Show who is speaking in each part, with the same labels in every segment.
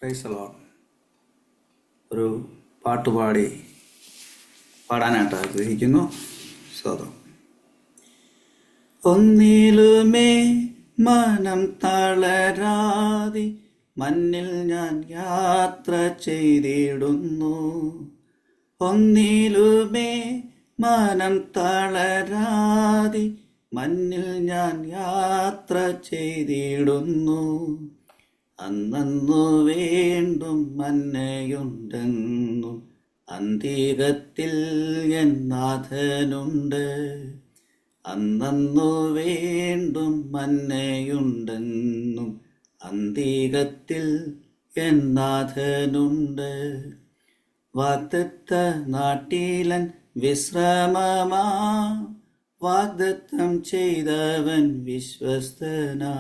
Speaker 1: Price the Lord. ഒരു പാട്ട് പാടാനായിട്ട് ആഗ്രഹിക്കുന്നു. സ്വതം ഒന്നിലുമേ മനം തളരാതെ മണ്ണിൽ ഞാൻ യാത്ര ചെയ്തിടുന്നു. ഒന്നിലുമേ മനം തളരാതെ മണ്ണിൽ ഞാൻ യാത്ര ചെയ്തിടുന്നു. അന്നു വേണ്ടും മന്നയുണ്ടെന്നും അന്തികത്തിൽ എൻ നാഥനുണ്ട്. അന്നു വേണ്ടും മന്നയുണ്ടെന്നും അന്തികത്തിൽ എൻ നാഥനുണ്ട്. വാഗ്ദത്ത നാട്ടിലൻ വിശ്രമമാ വാഗ്ദത്തം ചെയ്തവൻ വിശ്വസ്തനാ.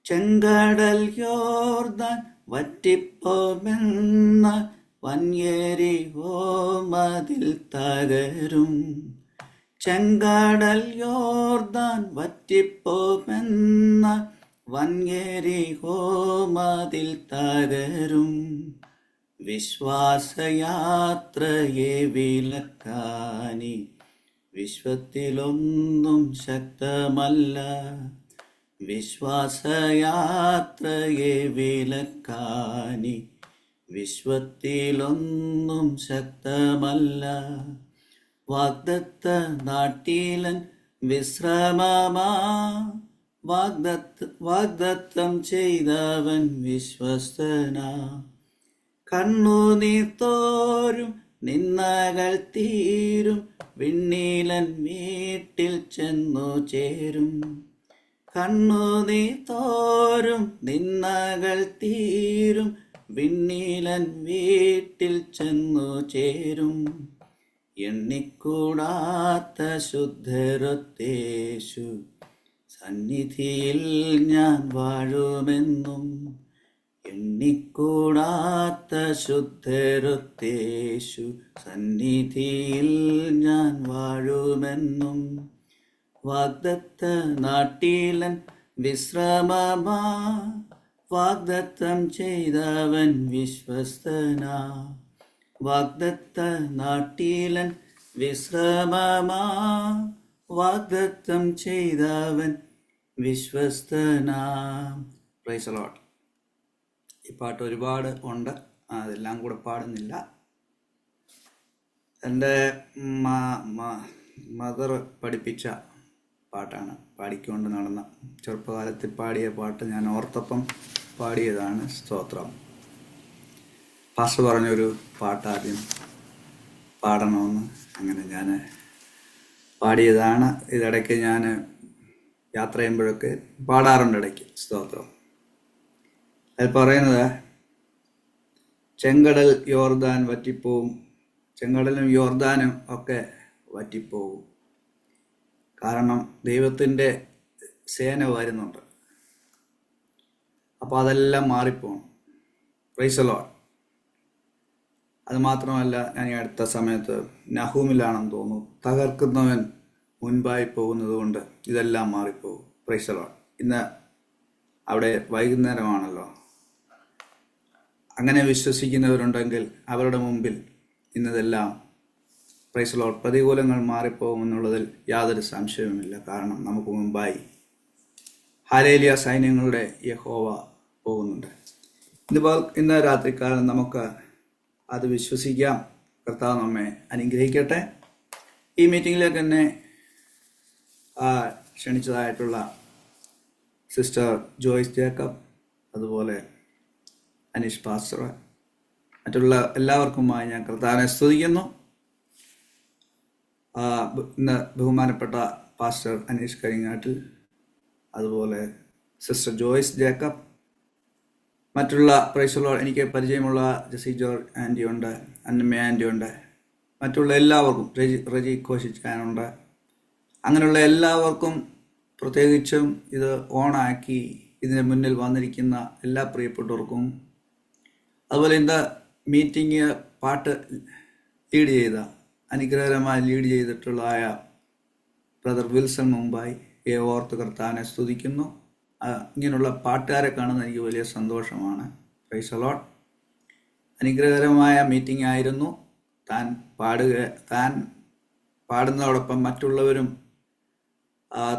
Speaker 1: ചെങ്കടൽ യോർദാൻ വറ്റിപ്പോമെന്ന വൻയെരിഹോ മതിൽ തകരും. ചെങ്കടൽ യോർദാൻ വറ്റിപ്പോമെന്ന വൻയെരിഹോ മതിൽ തകരും. വിശ്വാസയാത്രയെ വിലക്കാനി വിശ്വത്തിലൊന്നും ശക്തമല്ല. വിശ്വാസയാത്രയെ വിലക്കാനി വിശ്വത്തിലൊന്നും ശക്തമല്ല. വാഗ്ദത്ത നാട്ടിലൻ വിശ്രമമാ വാഗ്ദത്തം ചെയ്തവൻ വിശ്വസ്തനാ. കണ്ണുനീർ തോരും നിന്നകൾ തീരും വിണ്ണീലൻ വീട്ടിൽ ചെന്നു ചേരും. കണ്ണുനീർ തോരും നിന്നകൾ തീരും വിണ്ണീലൻ വീട്ടിൽ ചെന്നു ചേരും. എണ്ണിക്കൂടാത്ത ശുദ്ധരൊത്തേശു സന്നിധിയിൽ ഞാൻ വാഴുമെന്നും. എണ്ണിക്കൂടാത്ത ശുദ്ധരൊത്തേശു സന്നിധിയിൽ ഞാൻ വാഴുമെന്നും. വാഗ്ദത്ത നാട്ടിലൻ വിശ്രമമാ വാഗ്ദത്തം ചെയ്തവൻ വിശ്വസ്തനാ. വാഗ്ദത്ത നാട്ടിലൻ വിശ്രമമാ വാഗ്ദത്തം ചെയ്തവൻ വിശ്വസ്തനാ. Price the Lord. ഈ പാട്ട് ഒരുപാട് ഉണ്ട്, അതെല്ലാം കൂടെ പാടുന്നില്ല. എൻ്റെ മദർ പഠിപ്പിച്ച പാട്ടാണ്, പാടിക്കൊണ്ട് നടന്ന ചെറുപ്പകാലത്തിൽ പാടിയ പാട്ട് ഞാൻ ഓർത്തപ്പം പാടിയതാണ്. സ്തോത്രം. പാസ്റ്റർ പറഞ്ഞൊരു പാട്ടാദ്യം പാടണമെന്ന്, അങ്ങനെ ഞാൻ പാടിയതാണ്. ഇതിടയ്ക്ക് ഞാൻ യാത്ര ചെയ്യുമ്പോഴൊക്കെ പാടാറുണ്ട് ഇടയ്ക്ക്. സ്തോത്രം. അത് പറയുന്നത്, ചെങ്കടൽ യോർദാൻ വറ്റിപ്പോവും. ചെങ്കടലും യോർദാനും ഒക്കെ വറ്റിപ്പോകും. കാരണം ദൈവത്തിൻ്റെ സേന വരുന്നുണ്ട്. അപ്പോൾ അതെല്ലാം മാറിപ്പോകും. Price the Lord. അത് മാത്രമല്ല, ഞാൻ ഈ അടുത്ത സമയത്ത് നഹൂമിലാണെന്ന് തോന്നുന്നു, തകർക്കുന്നവൻ മുൻപായി പോകുന്നത് കൊണ്ട് ഇതെല്ലാം മാറിപ്പോകും. Price the Lord. ഇന്ന് അവിടെ വൈകുന്നേരമാണല്ലോ. അങ്ങനെ വിശ്വസിക്കുന്നവരുണ്ടെങ്കിൽ അവരുടെ മുമ്പിൽ ഇന്നതെല്ലാം പ്രൈസ് ദി ലോർഡ് പ്രതികൂലങ്ങൾ മാറിപ്പോകുമെന്നുള്ളതിൽ യാതൊരു സംശയവുമില്ല. കാരണം നമുക്ക് മുമ്പായി ഹല്ലേലൂയ സൈന്യങ്ങളുടെ യഹോവ പോകുന്നുണ്ട്. ഇന്ന് രാത്രികാലം നമുക്ക് അത് വിശ്വസിക്കാം. കർത്താവ് നമ്മെ അനുഗ്രഹിക്കട്ടെ. ഈ മീറ്റിങ്ങിലേക്ക് എന്നെ ക്ഷണിച്ചതായിട്ടുള്ള സിസ്റ്റർ ജോയ്സ് ജേക്കബ്, അതുപോലെ അനീഷ് പാസ്റ്റർ, മറ്റുള്ള എല്ലാവർക്കുമായി ഞാൻ കർത്താവിനെ സ്തുതിക്കുന്നു. ഇന്ന് ബഹുമാനപ്പെട്ട പാസ്റ്റർ അനീഷ് കരിങ്ങാട്ടിൽ, അതുപോലെ സിസ്റ്റർ ജോയ്സ് ജേക്കബ്, മറ്റുള്ള പ്രൈസ് ദി ലോർഡ് എനിക്ക് പരിചയമുള്ള ജെസി ജോർജ് ആൻറ്റി ഉണ്ട്, അന്നമ്മ ആൻറ്റി ഉണ്ട്, മറ്റുള്ള എല്ലാവർക്കും, റജി കോശിച്ചാനുണ്ട്. അങ്ങനെയുള്ള എല്ലാവർക്കും, പ്രത്യേകിച്ചും ഇത് ഓണാക്കി ഇതിന് മുന്നിൽ വന്നിരിക്കുന്ന എല്ലാ പ്രിയപ്പെട്ടവർക്കും, അതുപോലെ ഇന്ന് മീറ്റിംഗ് പാട്ട് ലീഡ് ചെയ്ത, അനുഗ്രഹകരമായി ലീഡ് ചെയ്തിട്ടുള്ളതായ ബ്രദർ വിൽസൺ മുംബൈ ഓർത്ത് കർത്താവിനെ സ്തുതിക്കുന്നു. ഇങ്ങനെയുള്ള പാട്ടുകാരെ കാണുന്നത് എനിക്ക് വലിയ സന്തോഷമാണ്. Praise the Lord. അനുഗ്രഹകരമായ മീറ്റിംഗ് ആയിരുന്നു. താൻ പാടുന്നതോടൊപ്പം മറ്റുള്ളവരും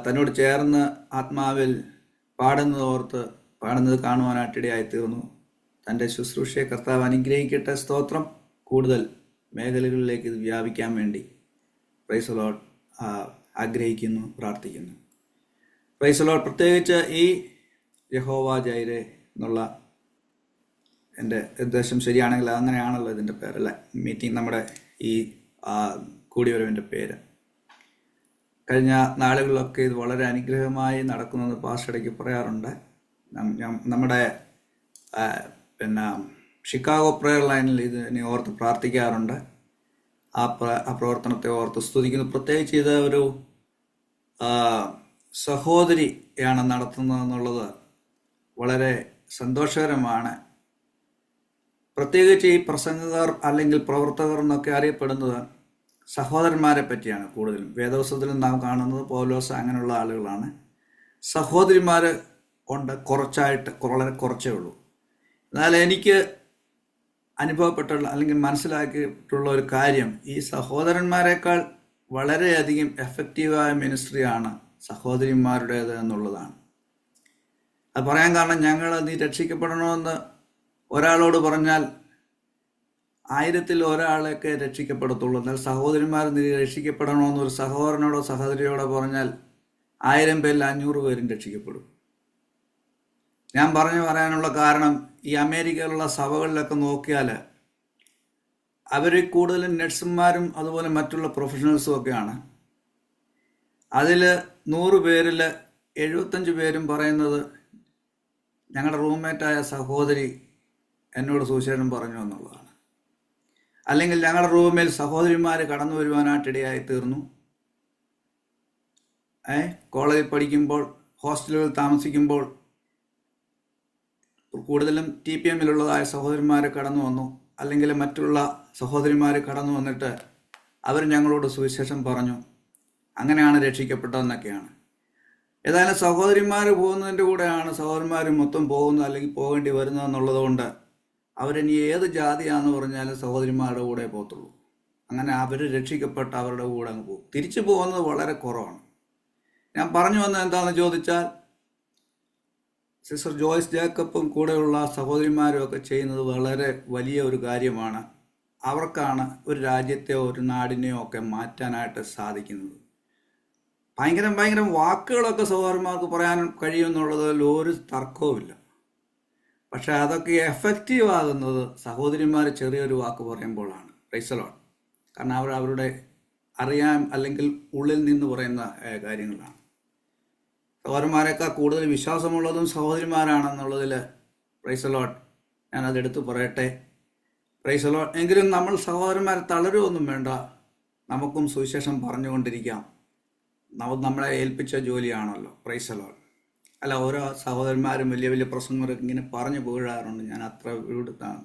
Speaker 1: തന്നോട് ചേർന്ന് ആത്മാവിൽ പാടുന്നത് കാണുവാനായിട്ടിടയായി തീർന്നു. തൻ്റെ ശുശ്രൂഷയെ കർത്താവ് അനുഗ്രഹിക്കട്ടെ. സ്തോത്രം. കൂടുതൽ മേഖലകളിലേക്ക് ഇത് വ്യാപിക്കാൻ വേണ്ടി പ്രൈസ് ദി ലോർഡ് ആഗ്രഹിക്കുന്നു, പ്രാർത്ഥിക്കുന്നു. Price the Lord. പ്രത്യേകിച്ച് ഈ യഹോവ ജൈരെ എന്നുള്ള എൻ്റെ ഉദ്ദേശം ശരിയാണെങ്കിൽ അങ്ങനെയാണല്ലോ ഇതിൻ്റെ പേരല്ലേ, മീറ്റിംഗ്, നമ്മുടെ ഈ കൂടിവരവിൻ്റെ പേര്. കഴിഞ്ഞ നാളുകളിലൊക്കെ ഇത് വളരെ അനുഗ്രഹമായി നടക്കുമെന്ന് പാസ്റ്ററിടയ്ക്ക് പറയാറുണ്ട്. നമ്മുടെ ഷിക്കാഗോ പ്രെയർ ലൈനിൽ ഇതിനെ ഓർത്ത് പ്രാർത്ഥിക്കാറുണ്ട്. ആ പ്രവർത്തനത്തെ ഓർത്ത് സ്തുതിക്കുന്നു. പ്രത്യേകിച്ച് ഇത് ഒരു സഹോദരിയാണ് നടത്തുന്നതെന്നുള്ളത് വളരെ സന്തോഷകരമാണ്. പ്രത്യേകിച്ച് ഈ പ്രസംഗകർ അല്ലെങ്കിൽ പ്രവർത്തകർ എന്നൊക്കെ അറിയപ്പെടുന്നത് സഹോദരന്മാരെ പറ്റിയാണ് കൂടുതലും. വേദപുസ്തകത്തിൽ നാം കാണുന്നത് പൗലോസ് അങ്ങനെയുള്ള ആളുകളാണ്. സഹോദരിമാർ ഉണ്ട്, വളരെ കുറച്ചേ ഉള്ളൂ. എന്നാൽ എനിക്ക് അനുഭവപ്പെട്ടുള്ള അല്ലെങ്കിൽ മനസ്സിലാക്കിയിട്ടുള്ള ഒരു കാര്യം, ഈ സഹോദരന്മാരെക്കാൾ വളരെയധികം എഫക്റ്റീവായ മിനിസ്ട്രിയാണ് സഹോദരിമാരുടേത് എന്നുള്ളതാണ്. അത് പറയാൻ കാരണം, നീ രക്ഷിക്കപ്പെടണമെന്ന് ഒരാളോട് പറഞ്ഞാൽ 1000-ൽ ഒരാളൊക്കെ രക്ഷിക്കപ്പെടത്തുള്ളൂ. എന്നാൽ സഹോദരിമാർ നീ രക്ഷിക്കപ്പെടണമെന്ന് ഒരു സഹോദരനോടോ സഹോദരിയോടോ പറഞ്ഞാൽ 1000 പേരിൽ 500 പേരും രക്ഷിക്കപ്പെടും. ഞാൻ പറയാനുള്ള കാരണം, ഈ അമേരിക്കയിലുള്ള സഭകളിലൊക്കെ നോക്കിയാൽ അവർ കൂടുതലും നഴ്സുമാരും അതുപോലെ മറ്റുള്ള പ്രൊഫഷണൽസും ഒക്കെയാണ്. അതിൽ 100 പേരിൽ 75 പേരും പറയുന്നത് ഞങ്ങളുടെ റൂംമേറ്റായ സഹോദരി എന്നോട് സുവിശേഷം പറഞ്ഞു എന്നുള്ളതാണ്. അല്ലെങ്കിൽ ഞങ്ങളുടെ റൂമിൽ സഹോദരിമാർ കടന്നു വരുവാനായിട്ടിടയായി തീർന്നു. കോളേജിൽ പഠിക്കുമ്പോൾ, ഹോസ്റ്റലുകളിൽ താമസിക്കുമ്പോൾ കൂടുതലും TPM-ലുള്ളതായ സഹോദരിമാർ കടന്നു വന്നു, അല്ലെങ്കിൽ മറ്റുള്ള സഹോദരിമാർ കടന്നു വന്നിട്ട് അവർ ഞങ്ങളോട് സുവിശേഷം പറഞ്ഞു. അങ്ങനെയാണ് രക്ഷിക്കപ്പെട്ടതെന്നൊക്കെയാണ്. ഏതായാലും സഹോദരിമാർ പോകുന്നതിൻ്റെ കൂടെയാണ് സഹോദരന്മാർ മൊത്തം പോകുന്നത് അല്ലെങ്കിൽ പോകേണ്ടി വരുന്നതെന്നുള്ളത് കൊണ്ട് അവരിനി ഏത് ജാതിയാണെന്ന് പറഞ്ഞാലും സഹോദരിമാരുടെ കൂടെ പോകത്തുള്ളൂ. അങ്ങനെ അവർ രക്ഷിക്കപ്പെട്ട് അവരുടെ കൂടെ അങ്ങ് പോകും. തിരിച്ചു പോകുന്നത് വളരെ കുറവാണ്. ഞാൻ പറഞ്ഞു വന്നത് എന്താണെന്ന് ചോദിച്ചാൽ, സിസ്റ്റർ ജോയ്സ് ജേക്കബും കൂടെയുള്ള സഹോദരിമാരും ഒക്കെ ചെയ്യുന്നത് വളരെ വലിയ ഒരു കാര്യമാണ്. അവർക്കാണ് ഒരു രാജ്യത്തെയോ ഒരു നാടിനെയോ ഒക്കെ മാറ്റാനായിട്ട് സാധിക്കുന്നത്. ഭയങ്കര വാക്കുകളൊക്കെ സഹോദരന്മാർക്ക് പറയാൻ കഴിയുമെന്നുള്ളതിൽ ഒരു തർക്കവുമില്ല. പക്ഷെ അതൊക്കെ എഫക്റ്റീവ് ആകുന്നത് സഹോദരിമാർ ചെറിയൊരു വാക്ക് പറയുമ്പോഴാണ്. Price the Lord. കാരണം അവരുടെ അറിയാൻ അല്ലെങ്കിൽ ഉള്ളിൽ നിന്ന് പറയുന്ന കാര്യങ്ങളാണ്. സഹോദരന്മാരെക്കാൾ കൂടുതൽ വിശ്വാസമുള്ളതും സഹോദരിമാരാണെന്നുള്ളതിൽ പ്രൈസ് ദി ലോർഡ് ഞാനതെടുത്ത് പറയട്ടെ. Price the Lord. എങ്കിലും നമ്മൾ സഹോദരന്മാരെ തളരുകയൊന്നും വേണ്ട. നമുക്കും സുവിശേഷം പറഞ്ഞുകൊണ്ടിരിക്കാം. നമ്മളെ ഏൽപ്പിച്ച ജോലിയാണല്ലോ. Price the Lord. അല്ല, ഓരോ സഹോദരന്മാരും വലിയ വലിയ പ്രസംഗങ്ങളൊക്കെ ഇങ്ങനെ പറഞ്ഞു പോകാറുണ്ട്. ഞാൻ അത്ര ഇവിടുത്താണ്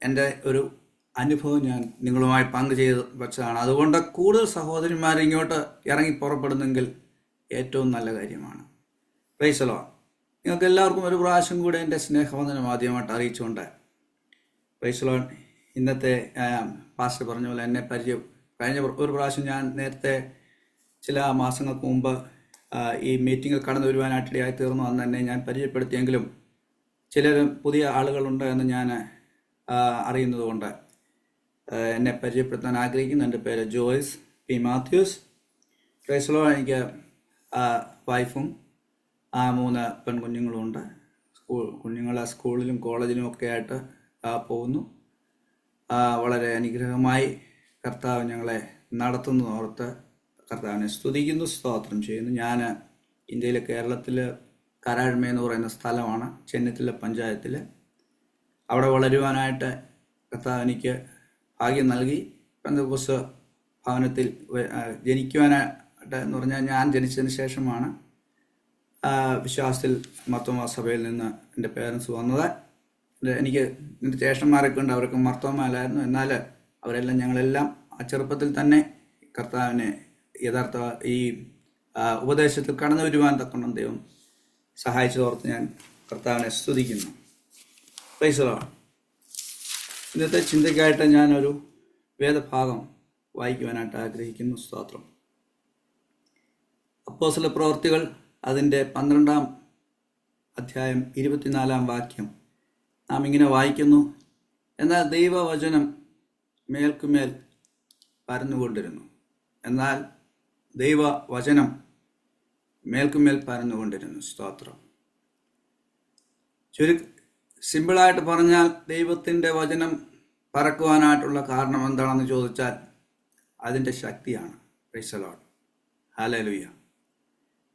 Speaker 1: എൻ്റെ ഒരു അനുഭവം ഞാൻ നിങ്ങളുമായി പങ്കുചെയ്ത് വെച്ചതാണ്. അതുകൊണ്ട് കൂടുതൽ സഹോദരിമാർ ഇങ്ങോട്ട് ഇറങ്ങി പുറപ്പെടുന്നെങ്കിൽ ഏറ്റവും നല്ല കാര്യമാണ്. Price the Lord. നിങ്ങൾക്ക് എല്ലാവർക്കും ഒരു പ്രാവശ്യം കൂടെ എൻ്റെ സ്നേഹവന്ദനം ആദ്യമായിട്ട് അറിയിച്ചുകൊണ്ട്, പ്രൈസ് ദി ലോർഡ്. ഇന്നത്തെ പാസ്റ്റർ പറഞ്ഞ പോലെ എന്നെ കഴിഞ്ഞ ഒരു പ്രാവശ്യം ഞാൻ നേരത്തെ ചില മാസങ്ങൾക്ക് മുമ്പ് ഈ മീറ്റിങ്ങിൽ കടന്നു വരുവാനായിട്ടിടയായി തീർന്നു. അന്ന് തന്നെ ഞാൻ പരിചയപ്പെടുത്തിയെങ്കിലും ചിലരും പുതിയ ആളുകളുണ്ട് എന്ന് ഞാൻ അറിയുന്നതുകൊണ്ട് എന്നെ പരിചയപ്പെടുത്താൻ ആഗ്രഹിക്കുന്നു. എൻ്റെ പേര് Joyce P Mathews. Praise the Lord. എനിക്ക് വൈഫും 3 പെൺകുഞ്ഞുങ്ങളുമുണ്ട്. കുഞ്ഞുങ്ങളെ സ്കൂളിലും കോളേജിലും ഒക്കെ ആയിട്ട് പോകുന്നു. വളരെ അനുഗ്രഹമായി കർത്താവ് ഞങ്ങളെ നടത്തുന്നതോർത്ത് കർത്താവിനെ സ്തുതിക്കുന്നു, സ്തോത്രം ചെയ്യുന്നു. ഞാൻ ഇന്ത്യയിലെ കേരളത്തിൽ കരാഴ്മ എന്ന് പറയുന്ന സ്ഥലമാണ്, ചെന്നിത്തല പഞ്ചായത്തിൽ. അവിടെ വളരുവാനായിട്ട് കർത്താവ് എനിക്ക് ഭാഗ്യം നൽകി. പെന്തക്കോസ്ത് ഭവനത്തിൽ ജനിക്കുവാനായിട്ട് എന്ന് പറഞ്ഞാൽ ഞാൻ ജനിച്ചതിന് ശേഷമാണ് വിശ്വാസത്തിൽ മർത്തോമാ സഭയിൽ നിന്ന് എൻ്റെ പേരൻസ് വന്നത്. എനിക്ക് എൻ്റെ ജ്യേഷ്ഠന്മാരൊക്കെ ഉണ്ട്, അവർക്ക് മർത്തോമയിലായിരുന്നു. എന്നാൽ അവരെല്ലാം ഞങ്ങളെല്ലാം ആ ചെറുപ്പത്തിൽ തന്നെ കർത്താവിനെ യഥാർത്ഥ ഈ ഉപദേശത്തിൽ കടന്നു വരുവാൻ തക്കണം ദൈവം സഹായിച്ചതോർത്ത് ഞാൻ കർത്താവിനെ സ്തുതിക്കുന്നു. Price the Lord. ഇന്നത്തെ ചിന്തയ്ക്കായിട്ട് ഞാനൊരു വേദഭാഗം വായിക്കുവാനായിട്ട് ആഗ്രഹിക്കുന്നു. സ്തോത്രം. അപ്പോസ്തല പ്രവൃത്തികൾ അതിൻ്റെ 12-ാം അധ്യായം 24-ാം വാക്യം നാം ഇങ്ങനെ വായിക്കുന്നു. എന്നാൽ ദൈവവചനം മേൽക്കുമേൽ പരന്നുകൊണ്ടിരുന്നു. എന്നാൽ ദൈവവചനം മേൽക്കുമേൽ പരന്നുകൊണ്ടിരുന്നു. സ്തോത്രം. സിമ്പിളായിട്ട് പറഞ്ഞാൽ ദൈവത്തിൻ്റെ വചനം പറക്കുവാനായിട്ടുള്ള കാരണം എന്താണെന്ന് ചോദിച്ചാൽ അതിൻ്റെ ശക്തിയാണ്. Price the Lord. ഹല്ലേലൂയ.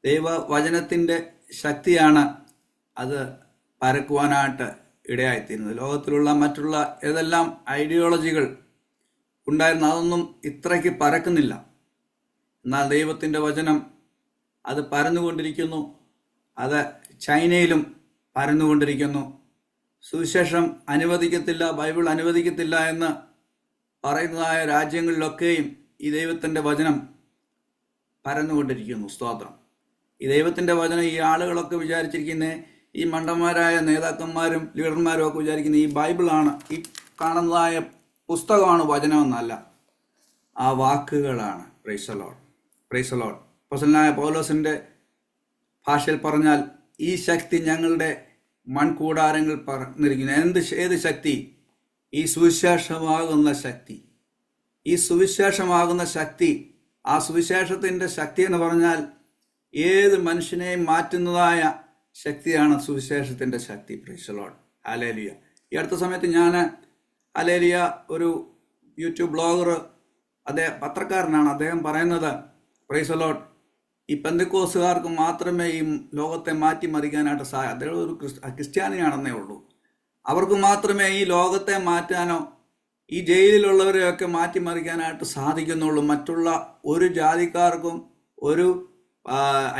Speaker 1: ദൈവവചനത്തിൻ്റെ ശക്തിയാണ് അത് പരക്കുവാനായിട്ട് ഇടയായിത്തീരുന്നത്. ലോകത്തിലുള്ള മറ്റുള്ള ഏതെല്ലാം ഐഡിയോളജികൾ ഉണ്ടായിരുന്നു, അതൊന്നും ഇത്രയ്ക്ക് പരക്കുന്നില്ല. എന്നാൽ ദൈവത്തിൻ്റെ വചനം അത് പരന്നുകൊണ്ടിരിക്കുന്നു. അത് ചൈനയിലും പരന്നുകൊണ്ടിരിക്കുന്നു. സുവിശേഷം അനുവദിക്കത്തില്ല, ബൈബിൾ അനുവദിക്കത്തില്ല എന്ന് പറയുന്നതായ രാജ്യങ്ങളിലൊക്കെയും ഈ ദൈവത്തിൻ്റെ വചനം പരന്നുകൊണ്ടിരിക്കുന്നു. സ്തോത്രം. ഈ ദൈവത്തിൻ്റെ വചനം ഈ ആളുകളൊക്കെ വിചാരിച്ചിരിക്കുന്നത്, ഈ മണ്ടന്മാരായ നേതാക്കന്മാരും ലീഡർമാരും ഒക്കെ വിചാരിക്കുന്നത് ഈ ബൈബിളാണ്, ഈ കാണുന്നതായ പുസ്തകമാണ് വചനമെന്നല്ല, ആ വാക്കുകളാണ്. Praise the Lord. Praise the Lord. അപ്പോസ്തലനായ പൗലോസിൻ്റെ ഭാഷയിൽ പറഞ്ഞാൽ ഈ ശക്തി ഞങ്ങളുടെ മൺകൂടാരങ്ങൾ പറഞ്ഞിരിക്കുന്നു. ഏത് ശക്തി? ഈ സുവിശേഷമാകുന്ന ശക്തി. ഈ സുവിശേഷമാകുന്ന ശക്തി, ആ സുവിശേഷത്തിൻ്റെ ശക്തി എന്ന് പറഞ്ഞാൽ ഏത് മനുഷ്യനെയും മാറ്റുന്നതായ ശക്തിയാണ് സുവിശേഷത്തിൻ്റെ ശക്തി. Praise the Lord. ഹല്ലേലൂയ. ഈ അടുത്ത സമയത്ത് ഞാൻ ഹല്ലേലൂയ ഒരു യൂട്യൂബ് ബ്ലോഗർ, അദ്ദേഹം പത്രക്കാരനാണ്, അദ്ദേഹം പറയുന്നത്, പ്രൈസ് ദി ലോർഡ്, ഈ പെന്തക്കോസ്തുകാർക്ക് മാത്രമേ ഈ ലോകത്തെ മാറ്റിമറിക്കാനായിട്ട് അദ്ദേഹം ഒരു ക്രിസ്ത്യാനിയാണെന്നേ ഉള്ളൂ, അവർക്ക് മാത്രമേ ഈ ലോകത്തെ മാറ്റാനോ ഈ ജയിലിലുള്ളവരെയൊക്കെ മാറ്റിമറിക്കാനായിട്ട് സാധിക്കുന്നുള്ളൂ. മറ്റുള്ള ഒരു ജാതിക്കാർക്കും ഒരു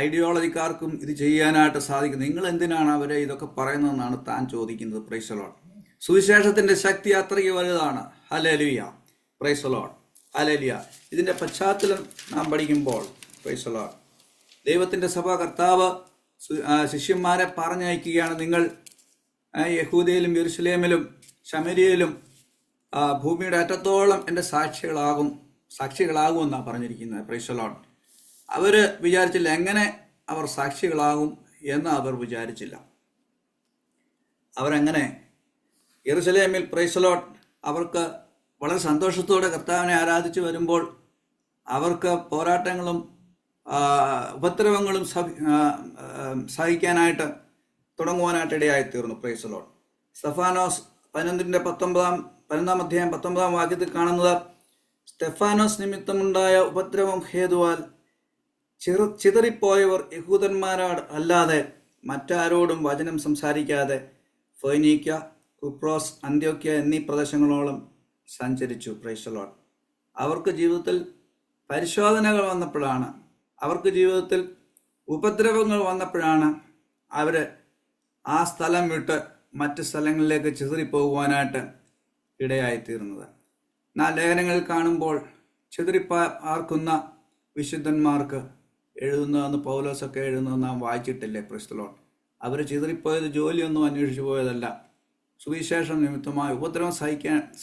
Speaker 1: ഐഡിയോളജിക്കാർക്കും ഇത് ചെയ്യാനായിട്ട് സാധിക്കും. നിങ്ങൾ എന്തിനാണ് അവരെ ഇതൊക്കെ പറയുന്നതെന്നാണ് താൻ ചോദിക്കുന്നത്. Price the Lord. സുവിശേഷത്തിൻ്റെ ശക്തി അത്രയ്ക്ക് വലുതാണ്. Hallelujah. Praise the Lord. Hallelujah. ഇതിൻ്റെ പശ്ചാത്തലം നാം പഠിക്കുമ്പോൾ, പ്രൈസ് ദി ലോർഡ്, ദൈവത്തിൻ്റെ സഭ കർത്താവ് ശിഷ്യന്മാരെ പറഞ്ഞയക്കുകയാണ്. നിങ്ങൾ യഹൂദയിലും യെരുശലേമിലും ശമരിയയിലും ഭൂമിയുടെ അറ്റത്തോളം എൻ്റെ സാക്ഷികളാകുമെന്നാണ് പറഞ്ഞിരിക്കുന്നത്. Price the Lord. അവർ വിചാരിച്ചില്ല എങ്ങനെ അവർ സാക്ഷികളാകും എന്ന് അവർ വിചാരിച്ചില്ല. അവരങ്ങനെ യെരുശലേമിൽ, പ്രൈസ് ദി ലോർഡ്, അവർക്ക് വളരെ സന്തോഷത്തോടെ കർത്താവിനെ ആരാധിച്ചു വരുമ്പോൾ അവർക്ക് പോരാട്ടങ്ങളും ഉപദ്രവങ്ങളും സഹിക്കാനായിട്ട് തുടങ്ങുവാനായിട്ട് ഇടയായിത്തീർന്നു. Praise the Lord. സ്തെഫാനോസ് 11-ാം അധ്യായം 19-ാം വാക്യത്തിൽ കാണുന്നത്, സ്തെഫാനോസ് നിമിത്തമുണ്ടായ ഉപദ്രവം ഹേതുവാൽ ചിതറിപ്പോയവർ യഹൂദന്മാരോട് അല്ലാതെ മറ്റാരോടും വചനം സംസാരിക്കാതെ ഫൊയ്നീക്യ, കുപ്രോസ്, അന്ത്യോക്യ എന്നീ പ്രദേശങ്ങളോളം സഞ്ചരിച്ചു. Price the Lord. അവർക്ക് ജീവിതത്തിൽ പരിശോധനകൾ വന്നപ്പോഴാണ്, അവർക്ക് ജീവിതത്തിൽ ഉപദ്രവങ്ങൾ വന്നപ്പോഴാണ് അവർ ആ സ്ഥലം വിട്ട് മറ്റ് സ്ഥലങ്ങളിലേക്ക് ചിതറിപ്പോകുവാനായിട്ട് ഇടയായിത്തീർന്നത്. എന്നാൽ ലേഖനങ്ങളിൽ കാണുമ്പോൾ ചിതറിപ്പാർക്കുന്ന വിശുദ്ധന്മാർക്ക് എഴുതുന്നതെന്ന് പൗലോസൊക്കെ എഴുതുന്നത് നാം വായിച്ചിട്ടില്ലേ? Praise the Lord. അവർ ചിതറിപ്പോയത് ജോലിയൊന്നും അന്വേഷിച്ചു പോയതല്ല, സുവിശേഷം നിമിത്തമായ ഉപദ്രവം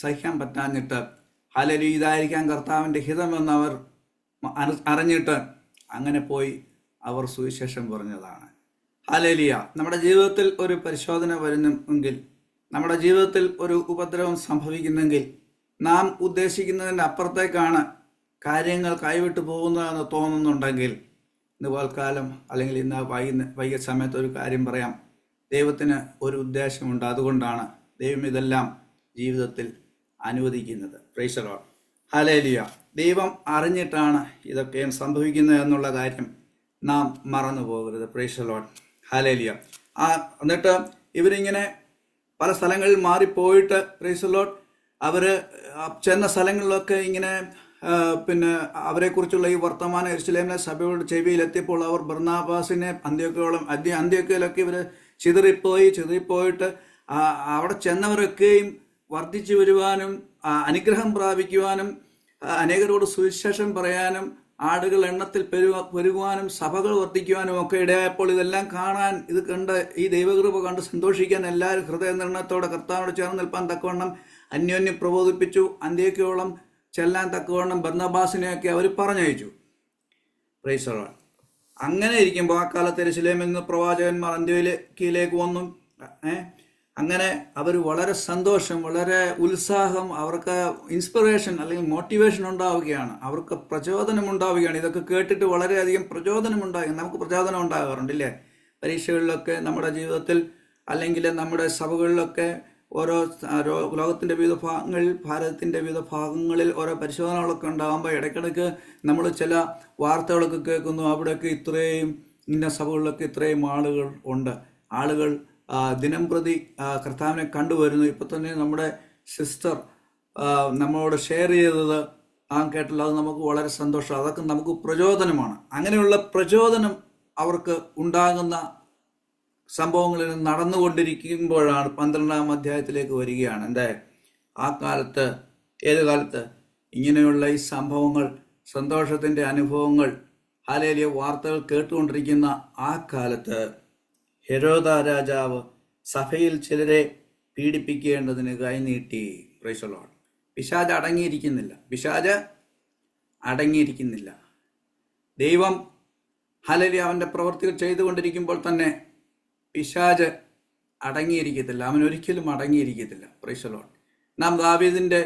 Speaker 1: സഹിക്കാൻ പറ്റാഞ്ഞിട്ട്, ഹല്ലേലൂയ, ഇതായിരിക്കാം കർത്താവിൻ്റെ ഹിതമെന്ന് അവർ അറിഞ്ഞിട്ട് അങ്ങനെ പോയി അവർ സുവിശേഷം പറഞ്ഞതാണ്. ഹല്ലേലൂയ. നമ്മുടെ ജീവിതത്തിൽ ഒരു പരിശോധന വരുന്നെങ്കിൽ, നമ്മുടെ ജീവിതത്തിൽ ഒരു ഉപദ്രവം സംഭവിക്കുന്നെങ്കിൽ, നാം ഉദ്ദേശിക്കുന്നതിൻ്റെ അപ്പുറത്തേക്കാണ് കാര്യങ്ങൾ കൈവിട്ടു പോകുന്നതെന്ന് തോന്നുന്നുണ്ടെങ്കിൽ, ഇന്ന് പൽക്കാലം അല്ലെങ്കിൽ ഇന്ന് വൈകിയ സമയത്ത് ഒരു കാര്യം പറയാം. ദൈവത്തിന് ഒരു ഉദ്ദേശമുണ്ട്. അതുകൊണ്ടാണ് ദൈവം ഇതെല്ലാം ജീവിതത്തിൽ അനുവദിക്കുന്നത്. Price the Lord. ഹല്ലേലൂയ. ദൈവം അറിഞ്ഞിട്ടാണ് ഇതൊക്കെയും സംഭവിക്കുന്നത് എന്നുള്ള കാര്യം നാം മറന്നു പോകരുത്. Price the Lord. ഹല്ലേലൂയ. എന്നിട്ട് ഇവരിങ്ങനെ പല സ്ഥലങ്ങളിൽ മാറിപ്പോയിട്ട്, പ്രൈസ് ദി ലോർഡ്, അവർ ചെന്ന സ്ഥലങ്ങളിലൊക്കെ ഇങ്ങനെ അവരെക്കുറിച്ചുള്ള ഈ വർത്തമാനം യെരുശലേമിലെ സഭയുടെ ചെവിയിലെത്തിയപ്പോൾ അവർ ബർന്നാബാസിനെ അന്ത്യോക്യയിലൊക്കെ ഇവർ ചിതറിപ്പോയിട്ട് അവിടെ ചെന്നവരൊക്കെയും വർദ്ധിച്ചു വരുവാനും അനുഗ്രഹം പ്രാപിക്കുവാനും അനേകരോട് സുവിശേഷം പറയാനും ആടുകൾ എണ്ണത്തിൽ പെരുകുവാനും സഭകൾ വർദ്ധിക്കുവാനും ഒക്കെ ഇടയായപ്പോൾ ഇതെല്ലാം കാണാൻ, ഇത് കണ്ട് ഈ ദൈവകൃപ കണ്ട് സന്തോഷിക്കാൻ എല്ലാവരും ഹൃദയനിർണയത്തോടെ കർത്താവിനോട് ചേർന്ന് നിൽപ്പാൻ തക്കവണ്ണം അന്യോന്യം പ്രബോധിപ്പിച്ചു. അന്ത്യോക്യോളം ചെല്ലാൻ തക്കവണ്ണം ബർന്നബാസിനെയൊക്കെ അവർ പറഞ്ഞയച്ചു. Price the Lord. അങ്ങനെ ഇരിക്കുമ്പോൾ ആ കാലത്ത് യെരൂശലേമിൽ നിന്ന് പ്രവാചകന്മാർ അന്ത്യോക്യയിലേക്ക് വന്നു. അങ്ങനെ അവർ വളരെ സന്തോഷം, വളരെ ഉത്സാഹം, അവർക്ക് ഇൻസ്പിറേഷൻ അല്ലെങ്കിൽ മോട്ടിവേഷൻ ഉണ്ടാവുകയാണ്, അവർക്ക് പ്രചോദനം ഉണ്ടാവുകയാണ്. ഇതൊക്കെ കേട്ടിട്ട് വളരെയധികം പ്രചോദനം ഉണ്ടാകും. നമുക്ക് പ്രചോദനം ഉണ്ടാകാറുണ്ടല്ലേ പരീക്ഷകളിലൊക്കെ, നമ്മുടെ ജീവിതത്തിൽ അല്ലെങ്കിൽ നമ്മുടെ സഭകളിലൊക്കെ ഓരോ ലോകത്തിൻ്റെ വിവിധ ഭാഗങ്ങളിൽ, ഭാരതത്തിൻ്റെ വിവിധ ഭാഗങ്ങളിൽ ഓരോ പരിശോധനകളൊക്കെ ഉണ്ടാകുമ്പോൾ ഇടയ്ക്കിടയ്ക്ക് നമ്മൾ ചില വാർത്തകളൊക്കെ കേൾക്കുന്നു. അവിടെയൊക്കെ ഇത്രയും, ഇന്ന സഭകളിലൊക്കെ ഇത്രയും ആളുകൾ ഉണ്ട്, ആളുകൾ ദിനം പ്രതി കർത്താവിനെ കണ്ടുവരുന്നു. ഇപ്പം തന്നെ നമ്മുടെ സിസ്റ്റർ നമ്മളോട് ഷെയർ ചെയ്തത് കേട്ടല്ലോ, അത് നമുക്ക് വളരെ സന്തോഷം. അതൊക്കെ നമുക്ക് പ്രചോദനമാണ്. അങ്ങനെയുള്ള പ്രചോദനം അവർക്ക് ഉണ്ടാകുന്ന സംഭവങ്ങളിൽ നടന്നുകൊണ്ടിരിക്കുമ്പോഴാണ് 12-ാം അധ്യായത്തിലേക്ക് വരികയാണ്. എന്താ ആ കാലത്ത്, ഏത് കാലത്ത്? ഇങ്ങനെയുള്ള ഈ സംഭവങ്ങൾ, സന്തോഷത്തിൻ്റെ അനുഭവങ്ങൾ, ഹല്ലേലൂയ വാർത്തകൾ കേട്ടുകൊണ്ടിരിക്കുന്ന ആ കാലത്ത് ഹെരോദ രാജാവ് സഭയിൽ ചിലരെ പീഡിപ്പിക്കേണ്ടതിന് കൈനീട്ടി. Price the Lord. പിശാച് അടങ്ങിയിരിക്കുന്നില്ല. ദൈവം ഹല്ലേലൂയ അവൻ്റെ പ്രവൃത്തികൾ ചെയ്തുകൊണ്ടിരിക്കുമ്പോൾ തന്നെ പിശാച് അടങ്ങിയിരിക്കത്തില്ല, അവൻ ഒരിക്കലും അടങ്ങിയിരിക്കത്തില്ല. Price the Lord. നാം ദാവീദിൻ്റെ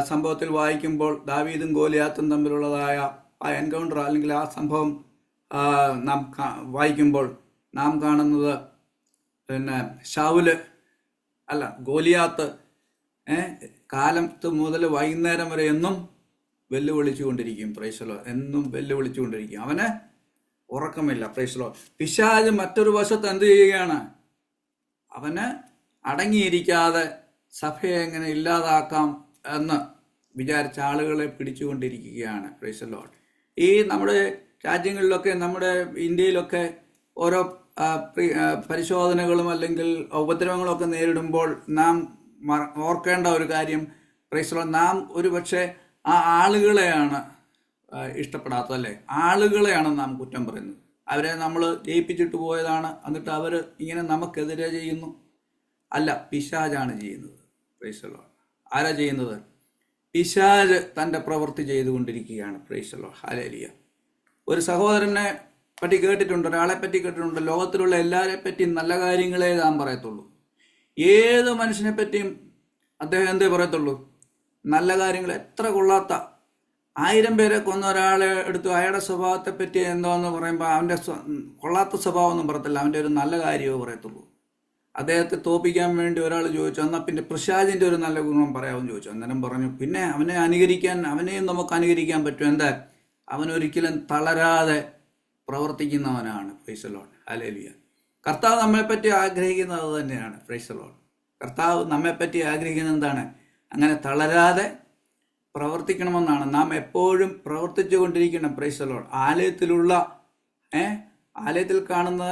Speaker 1: സംഭവത്തിൽ വായിക്കുമ്പോൾ, ദാവീദും ഗോലിയാത്തും തമ്മിലുള്ളതായ ആ എൻകൗണ്ടർ അല്ലെങ്കിൽ ആ സംഭവം നാം വായിക്കുമ്പോൾ നാം കാണുന്നത്, ഗോലിയാത്ത് കാലത്ത് മുതൽ വൈകുന്നേരം വരെ എന്നും വെല്ലുവിളിച്ചു കൊണ്ടിരിക്കും. Praise the Lord. എന്നും വെല്ലുവിളിച്ചു കൊണ്ടിരിക്കും, അവന് ഉറക്കമില്ല. Praise the Lord. പിശാച് മറ്റൊരു വശത്ത് എന്ത് ചെയ്യുകയാണ്? അവന് അടങ്ങിയിരിക്കാതെ സഭയെ എങ്ങനെ ഇല്ലാതാക്കാം എന്ന് വിചാരിച്ച ആളുകളെ പിടിച്ചുകൊണ്ടിരിക്കുകയാണ്. Price the Lord. ഈ നമ്മുടെ രാജ്യങ്ങളിലൊക്കെ, നമ്മുടെ ഇന്ത്യയിലൊക്കെ ഓരോ പരിശോധനകളും അല്ലെങ്കിൽ ഉപദ്രവങ്ങളൊക്കെ നേരിടുമ്പോൾ നാം ഓർക്കേണ്ട ഒരു കാര്യം, പ്രൈസ് ദി ലോർഡ്, നാം ഒരു പക്ഷേ ആ ആളുകളെയാണ് ഇഷ്ടപ്പെടാത്തതല്ലേ, ആളുകളെയാണ് നാം കുറ്റം പറയുന്നത്. അവരെ നമ്മൾ ജയിപ്പിച്ചിട്ട് പോയതാണ്, എന്നിട്ട് അവർ ഇങ്ങനെ നമുക്കെതിരെ ചെയ്യുന്നു. അല്ല, പിശാചാണ് ചെയ്യുന്നത്. Price the Lord. ആരാ ചെയ്യുന്നത്? പിശാച് തൻ്റെ പ്രവൃത്തി ചെയ്തുകൊണ്ടിരിക്കുകയാണ്. Price the Lord. ഹല്ലേലൂയ. ഒരു സഹോദരനെ പറ്റി കേട്ടിട്ടുണ്ട്, ഒരാളെ പറ്റി കേട്ടിട്ടുണ്ട്, ലോകത്തിലുള്ള എല്ലാവരെ പറ്റിയും നല്ല കാര്യങ്ങളെ താൻ പറയത്തുള്ളൂ. ഏത് മനുഷ്യനെ പറ്റിയും അദ്ദേഹം എന്തേ പറയത്തുള്ളൂ? നല്ല കാര്യങ്ങൾ. എത്ര കൊള്ളാത്ത 1000 പേരെ കൊന്ന ഒരാളെ എടുത്തു അയാളുടെ സ്വഭാവത്തെ പറ്റി എന്തോന്ന് പറയുമ്പോൾ അവൻ്റെ കൊള്ളാത്ത സ്വഭാവമൊന്നും പറയത്തില്ല, അവൻ്റെ ഒരു നല്ല കാര്യമോ പറയത്തുള്ളൂ. അദ്ദേഹത്തെ തോപ്പിക്കാൻ വേണ്ടി ഒരാൾ ചോദിച്ചു, എന്നാൽ പിന്നെ പിശാചിൻ്റെ ഒരു നല്ല ഗുണം പറയാമെന്ന് ചോദിച്ചു. അന്നേരം പറഞ്ഞു, പിന്നെ അവനെയും നമുക്ക് അനുകരിക്കാൻ പറ്റും. എന്താ? അവനൊരിക്കലും തളരാതെ പ്രവർത്തിക്കുന്നവനാണ്. Praise the Lord. ഹല്ലേലൂയ. കർത്താവ് നമ്മെപ്പറ്റി ആഗ്രഹിക്കുന്നത് അത് തന്നെയാണ്. Praise the Lord. കർത്താവ് നമ്മെപ്പറ്റി ആഗ്രഹിക്കുന്നത് എന്താണ്? അങ്ങനെ തളരാതെ പ്രവർത്തിക്കണമെന്നാണ്. നാം എപ്പോഴും പ്രവർത്തിച്ചു കൊണ്ടിരിക്കണം. Price the Lord. ആലയത്തിൽ കാണുന്ന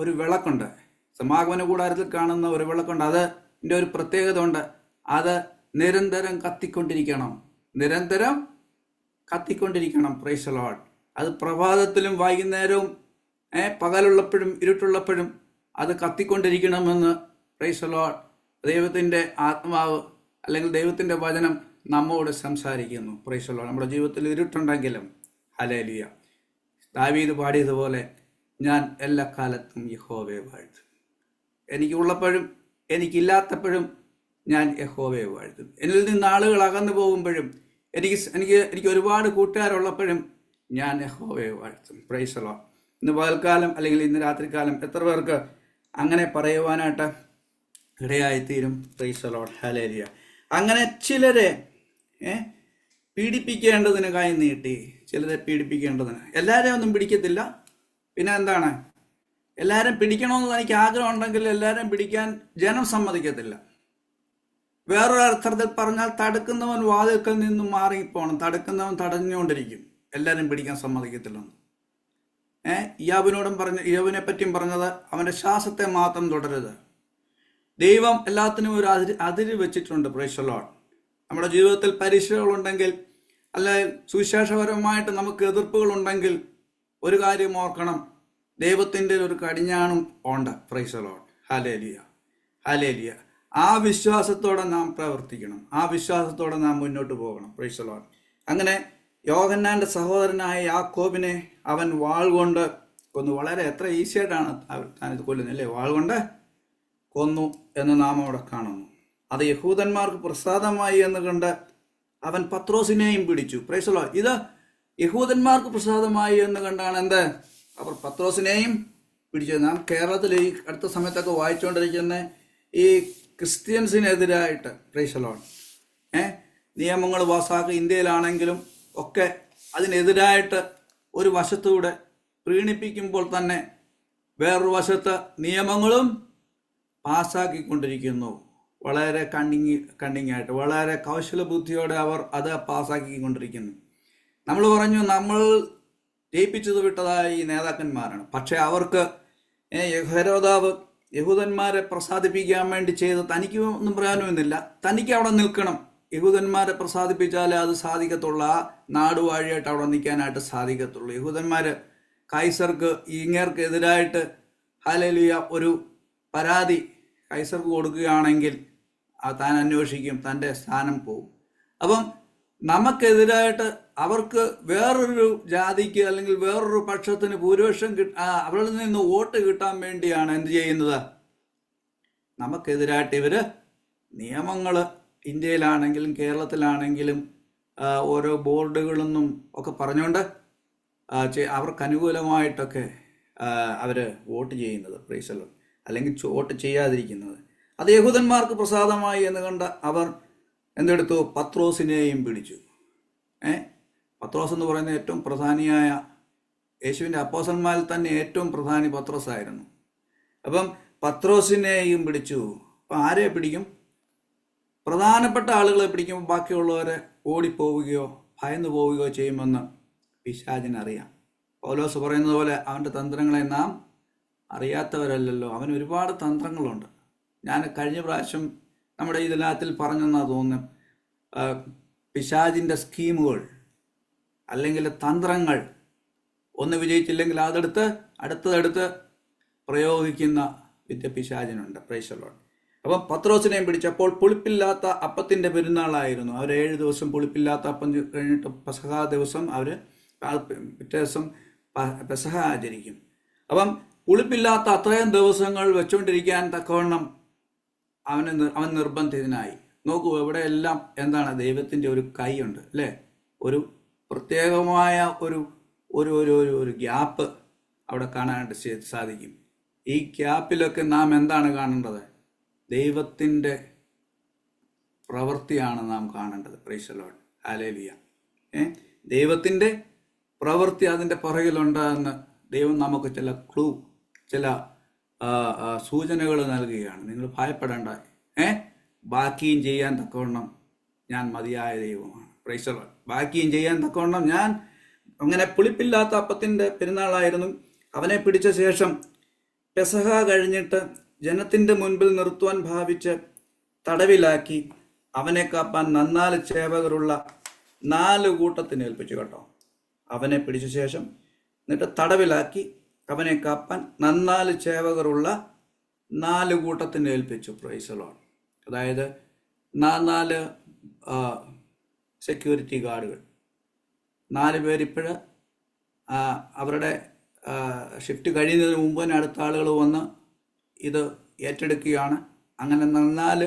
Speaker 1: ഒരു വിളക്കുണ്ട്, സമാഗമന കൂടാരത്തിൽ കാണുന്ന ഒരു വിളക്കുണ്ട്. അതിൻ്റെ ഒരു പ്രത്യേകത ഉണ്ട്, അത് നിരന്തരം കത്തിക്കൊണ്ടിരിക്കണം. Price the Lord. അത് പ്രഭാതത്തിലും വൈകുന്നേരവും പകലുള്ളപ്പോഴും ഇരുട്ടുള്ളപ്പോഴും അത് കത്തിക്കൊണ്ടിരിക്കണമെന്ന് പ്രൈസ് ദി ലോർഡ് ദൈവത്തിൻ്റെ ആത്മാവ് അല്ലെങ്കിൽ ദൈവത്തിൻ്റെ വചനം നമ്മോട് സംസാരിക്കുന്നു. Price the Lord. നമ്മുടെ ജീവിതത്തിൽ ഇരുട്ടുണ്ടെങ്കിലും ഹല്ലേലൂയ, ദാവീദ് പാടിയതുപോലെ, ഞാൻ എല്ലാ കാലത്തും യഹോവയെ വാഴ്ത്തും. എനിക്കുള്ളപ്പോഴും എനിക്കില്ലാത്തപ്പോഴും ഞാൻ യഹോവയെ വാഴ്ത്തും. എന്നിൽ നിന്ന് ആളുകൾ അകന്നു പോകുമ്പോഴും എനിക്ക് ഒരുപാട് കൂട്ടുകാരുള്ളപ്പോഴും ഞാൻ യഹോവയെ വാഴ്ത്തും. Praise the Lord. ഇന്ന് പകൽക്കാലം അല്ലെങ്കിൽ ഇന്ന് രാത്രികാലം എത്ര പേർക്ക് അങ്ങനെ പറയുവാനായിട്ട് ഇടയായിത്തീരും? Praise the Lord. ഹല്ലേലൂയ. അങ്ങനെ ചിലരെ പീഡിപ്പിക്കേണ്ടതിന് കൈ നീട്ടി, ചിലരെ പീഡിപ്പിക്കേണ്ടതിന്. എല്ലാവരെയും ഒന്നും പിടിക്കത്തില്ല. പിന്നെ എന്താണ്? എല്ലാവരും പിടിക്കണമെന്ന് തനിക്ക് ആഗ്രഹം ഉണ്ടെങ്കിൽ എല്ലാവരും പിടിക്കാൻ ജനം സമ്മതിക്കത്തില്ല. വേറൊരു അർത്ഥത്തിൽ പറഞ്ഞാൽ, തടുക്കുന്നവൻ വാതിൽക്കൽ നിന്നും മാറിപ്പോണം. തടുക്കുന്നവൻ തടഞ്ഞുകൊണ്ടിരിക്കും, എല്ലാവരും പിടിക്കാൻ സമ്മതിക്കത്തില്ലെന്ന്. യോബിനെ പറ്റിയും പറഞ്ഞത്, അവൻ്റെ ശ്വാസത്തെ മാത്രം തുടരുത്. ദൈവം എല്ലാത്തിനും ഒരു അതിര് വെച്ചിട്ടുണ്ട്. Price the Lord. നമ്മുടെ ജീവിതത്തിൽ പരീക്ഷകളുണ്ടെങ്കിൽ അല്ല സുവിശേഷപരമായിട്ട് നമുക്ക് എതിർപ്പുകളുണ്ടെങ്കിൽ ഒരു കാര്യം ഓർക്കണം, ദൈവത്തിൻ്റെ ഒരു കടിഞ്ഞാണും ഉണ്ട്. Price the Lord. ഹല്ലേലൂയ, ഹല്ലേലൂയ. ആ വിശ്വാസത്തോടെ നാം പ്രവർത്തിക്കണം, ആ വിശ്വാസത്തോടെ നാം മുന്നോട്ട് പോകണം. Price the Lord. അങ്ങനെ യോഹന്നാന്റെ സഹോദരനായ യാക്കോബിനെ അവൻ വാൾ കൊണ്ട് കൊന്നു. വളരെ എത്ര ഈസി ആയിട്ടാണ് താനിത് കൊല്ലുന്നത് അല്ലേ? വാൾ കൊണ്ട് കൊന്നു എന്ന് നാം അവിടെ കാണുന്നു. അത് യഹൂദന്മാർക്ക് പ്രസാദമായി എന്ന് കണ്ട് അവൻ പത്രോസിനെയും പിടിച്ചു. Price the Lord. ഇത് യഹൂദന്മാർക്ക് പ്രസാദമായി എന്ന് കണ്ടാണ് എന്ത് അവർ പത്രോസിനെയും പിടിച്ചത്. നാം കേരളത്തിൽ ഈ അടുത്ത സമയത്തൊക്കെ വായിച്ചുകൊണ്ടിരിക്കുന്ന ഈ ക്രിസ്ത്യൻസിനെതിരായിട്ട്, പ്രൈസ് ദി ലോർഡ്, നിയമങ്ങൾ പാസ്സാക്കി ഇന്ത്യയിലാണെങ്കിലും ഒക്കെ അതിനെതിരായിട്ട് ഒരു വശത്തൂടെ പ്രീണിപ്പിക്കുമ്പോൾ തന്നെ വേറൊരു വശത്ത് നിയമങ്ങളും പാസ്സാക്കിക്കൊണ്ടിരിക്കുന്നു. വളരെ കണ്ണിങ്ങായിട്ട് വളരെ കൗശല ബുദ്ധിയോടെ അവർ അത് പാസ്സാക്കിക്കൊണ്ടിരിക്കുന്നു. നമ്മൾ പറഞ്ഞു നമ്മൾ ജയിപ്പിച്ചത് വിട്ടതായ ഈ നേതാക്കന്മാരാണ്. പക്ഷെ അവർക്ക് ഹെരോദാവ് യഹൂദന്മാരെ പ്രസാദിപ്പിക്കാൻ വേണ്ടി ചെയ്ത് തനിക്ക് ഒന്നും പ്രയോജനമൊന്നുമില്ല. തനിക്ക് അവിടെ നിൽക്കണം. യഹൂദന്മാരെ പ്രസാദിപ്പിച്ചാലേ അത് സാധിക്കത്തുള്ളൂ. ആ നാടുവാഴിയായിട്ട് അവിടെ നിൽക്കാനായിട്ട് സാധിക്കത്തുള്ളൂ. യഹൂദന്മാർ കൈസർക്ക് ഇങ്ങേർക്ക് എതിരായിട്ട് ഹല്ലേലൂയ ഒരു പരാതി കൈസർക്ക് കൊടുക്കുകയാണെങ്കിൽ താൻ അന്വേഷിക്കും, തൻ്റെ സ്ഥാനം പോകും. അപ്പം നമുക്കെതിരായിട്ട് അവർക്ക് വേറൊരു ജാതിക്ക് അല്ലെങ്കിൽ വേറൊരു പക്ഷത്തിന് ഭൂരിപക്ഷം അവരിൽ നിന്ന് വോട്ട് കിട്ടാൻ വേണ്ടിയാണ് എന്ത് ചെയ്യുന്നത്? നമുക്കെതിരായിട്ട് ഇവർ നിയമങ്ങൾ ഇന്ത്യയിലാണെങ്കിലും കേരളത്തിലാണെങ്കിലും ഓരോ ബോർഡുകളൊന്നും ഒക്കെ പറഞ്ഞുകൊണ്ട് അവർക്ക് അനുകൂലമായിട്ടൊക്കെ അവർ വോട്ട് ചെയ്യുന്നത്, പ്രൈസ് ദി ലോർഡ്, അല്ലെങ്കിൽ വോട്ട് ചെയ്യാതിരിക്കുന്നത്. അത് യഹൂദന്മാർക്ക് പ്രസാദമായി എന്ന് കണ്ട് അവർ എന്തെടുത്തു? പത്രോസിനെയും പിടിച്ചു. പത്രോസ് എന്ന് പറയുന്ന ഏറ്റവും പ്രധാനിയായ യേശുവിൻ്റെ അപ്പോസ്തലന്മാരിൽ തന്നെ ഏറ്റവും പ്രധാനി പത്രോസായിരുന്നു. അപ്പം പത്രോസിനെയും പിടിച്ചു. അപ്പം ആരെ പിടിക്കും? പ്രധാനപ്പെട്ട ആളുകളെ പിടിക്കുമ്പോൾ ബാക്കിയുള്ളവരെ ഓടിപ്പോവുകയോ ഭയന്നു പോവുകയോ ചെയ്യുമെന്ന് പിശാചിനറിയാം. പൗലോസ് പറയുന്നത് പോലെ അവൻ്റെ തന്ത്രങ്ങളെ നാം അറിയാത്തവരല്ലല്ലോ. അവന് ഒരുപാട് തന്ത്രങ്ങളുണ്ട്. ഞാൻ കഴിഞ്ഞ പ്രാവശ്യം നമ്മുടെ ഈ ദിനത്തിൽ പറഞ്ഞെന്നാണ് തോന്നുന്നു. പിശാചിൻ്റെ സ്കീമുകൾ അല്ലെങ്കിൽ തന്ത്രങ്ങൾ ഒന്ന് വിജയിച്ചില്ലെങ്കിൽ അടുത്തതെടുത്ത് പ്രയോഗിക്കുന്ന വിദ്യ പിശാചിനുണ്ട്. Praise the Lord. അപ്പം പത്രോസിനെയും പിടിച്ചപ്പോൾ പുളിപ്പില്ലാത്ത അപ്പത്തിൻ്റെ പെരുന്നാളായിരുന്നു. അവർ 7 ദിവസം പുളിപ്പില്ലാത്ത അപ്പം കഴിഞ്ഞിട്ട് പെസഹ ദിവസം അവർ പിറ്റേ ദിവസം പെസഹ ആചരിക്കും. അപ്പം പുളിപ്പില്ലാത്ത അത്രയും ദിവസങ്ങൾ വെച്ചുകൊണ്ടിരിക്കാൻ തക്കവണ്ണം അവൻ നിർബന്ധിതനായി. നോക്കൂ, എവിടെയെല്ലാം എന്താണ് ദൈവത്തിൻ്റെ ഒരു കൈയുണ്ട് അല്ലേ? ഒരു പ്രത്യേകമായ ഒരു ഒരു ഒരു ഒരു ഗ്യാപ്പ് അവിടെ കാണാനായിട്ട് സാധിക്കും. ഈ ഗ്യാപ്പിലൊക്കെ നാം എന്താണ് കാണേണ്ടത്? ദൈവത്തിൻ്റെ പ്രവൃത്തിയാണ് നാം കാണേണ്ടത്. Price the Lord. ഹല്ലേലൂയ. ദൈവത്തിൻ്റെ പ്രവൃത്തി അതിൻ്റെ പുറകിലുണ്ടെന്ന് ദൈവം നമുക്ക് ചില സൂചനകൾ നൽകുകയാണ്. നിങ്ങൾ ഭയപ്പെടേണ്ട, ബാക്കിയും ചെയ്യാൻ തക്കവണ്ണം ഞാൻ മതിയായ ദൈവമാണ്. Price the Lord. ബാക്കിയും ചെയ്യാൻ തക്കവണ്ണം ഞാൻ അങ്ങനെ പുളിപ്പില്ലാത്ത അപ്പത്തിൻ്റെ പെരുന്നാളായിരുന്നു. അവനെ പിടിച്ച ശേഷം പെസഹ കഴിഞ്ഞിട്ട് ജനത്തിൻ്റെ മുൻപിൽ നിർത്തുവാൻ ഭാവിച്ച് തടവിലാക്കി അവനെ കാപ്പാൻ 4 ചേവകരുള്ള 4 കൂട്ടത്തിന് ഏൽപ്പിച്ചു. കേട്ടോ, അവനെ പിടിച്ച ശേഷം എന്നിട്ട് തടവിലാക്കി അവനെ കാപ്പാൻ 4 ചേവകരുള്ള 4 കൂട്ടത്തിന് ഏൽപ്പിച്ചു. Price the Lord. അതായത് 4 സെക്യൂരിറ്റി ഗാർഡുകൾ. 4 പേരിപ്പോൾ അവരുടെ ഷിഫ്റ്റ് കഴിയുന്നതിന് മുമ്പ് തന്നെ അടുത്ത ആളുകൾ വന്ന് ഇത് ഏറ്റെടുക്കുകയാണ്. അങ്ങനെ 4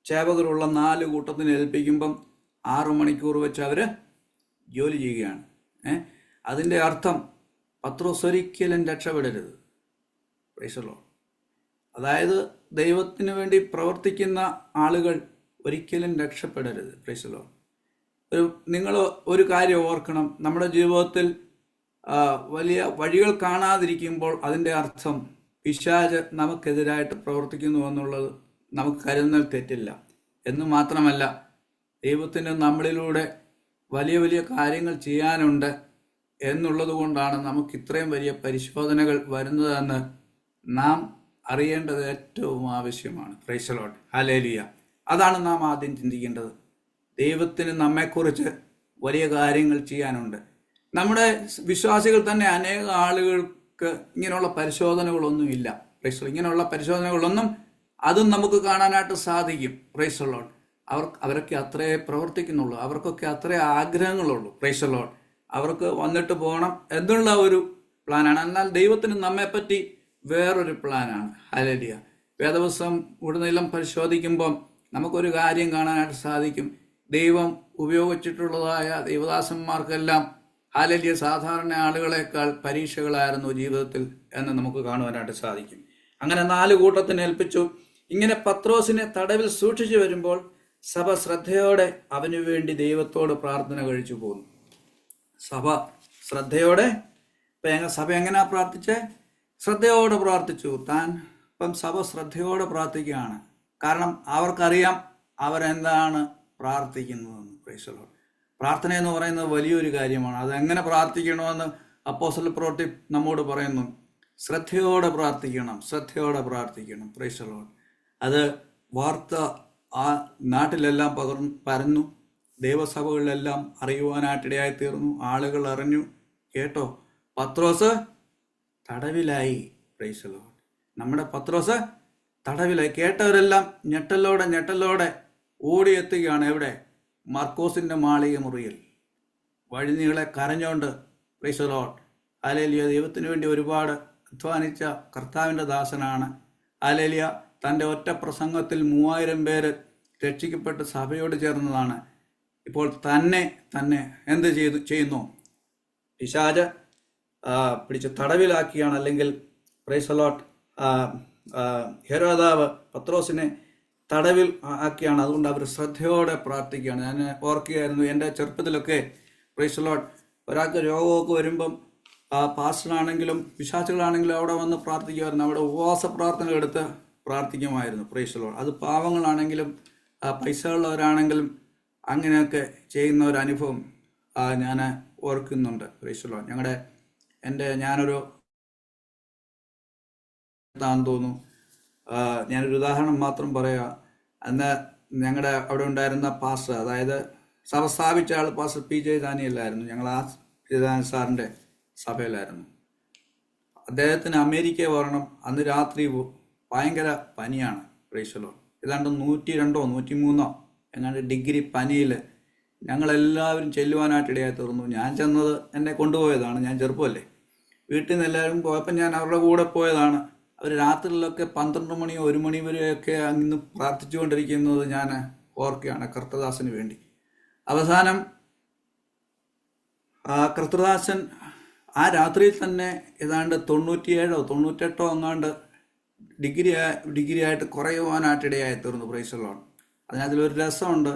Speaker 1: ചേവകരുള്ള 4 കൂട്ടത്തിന് ഏൽപ്പിക്കുമ്പം 6 മണിക്കൂർ വെച്ച് അവർ ജോലി ചെയ്യുകയാണ്. അതിൻ്റെ അർത്ഥം പത്രോസ് ഒരിക്കലും രക്ഷപ്പെടരുത്. Price the Lord. അതായത് ദൈവത്തിന് വേണ്ടി പ്രവർത്തിക്കുന്ന ആളുകൾ ഒരിക്കലും രക്ഷപ്പെടരുത്. Price the Lord. നിങ്ങൾ ഒരു കാര്യം ഓർക്കണം, നമ്മുടെ ജീവിതത്തിൽ വലിയ വഴികൾ കാണാതിരിക്കുമ്പോൾ അതിൻ്റെ അർത്ഥം പിശാച് നമുക്കെതിരായിട്ട് പ്രവർത്തിക്കുന്നു എന്നുള്ളത് നമുക്ക് കരുതുന്നതിൽ തെറ്റില്ല. എന്ന് മാത്രമല്ല, ദൈവത്തിന് നമ്മളിലൂടെ വലിയ വലിയ കാര്യങ്ങൾ ചെയ്യാനുണ്ട് എന്നുള്ളത് കൊണ്ടാണ് നമുക്ക് ഇത്രയും വലിയ പരിശോധനകൾ വരുന്നതെന്ന് നാം അറിയേണ്ടത് ഏറ്റവും ആവശ്യമാണ്. Price the Lord. ഹല്ലേലൂയ. അതാണ് നാം ആദ്യം ചിന്തിക്കേണ്ടത്. ദൈവത്തിന് നമ്മെക്കുറിച്ച് വലിയ കാര്യങ്ങൾ ചെയ്യാനുണ്ട്. നമ്മുടെ വിശ്വാസികൾ തന്നെ അനേക ആളുകൾക്ക് ഇങ്ങനെയുള്ള പരിശോധനകളൊന്നുമില്ല. ഇങ്ങനെയുള്ള പരിശോധനകളൊന്നും അതും നമുക്ക് കാണാനായിട്ട് സാധിക്കും. Praise Lord. അവരൊക്കെ അത്രേ പ്രവർത്തിക്കുന്നുള്ളൂ, അവർക്കൊക്കെ അത്രേ ആഗ്രഹങ്ങളുള്ളൂ. Praise Lord. അവർക്ക് വന്നിട്ട് പോകണം എന്നുള്ള ഒരു പ്ലാനാണ്. എന്നാൽ ദൈവത്തിന് നമ്മെപ്പറ്റി വേറൊരു പ്ലാനാണ്. ഹല്ലേലൂയ. വേദപുസ്തകം ഉടനീളം പരിശോധിക്കുമ്പം നമുക്കൊരു കാര്യം കാണാനായിട്ട് സാധിക്കും. ദൈവം ഉപയോഗിച്ചിട്ടുള്ളതായ ദൈവദാസന്മാർക്കെല്ലാം ഹല്ലേലൂയ സാധാരണ ആളുകളെക്കാൾ പരീക്ഷകളായിരുന്നു ജീവിതത്തിൽ എന്ന് നമുക്ക് കാണുവാനായിട്ട് സാധിക്കും. അങ്ങനെ 4 കൂട്ടത്തിന് ഏൽപ്പിച്ചു. ഇങ്ങനെ പത്രോസിനെ തടവിൽ സൂക്ഷിച്ചു വരുമ്പോൾ സഭ ശ്രദ്ധയോടെ അവനു വേണ്ടി ദൈവത്തോട് പ്രാർത്ഥന കഴിച്ചു പോന്നു. സഭ ശ്രദ്ധയോടെ, സഭ എങ്ങനെയാ പ്രാർത്ഥിച്ചേ? ശ്രദ്ധയോടെ പ്രാർത്ഥിച്ചു. ഇപ്പം സഭ ശ്രദ്ധയോടെ പ്രാർത്ഥിക്കുകയാണ്. കാരണം അവർക്കറിയാം അവരെന്താണ് പ്രാർത്ഥിക്കുന്നതെന്ന്. Price the Lord. പ്രാർത്ഥന എന്ന് പറയുന്നത് വലിയൊരു കാര്യമാണ്. അതെങ്ങനെ പ്രാർത്ഥിക്കണമെന്ന് അപ്പോസ്തല പ്രവൃത്തി നമ്മോട് പറയുന്നു. ശ്രദ്ധയോടെ പ്രാർത്ഥിക്കണം, ശ്രദ്ധയോടെ പ്രാർത്ഥിക്കണം. Price the Lord. അത് വാർത്ത ആ നാട്ടിലെല്ലാം പരന്നു. ദൈവസഭകളിലെല്ലാം അറിയുവാനായിട്ടിടയായി തീർന്നു. ആളുകൾ അറിഞ്ഞു. കേട്ടോ, പത്രോസ് തടവിലായി. Praise the Lord. നമ്മുടെ പത്രോസ് തടവിലായി. കേട്ടവരെല്ലാം ഞെട്ടലോടെ ഓടിയെത്തുകയാണ്. എവിടെ? മർക്കോസിന്റെ മാളിക മുറിയിൽ. വഴിനീളെ കരഞ്ഞോണ്ട്. Praise the Lord. ഹല്ലേലൂയ. ദൈവത്തിന് വേണ്ടി ഒരുപാട് അധ്വാനിച്ച കർത്താവിൻ്റെ ദാസനാണ്. ഹല്ലേലൂയ. തൻ്റെ ഒറ്റ പ്രസംഗത്തിൽ 3000 പേര് രക്ഷിക്കപ്പെട്ട് സഭയോട് ചേർന്നതാണ്. ഇപ്പോൾ തന്നെ എന്ത് ചെയ്യുന്നു? പിശാച് പിടിച്ച് തടവിലാക്കിയാണ്. അല്ലെങ്കിൽ പ്രൈസ് ദി ലോർഡ് ഹെരോദാവ് പത്രോസിനെ തടവിൽ ആക്കിയാണ്. അതുകൊണ്ട് അവർ ശ്രദ്ധയോടെ പ്രാർത്ഥിക്കുകയാണ്. ഞാൻ ഓർക്കുകയായിരുന്നു, എൻ്റെ ചെറുപ്പത്തിലൊക്കെ പ്രൈസ് ദി ലോർഡ് ഒരാൾക്ക് രോഗമൊക്കെ വരുമ്പം പാസ്റ്ററാണെങ്കിലും വിശ്വാസികളാണെങ്കിലും അവിടെ വന്ന് പ്രാർത്ഥിക്കുമായിരുന്നു. അവിടെ ഉപവാസ പ്രാർത്ഥന എടുത്ത് പ്രാർത്ഥിക്കുമായിരുന്നു. Price the Lord. അത് പാവങ്ങളാണെങ്കിലും പൈസ ഉള്ളവരാണെങ്കിലും അങ്ങനെയൊക്കെ ചെയ്യുന്ന ഒരു അനുഭവം ഞാൻ ഓർക്കുന്നുണ്ട്. Price the Lord. ഞാനൊരു തോന്നുന്നു, ഞാനൊരു ഉദാഹരണം മാത്രം പറയാം. അന്ന് ഞങ്ങളുടെ അവിടെ ഉണ്ടായിരുന്ന പാസ്റ്റർ, അതായത് സഭ സ്ഥാപിച്ച ആൾ പാസ്റ്റർ PJ ദാനിയല്ലായിരുന്നു. ഞങ്ങൾ ആ ദാനി സാറിൻ്റെ സഭയിലായിരുന്നു. അദ്ദേഹത്തിന് അമേരിക്ക വരണം. അന്ന് രാത്രി ഭയങ്കര പനിയാണ്. Price the Lord. ഏതാണ്ട് 102 103 എങ്ങാണ്ട് ഡിഗ്രി പനിയിൽ ഞങ്ങളെല്ലാവരും ചെല്ലുവാനായിട്ടിടയായി തീർന്നു. ഞാൻ ചെന്നത് എന്നെ കൊണ്ടുപോയതാണ്. ഞാൻ ചെറുപ്പമല്ലേ. വീട്ടിൽ നിന്ന് എല്ലാവരും പോയപ്പോൾ ഞാൻ അവരുടെ കൂടെ പോയതാണ്. അവർ രാത്രിയിലൊക്കെ 12 മണി 1 മണി വരെയൊക്കെ അന്ന് പ്രാർത്ഥിച്ചുകൊണ്ടിരിക്കുന്നത് ഞാൻ ഓർക്കുകയാണ് കർത്തദാസന് വേണ്ടി. അവസാനം കർത്തദാസൻ ആ രാത്രിയിൽ തന്നെ ഏതാണ്ട് 97 98 അങ്ങാണ്ട് ഡിഗ്രി ആയിട്ട് കുറയുവാനായിട്ടിടയായി തീർന്നു. Price the Lord. അതിനകത്തിലൊരു രസമുണ്ട്.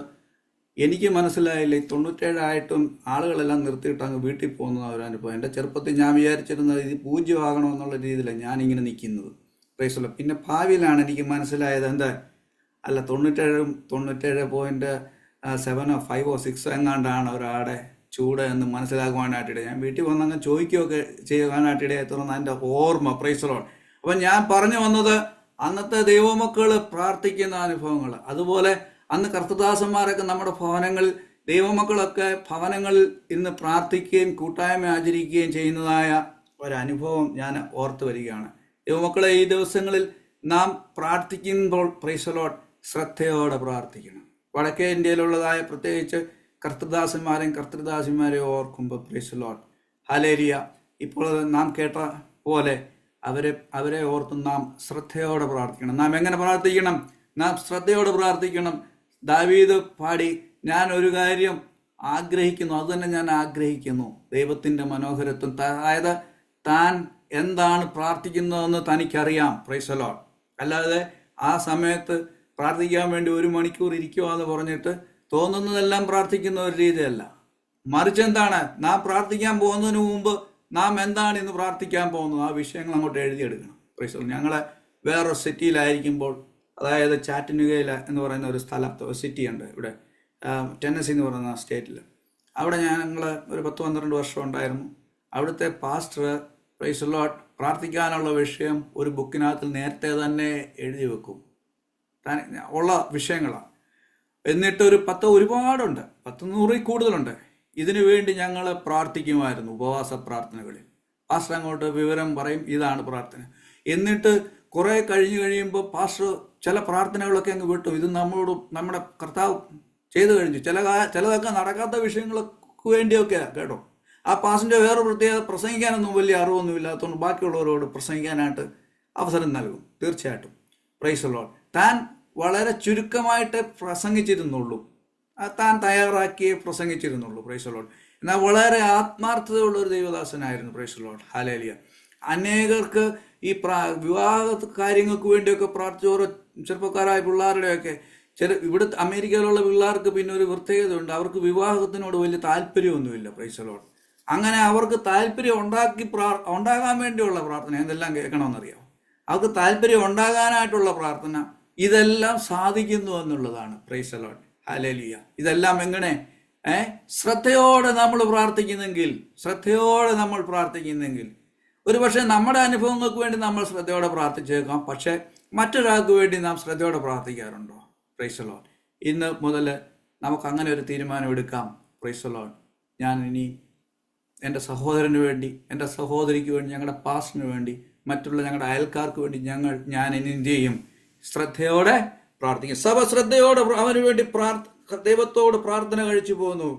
Speaker 1: എനിക്ക് മനസ്സിലായില്ല, 97 ആയിട്ടും ആളുകളെല്ലാം നിർത്തിയിട്ട് അങ്ങ് വീട്ടിൽ പോകുന്നത് അവരനുഭവം. എൻ്റെ ചെറുപ്പത്തിൽ ഞാൻ വിചാരിച്ചിരുന്നത് ഇത് പൂജ്യമാകണമെന്നുള്ള രീതിയിലാണ് ഞാനിങ്ങനെ നിൽക്കുന്നത്. Price the Lord. പിന്നെ ഭാവിയിലാണ് എനിക്ക് മനസ്സിലായത്, എന്താ അല്ല 97.7 5 6 എങ്ങാണ്ടാണ് ഒരാടെ ചൂട് എന്ന് മനസ്സിലാക്കുവാനായിട്ടിട. ഞാൻ വീട്ടിൽ വന്നങ്ങ് ചോദിക്കുകയൊക്കെ ചെയ്യുവാനായിട്ടിടയായി തുറന്ന എൻ്റെ ഓർമ്മ. Price the Lord. അപ്പം ഞാൻ പറഞ്ഞു വന്നത് അന്നത്തെ ദൈവമക്കൾ പ്രാർത്ഥിക്കുന്ന അനുഭവങ്ങൾ. അതുപോലെ അന്ന് കർത്തദാസന്മാരൊക്കെ നമ്മുടെ ഭവനങ്ങളിൽ, ദൈവമക്കളൊക്കെ ഭവനങ്ങളിൽ ഇന്ന് പ്രാർത്ഥിക്കുകയും കൂട്ടായ്മ ആചരിക്കുകയും ചെയ്യുന്നതായ ഒരനുഭവം ഞാൻ ഓർത്തു വരികയാണ്. ദൈവമക്കളെ, ഈ ദിവസങ്ങളിൽ നാം പ്രാർത്ഥിക്കുമ്പോൾ പ്രൈസ് ദി ലോർഡ് ശ്രദ്ധയോടെ പ്രാർത്ഥിക്കണം. വടക്കേ ഇന്ത്യയിലുള്ളതായ പ്രത്യേകിച്ച് കർത്തൃദാസന്മാരെയും ഓർക്കുമ്പോൾ പ്രൈസ് ദി ലോർഡ് ഹല്ലേലൂയ. ഇപ്പോൾ നാം കേട്ട പോലെ അവരെ ഓർത്ത് നാം ശ്രദ്ധയോടെ പ്രാർത്ഥിക്കണം. നാം എങ്ങനെ പ്രാർത്ഥിക്കണം? നാം ശ്രദ്ധയോടെ പ്രാർത്ഥിക്കണം. ദാവീദ് പാടി, ഞാൻ ഒരു കാര്യം ആഗ്രഹിക്കുന്നു, അത് തന്നെ ഞാൻ ആഗ്രഹിക്കുന്നു, ദൈവത്തിൻ്റെ മനോഹരത്വം. അതായത് താൻ എന്താണ് പ്രാർത്ഥിക്കുന്നതെന്ന് തനിക്കറിയാം. Praise the Lord. അല്ലാതെ ആ സമയത്ത് പ്രാർത്ഥിക്കാൻ വേണ്ടി 1 മണിക്കൂർ ഇരിക്കുക എന്ന് പറഞ്ഞിട്ട് തോന്നുന്നതെല്ലാം പ്രാർത്ഥിക്കുന്ന ഒരു രീതിയല്ല. മറിച്ച് എന്താണ്, നാം പ്രാർത്ഥിക്കാൻ പോകുന്നതിന് മുമ്പ് നാം എന്താണ് ഇന്ന് പ്രാർത്ഥിക്കാൻ പോകുന്നത്, ആ വിഷയങ്ങൾ അങ്ങോട്ട് എഴുതിയെടുക്കണം. Price the Lord. ഞങ്ങൾ വേറൊരു സിറ്റിയിലായിരിക്കുമ്പോൾ, അതായത് ചാറ്റനുഗയിൽ എന്ന് പറയുന്ന ഒരു സ്ഥലത്ത് ഒരു സിറ്റിയുണ്ട് ഇവിടെ, ടെന്നസി എന്ന് പറയുന്ന സ്റ്റേറ്റിൽ. അവിടെ ഞങ്ങൾ ഒരു 10-12 വർഷം ഉണ്ടായിരുന്നു. അവിടുത്തെ പാസ്റ്റർ പ്രൈസ് ദി ലോർഡ് പ്രാർത്ഥിക്കാനുള്ള വിഷയം ഒരു ബുക്കിനകത്ത് നേരത്തെ തന്നെ എഴുതി വെക്കും. ഉള്ള വിഷയങ്ങളാണ്. എന്നിട്ട് ഒരു 10 ഒരുപാടുണ്ട്, 100 കൂടുതലുണ്ട്. ഇതിനു വേണ്ടി ഞങ്ങൾ പ്രാർത്ഥിക്കുമായിരുന്നു ഉപവാസ പ്രാർത്ഥനകളിൽ. പാസ്റ്റർ അങ്ങോട്ട് വിവരം പറയും, ഇതാണ് പ്രാർത്ഥന. എന്നിട്ട് കുറെ കഴിയുമ്പോൾ പാസ്റ്റർ ചില പ്രാർത്ഥനകളൊക്കെ അങ്ങ് വിട്ടു. ഇത് നമ്മുടെ കർത്താവ് ചെയ്തു കഴിഞ്ഞു. ചിലതൊക്കെ നടക്കാത്ത വിഷയങ്ങൾക്ക് വേണ്ടിയൊക്കെയാണ് കേട്ടോ. ആ പാസ്റ്ററിന്റെ വേറെ പ്രത്യേകത, പ്രസംഗിക്കാനൊന്നും വലിയ അറിവൊന്നും ഇല്ലാത്തതുകൊണ്ട് ബാക്കിയുള്ളവരോട് പ്രസംഗിക്കാനായിട്ട് അവസരം നൽകും. തീർച്ചയായിട്ടും പ്രൈസ് ദി ലോർഡ്. താൻ വളരെ ചുരുക്കമായിട്ട് പ്രസംഗിച്ചിരുന്നുള്ളൂ, താൻ തയ്യാറാക്കിയേ പ്രസംഗിച്ചിരുന്നുള്ളൂ. Praise the Lord. എന്നാൽ വളരെ ആത്മാർത്ഥതയുള്ള ഒരു ദൈവദാസനായിരുന്നു. Praise the Lord. ഹല്ലേലൂയ. അനേകർക്ക് ഈ വിവാഹ കാര്യങ്ങൾക്ക് വേണ്ടിയൊക്കെ പ്രാർത്ഥിച്ച ഓരോ ചെറുപ്പക്കാരായ പിള്ളേരുടെയൊക്കെ ഇവിടുത്തെ അമേരിക്കയിലുള്ള പിള്ളേർക്ക് പിന്നെ ഒരു പ്രത്യേകതയുണ്ട്. അവർക്ക് വിവാഹത്തിനോട് വലിയ താല്പര്യമൊന്നുമില്ല. Price the Lord. അങ്ങനെ അവർക്ക് താല്പര്യം ഉണ്ടാകാൻ വേണ്ടിയുള്ള പ്രാർത്ഥന എന്തെല്ലാം കേൾക്കണമെന്നറിയാം. അവർക്ക് താല്പര്യം ഉണ്ടാകാനായിട്ടുള്ള പ്രാർത്ഥന ഇതെല്ലാം സാധിക്കുന്നു എന്നുള്ളതാണ്. Price the Lord. ഹല്ലേലൂയ. ഇതെല്ലാം എങ്ങനെ ശ്രദ്ധയോടെ നമ്മൾ പ്രാർത്ഥിക്കുന്നെങ്കിൽ ഒരു പക്ഷേ നമ്മുടെ അനുഭവങ്ങൾക്ക് വേണ്ടി നമ്മൾ ശ്രദ്ധയോടെ പ്രാർത്ഥിച്ചേക്കാം. പക്ഷെ മറ്റൊരാൾക്ക് വേണ്ടി നാം ശ്രദ്ധയോടെ പ്രാർത്ഥിക്കാറുണ്ടോ? Price the Lord. ഇന്ന് മുതൽ നമുക്ക് അങ്ങനെ ഒരു തീരുമാനം എടുക്കാം. Price the Lord. ഞാൻ ഇനി എൻ്റെ സഹോദരന് വേണ്ടി, എൻ്റെ സഹോദരിക്ക് വേണ്ടി, ഞങ്ങളുടെ പാസ്റ്ററിന് വേണ്ടി, മറ്റുള്ള ഞങ്ങളുടെ അയൽക്കാർക്ക് വേണ്ടി ഞാൻ ഇനി എന്ത് ചെയ്യും? ശ്രദ്ധയോടെ പ്രാർത്ഥിക്കും. സഭ ശ്രദ്ധയോടെ അവന് വേണ്ടി ദൈവത്തോട് പ്രാർത്ഥന കഴിച്ചു പോകുന്നു.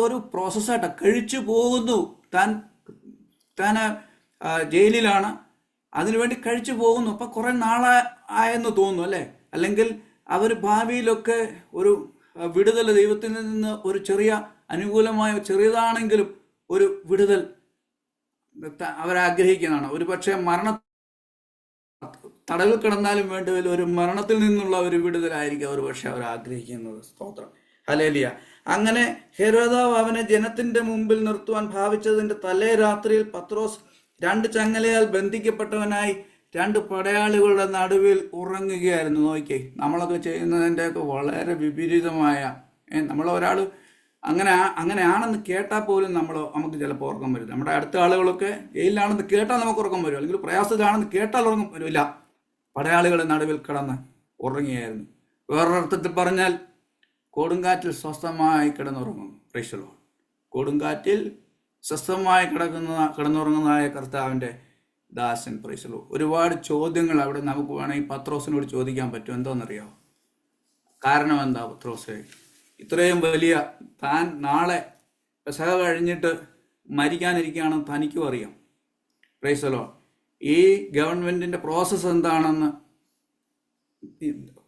Speaker 1: ഒരു പ്രോസസ്സായിട്ട് കഴിച്ചു പോകുന്നു. താൻ ജയിലിലാണ്, അതിനുവേണ്ടി കഴിച്ചു പോകുന്നു. അപ്പം കുറെ നാളായെന്ന് തോന്നുന്നു അല്ലേ? അല്ലെങ്കിൽ അവർ ഭാവിയിലൊക്കെ ഒരു വിടുതൽ ദൈവത്തിൽ നിന്ന് ഒരു ചെറിയ അനുകൂലമായ ചെറിയതാണെങ്കിലും ഒരു വിടുതൽ അവരാഗ്രഹിക്കുന്നതാണ്. ഒരു പക്ഷേ തടവിൽ കിടന്നാലും വേണ്ടതിൽ ഒരു മരണത്തിൽ നിന്നുള്ള ഒരു വിടുതലായിരിക്കും ഒരു പക്ഷെ അവർ ആഗ്രഹിക്കുന്നത്. സ്തോത്രം. ഹല്ലേലൂയ. അങ്ങനെ ഹെരോദാവ് അവനെ ജനത്തിന്റെ മുമ്പിൽ നിർത്തുവാൻ ഭാവിച്ചതിന്റെ തലേ രാത്രിയിൽ പത്രോസ് 2 ചങ്ങലയാൽ ബന്ധിക്കപ്പെട്ടവനായി 2 പടയാളികളുടെ നടുവിൽ ഉറങ്ങുകയായിരുന്നു. നോക്കിക്കേ, നമ്മളൊക്കെ ചെയ്യുന്നതിൻ്റെയൊക്കെ വളരെ വിപരീതമായ നമ്മളൊരാൾ അങ്ങനെയാണെന്ന് കേട്ടാൽ പോലും നമുക്ക് ചിലപ്പോൾ ഉറക്കം വരും. നമ്മുടെ അടുത്ത ആളുകളൊക്കെ ജയിലിലാണെന്ന് കേട്ടാൽ നമുക്ക് ഉറക്കം വരും, അല്ലെങ്കിൽ പ്രയാസത്തിലാണെന്ന് കേട്ടാൽ ഉറക്കം വരില്ല. പടയാളികളുടെ നടുവിൽ കിടന്ന് ഉറങ്ങിയായിരുന്നു. വേറൊരർത്ഥത്തിൽ പറഞ്ഞാൽ കൊടുങ്കാറ്റിൽ സ്വസ്ഥമായി കിടന്നുറങ്ങുന്നു. Praise the Lord. കൊടുങ്കാറ്റിൽ സ്വസ്ഥമായി കിടന്നുറങ്ങുന്നതായ കർത്താവിൻ്റെ ദാസൻ. Price the Lord. ഒരുപാട് ചോദ്യങ്ങൾ അവിടെ നമുക്ക് വേണമെങ്കിൽ പത്രോസിനോട് ചോദിക്കാൻ പറ്റും. എന്താണെന്നറിയാമോ? കാരണം എന്താ പത്രോസേ? ഇത്രയും വലിയ താൻ നാളെ പെസഹ കഴിഞ്ഞിട്ട് മരിക്കാനിരിക്കുകയാണെന്ന് തനിക്കും അറിയാം. Price the Lord. ഈ ഗവൺമെന്റിന്റെ പ്രോസസ്സ് എന്താണെന്ന്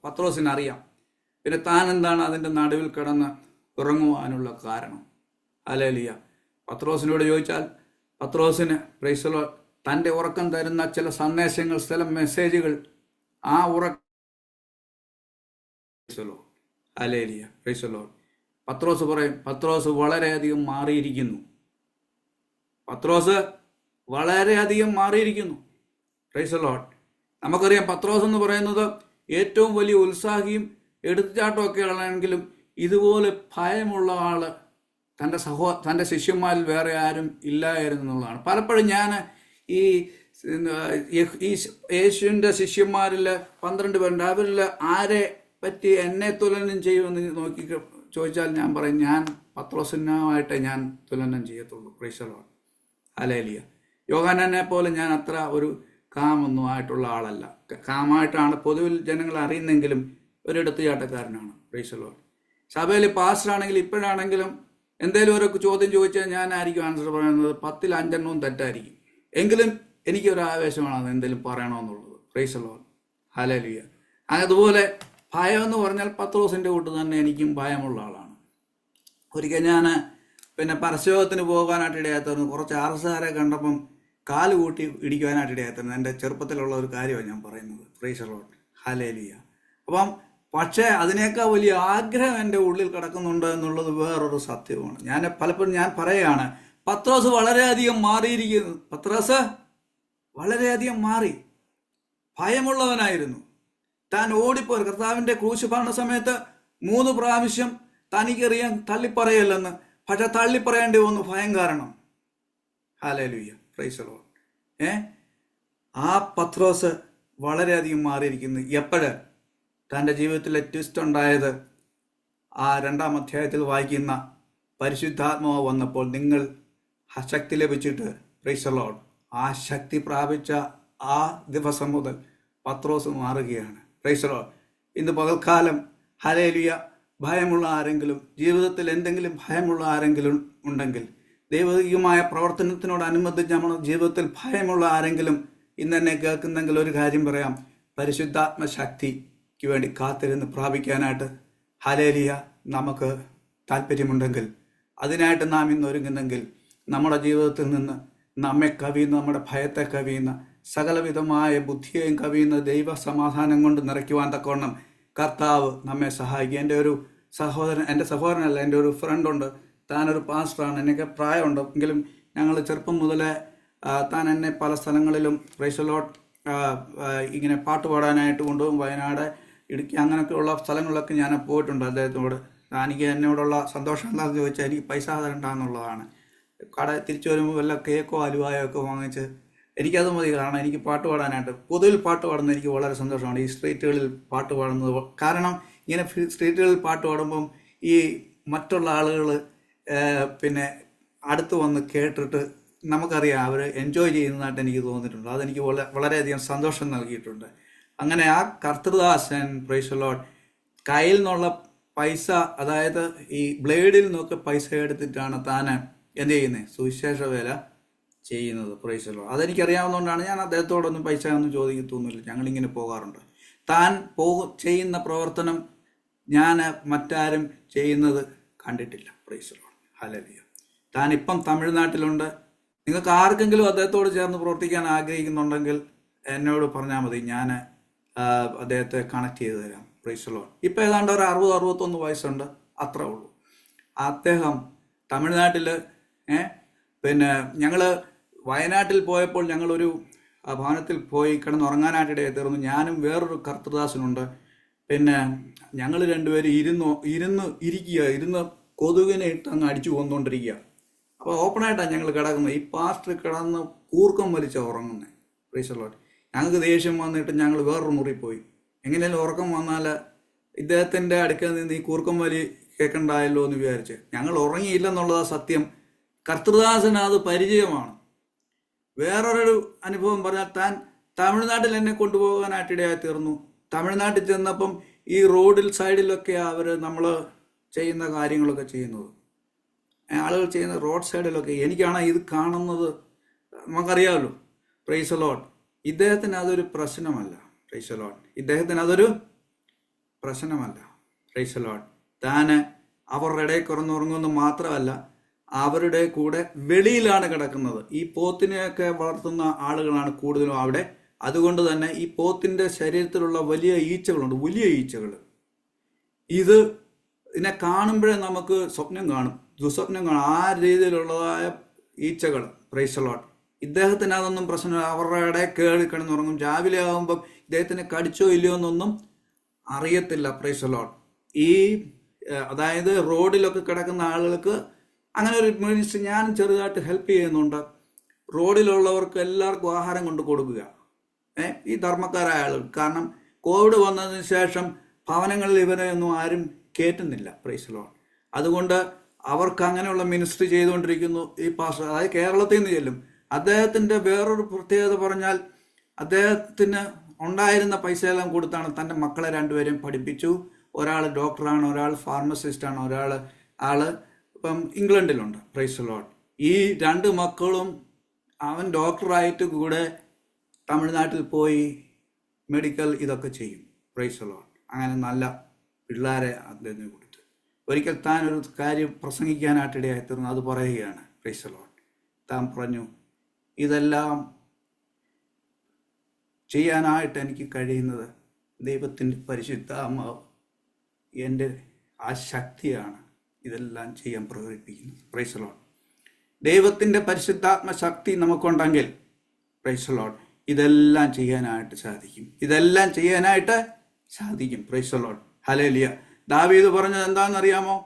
Speaker 1: പത്രോസിന് അറിയാം. പിന്നെ താൻ എന്താണ് അതിൻ്റെ നടുവിൽ കിടന്ന് ഉറങ്ങുവാനുള്ള കാരണം? ഹല്ലേലൂയ. പത്രോസിനോട് ചോദിച്ചാൽ പത്രോസിന് പ്രൈസ് ദി ലോർഡ് തൻ്റെ ഉറക്കം തരുന്ന ചില സന്ദേശങ്ങൾ, ചില മെസ്സേജുകൾ, ആ ഹല്ലേലൂയ. Praise the Lord. പത്രോസ് പറയും, പത്രോസ് വളരെയധികം മാറിയിരിക്കുന്നു. Praise the Lord. നമുക്കറിയാം പത്രോസ് എന്ന് പറയുന്നത് ഏറ്റവും വലിയ ഉത്സാഹിയും എടുത്തുചാട്ടമൊക്കെ ആണെങ്കിലും ഇതുപോലെ ഭയമുള്ള ആള് തൻ്റെ ശിഷ്യന്മാരിൽ വേറെ ആരും ഇല്ലായിരുന്നു എന്നുള്ളതാണ്. പലപ്പോഴും ഞാൻ ഈ യേശുവിൻ്റെ ശിഷ്യന്മാരിൽ 12 പേരുണ്ട്. അവരിൽ ആരെ പറ്റി എന്നെ തുലനം ചെയ്യുമെന്ന് നോക്കി ചോദിച്ചാൽ ഞാൻ പറയും, ഞാൻ പത്രോസിനുമായിട്ടേ ഞാൻ തുലനം ചെയ്യത്തുള്ളൂ. Price the Lord. ഹല്ലേലൂയ. യോഹന്നാനെ പോലെ ഞാൻ അത്ര ഒരു കാമൊന്നും ആയിട്ടുള്ള ആളല്ല. കാമായിട്ടാണ് പൊതുവിൽ ജനങ്ങൾ അറിയുന്നെങ്കിലും ഒരു എടുത്തുചാട്ടക്കാരനാണ്. Price the Lord. സഭയിൽ പാസ്റ്ററാണെങ്കിൽ ഇപ്പോഴാണെങ്കിലും എന്തെങ്കിലും ഒരു ചോദ്യം ചോദിച്ചാൽ ഞാനായിരിക്കും ആൻസർ പറയുന്നത്. 10ൽ 5 തെറ്റായിരിക്കും. എങ്കിലും എനിക്കൊരു ആവേശമാണ് അത് എന്തെങ്കിലും പറയണമെന്നുള്ളത്. Praise the Lord. ഹല്ലേലൂയ. അതുപോലെ ഭയം എന്ന് പറഞ്ഞാൽ പത്രോസിൻ്റെ കൂട്ട് തന്നെ എനിക്കും ഭയമുള്ള ആളാണ്. ഒരിക്കൽ ഞാൻ പരസ്യത്തിന് പോകാനായിട്ട് ഇടയായിരുന്നു. കുറച്ച് ആർഎസ്കാരെ കണ്ടപ്പം കാല് കൂട്ടി ഇടിക്കുവാനായിട്ട് ഇടയായിരുന്നു. എൻ്റെ ചെറുപ്പത്തിലുള്ള ഒരു കാര്യമാണ് ഞാൻ പറയുന്നത്. Price the Lord. ഹല്ലേലൂയ. അപ്പം പക്ഷേ അതിനേക്കാൾ വലിയ ആഗ്രഹം എൻ്റെ ഉള്ളിൽ കിടക്കുന്നുണ്ട് എന്നുള്ളത് വേറൊരു സത്യമാണ്. പലപ്പോഴും ഞാൻ പറയുകയാണ്, പത്രോസ് വളരെയധികം മാറിയിരിക്കുന്നു. പത്രോസ് വളരെയധികം മാറി. ഭയമുള്ളവനായിരുന്നു. താൻ ഓടിപ്പോയി കർത്താവിൻ്റെ ക്രൂശ് ഭരണ സമയത്ത് 3 പ്രാവശ്യം തനിക്കറിയാൻ തള്ളിപ്പറയല്ലെന്ന്. പക്ഷെ തള്ളിപ്പറയേണ്ടി വന്നു ഭയം കാരണം. ഹല്ലേലൂയ. Praise the Lord. ആ പത്രോസ് വളരെയധികം മാറിയിരിക്കുന്നു. എപ്പോഴ്? തൻ്റെ ജീവിതത്തിലെ ട്വിസ്റ്റ് ഉണ്ടായത് ആ 2-ാം അധ്യായത്തിൽ വായിക്കുന്ന പരിശുദ്ധാത്മാവ് വന്നപ്പോൾ നിങ്ങൾ ആ ശക്തി ലഭിച്ചിട്ട് പ്രൈസ് ദി ലോർഡ് ആ ശക്തി പ്രാപിച്ച ആ ദിവസം മുതൽ പത്രോസ് മാറുകയാണ്. Price the Lord. ഇന്ന് പകൽക്കാലം ഹല്ലേലൂയ ഭയമുള്ള ആരെങ്കിലും, ജീവിതത്തിൽ എന്തെങ്കിലും ഭയമുള്ള ആരെങ്കിലും ഉണ്ടെങ്കിൽ, ദൈവികമായ പ്രവർത്തനത്തിനോടനുബന്ധിച്ച് നമ്മുടെ ജീവിതത്തിൽ ഭയമുള്ള ആരെങ്കിലും ഇന്ന് എന്നെ കേൾക്കുന്നെങ്കിൽ ഒരു കാര്യം പറയാം. പരിശുദ്ധാത്മ ശക്തിക്ക് വേണ്ടി കാത്തിരുന്ന് പ്രാപിക്കാനായിട്ട് ഹല്ലേലൂയ നമുക്ക് താല്പര്യമുണ്ടെങ്കിൽ, അതിനായിട്ട് നാം ഇന്ന് ഒരുങ്ങുന്നെങ്കിൽ, നമ്മുടെ ജീവിതത്തിൽ നിന്ന് നമ്മെ കവിയുന്ന, നമ്മുടെ ഭയത്തെ കവിയുന്ന, സകലവിധമായ ബുദ്ധിയെയും കവിയുന്ന ദൈവ സമാധാനം കൊണ്ട് നിറയ്ക്കുവാൻ തക്കവണ്ണം കർത്താവ് നമ്മെ സഹായിക്കും. എൻ്റെ സഹോദരനല്ല, എൻ്റെ ഒരു ഫ്രണ്ടുണ്ട്. താനൊരു പാസ്റ്ററാണ്. എനിക്ക് പ്രായമുണ്ട് എങ്കിലും ഞങ്ങൾ ചെറുപ്പം മുതലേ താൻ എന്നെ പല സ്ഥലങ്ങളിലും പ്രൈസ് ദി ലോർഡ് ഇങ്ങനെ പാട്ട് പാടാനായിട്ട് കൊണ്ടുപോകും. വയനാട്, ഇടുക്കി അങ്ങനെയൊക്കെയുള്ള സ്ഥലങ്ങളിലൊക്കെ ഞാൻ പോയിട്ടുണ്ട് അദ്ദേഹത്തോട്. എനിക്ക് എന്നോടുള്ള സന്തോഷം എന്താണെന്ന് ചോദിച്ചാൽ എനിക്ക് പൈസ തരണ്ടെന്നുള്ളതാണ്. തിരിച്ചു വരുമ്പോൾ വല്ല കേക്കോ അലുവായോ ഒക്കെ വാങ്ങിച്ച് എനിക്കത് മതി. കാരണം എനിക്ക് പാട്ട് പാടാനായിട്ട്, പൊതുവിൽ പാട്ട് പാടുന്നത് എനിക്ക് വളരെ സന്തോഷമാണ്. ഈ സ്ട്രീറ്റുകളിൽ പാട്ട് പാടുന്നത് കാരണം ഇങ്ങനെ സ്ട്രീറ്റുകളിൽ പാട്ട് പാടുമ്പം ഈ മറ്റുള്ള ആളുകൾ പിന്നെ അടുത്ത് വന്ന് കേട്ടിട്ട് നമുക്കറിയാം അവർ എൻജോയ് ചെയ്യുന്നതായിട്ട് എനിക്ക് തോന്നിയിട്ടുണ്ട്. അതെനിക്ക് വളരെയധികം സന്തോഷം നൽകിയിട്ടുണ്ട്. അങ്ങനെ ആ കർത്തൃദാസൻ പ്രൈസ് ദി ലോർഡ് കയ്യിൽ നിന്നുള്ള പൈസ, അതായത് ഈ ബ്ലേഡിൽ നിന്നൊക്കെ പൈസ എടുത്തിട്ടാണ് താൻ എന്ത് ചെയ്യുന്നത്, സുവിശേഷ വേല ചെയ്യുന്നത്. Price the Lord. അതെനിക്കറിയാവുന്നതുകൊണ്ടാണ് ഞാൻ അദ്ദേഹത്തോടൊന്നും പൈസ ഒന്നും ചോദിക്കത്തൊന്നുമില്ല. ഞങ്ങളിങ്ങനെ പോകാറുണ്ട്. താൻ ചെയ്യുന്ന പ്രവർത്തനം ഞാൻ മറ്റാരും ചെയ്യുന്നത് കണ്ടിട്ടില്ല. Price the Lord. ഹല്ലേലൂയ. താൻ ഇപ്പം തമിഴ്നാട്ടിലുണ്ട്. നിങ്ങൾക്ക് ആർക്കെങ്കിലും അദ്ദേഹത്തോട് ചേർന്ന് പ്രവർത്തിക്കാൻ ആഗ്രഹിക്കുന്നുണ്ടെങ്കിൽ എന്നോട് പറഞ്ഞാൽ മതി, ഞാൻ അദ്ദേഹത്തെ കണക്ട് ചെയ്ത് തരാം. Price the Lord. ഇപ്പം ഏതാണ്ട് ഒരു 60-61 വയസ്സുണ്ട്, അത്രേ ഉള്ളൂ. അദ്ദേഹം തമിഴ്നാട്ടിൽ പിന്നെ ഞങ്ങൾ വയനാട്ടിൽ പോയപ്പോൾ ഞങ്ങളൊരു ഭവനത്തിൽ പോയി കിടന്നുറങ്ങാനായിട്ടിടയിൽ തീർന്നു. ഞാനും വേറൊരു കർത്തൃദാസനുണ്ട്. പിന്നെ ഞങ്ങൾ രണ്ടുപേരും ഇരുന്ന് കൊതുകിനെ ഇട്ട് അങ്ങ് അടിച്ചു കൊന്നുകൊണ്ടിരിക്കുക. അപ്പോൾ ഓപ്പണായിട്ടാണ് ഞങ്ങൾ കിടക്കുന്നത്. ഈ പാസ്റ്റർ കിടന്ന് കൂർക്കം വലിച്ച ഉറങ്ങുന്നത്. Price the Lord. ഞങ്ങൾക്ക് ദേഷ്യം വന്നിട്ട് ഞങ്ങൾ വേറൊരു മുറി പോയി. എങ്ങനെയാലും ഉറക്കം വന്നാൽ ഇദ്ദേഹത്തിൻ്റെ അടുക്കൽ നിന്ന് ഈ കൂർക്കം വലി കേൾക്കണ്ടായല്ലോ എന്ന് വിചാരിച്ച് ഞങ്ങൾ ഉറങ്ങിയില്ലെന്നുള്ളതാ സത്യം. കർത്തൃദാസന് അത് പരിചയമാണ്. വേറൊരു അനുഭവം പറഞ്ഞാൽ, താൻ തമിഴ്നാട്ടിൽ എന്നെ കൊണ്ടുപോകാനായിട്ടിടയായി തീർന്നു. തമിഴ്നാട്ടിൽ ചെന്നപ്പം ഈ റോഡിൽ സൈഡിലൊക്കെ അവർ നമ്മൾ ചെയ്യുന്ന കാര്യങ്ങളൊക്കെ ചെയ്യുന്നത്, ആളുകൾ ചെയ്യുന്ന റോഡ് സൈഡിലൊക്കെ. എനിക്കാണ് ഇത് കാണുന്നത്, നമുക്കറിയാമല്ലോ. Price the Lord. ഇദ്ദേഹത്തിന് അതൊരു പ്രശ്നമല്ല. Price the Lord. ഇദ്ദേഹത്തിന് അതൊരു പ്രശ്നമല്ല. Price the Lord. താൻ അവരുടെ ഇടയിൽ കിടന്നുറങ്ങുമെന്ന് മാത്രമല്ല, അവരുടെ കൂടെ വെളിയിലാണ് കിടക്കുന്നത്. ഈ പോത്തിനെയൊക്കെ വളർത്തുന്ന ആളുകളാണ് കൂടുതലും അവിടെ. അതുകൊണ്ട് തന്നെ ഈ പോത്തിൻ്റെ ശരീരത്തിലുള്ള വലിയ ഈച്ചകളുണ്ട്, വലിയ ഈച്ചകൾ. ഇതിനെ കാണുമ്പോഴേ നമുക്ക് സ്വപ്നം കാണും, ദുസ്വപ്നം കാണും. ആ രീതിയിലുള്ളതായ ഈച്ചകൾ. Price the Lord. ഇദ്ദേഹത്തിന് അതൊന്നും പ്രശ്നമില്ല. അവരുടെ ഇടയിൽ കയറി കിടന്നുറങ്ങും. രാവിലെ ആകുമ്പം ഇദ്ദേഹത്തിനെ കടിച്ചോ ഇല്ലയോ എന്നൊന്നും അറിയത്തില്ല. Price the Lord. അതായത് റോഡിലൊക്കെ കിടക്കുന്ന ആളുകൾക്ക് അങ്ങനെ ഒരു മിനിസ്റ്റർ ഞാനും ചെറുതായിട്ട് ഹെൽപ്പ് ചെയ്യുന്നുണ്ട്. റോഡിലുള്ളവർക്ക് എല്ലാവർക്കും ആഹാരം കൊണ്ട് കൊടുക്കുക, ഈ ധർമ്മക്കാരായ ആളുകൾ. കാരണം കോവിഡ് വന്നതിന് ശേഷം ഭവനങ്ങളിൽ ഇവരെ ഒന്നും ആരും കയറ്റുന്നില്ല. Price the Lord. അതുകൊണ്ട് അവർക്ക് അങ്ങനെയുള്ള മിനിസ്ട്രി ചെയ്തുകൊണ്ടിരിക്കുന്നു ഈ പാസ്റ്റർ. അതായത് കേരളത്തിൽ നിന്ന് ചെല്ലും. അദ്ദേഹത്തിൻ്റെ വേറൊരു പ്രത്യേകത പറഞ്ഞാൽ, അദ്ദേഹത്തിന് ഉണ്ടായിരുന്ന പൈസയെല്ലാം കൊടുത്താണ് തൻ്റെ മക്കളെ രണ്ടുപേരെയും പഠിപ്പിച്ചു. ഒരാൾ ഡോക്ടറാണ്, ഒരാൾ ഫാർമസിസ്റ്റാണ്, ആൾ ഇപ്പം ഇംഗ്ലണ്ടിലുണ്ട്. Price the Lord. ഈ 2 മക്കളും അവൻ ഡോക്ടറായിട്ട് കൂടെ തമിഴ്നാട്ടിൽ പോയി മെഡിക്കൽ ഇതൊക്കെ ചെയ്യും. Price the Lord. അങ്ങനെ നല്ല പിള്ളേരെ അദ്ദേഹത്തിന് കൊടുത്തു. ഒരിക്കൽ താൻ ഒരു കാര്യം പ്രസംഗിക്കാനായിട്ടിടയായി തീർന്നു. അത് പറയുകയാണ്. Price the Lord. താൻ പറഞ്ഞു, ഇതെല്ലാം ചെയ്യാനായിട്ട് എനിക്ക് കഴിയുന്നത് ദൈവത്തിൻ്റെ പരിശുദ്ധാത്മാവ് എൻ്റെ ആ ശക്തിയാണ് ഇതെല്ലാം ചെയ്യാൻ പ്രേരിപ്പിക്കുന്നത്. Price the Lord. ദൈവത്തിൻ്റെ പരിശുദ്ധാത്മ ശക്തി നമുക്കുണ്ടെങ്കിൽ പ്രൈസ് ദി ലോർഡ് ഇതെല്ലാം ചെയ്യാനായിട്ട് സാധിക്കും. Praise the Lord. ഹല്ലേലൂയ. ദാവീദ് പറഞ്ഞത് എന്താണെന്നറിയാമോ?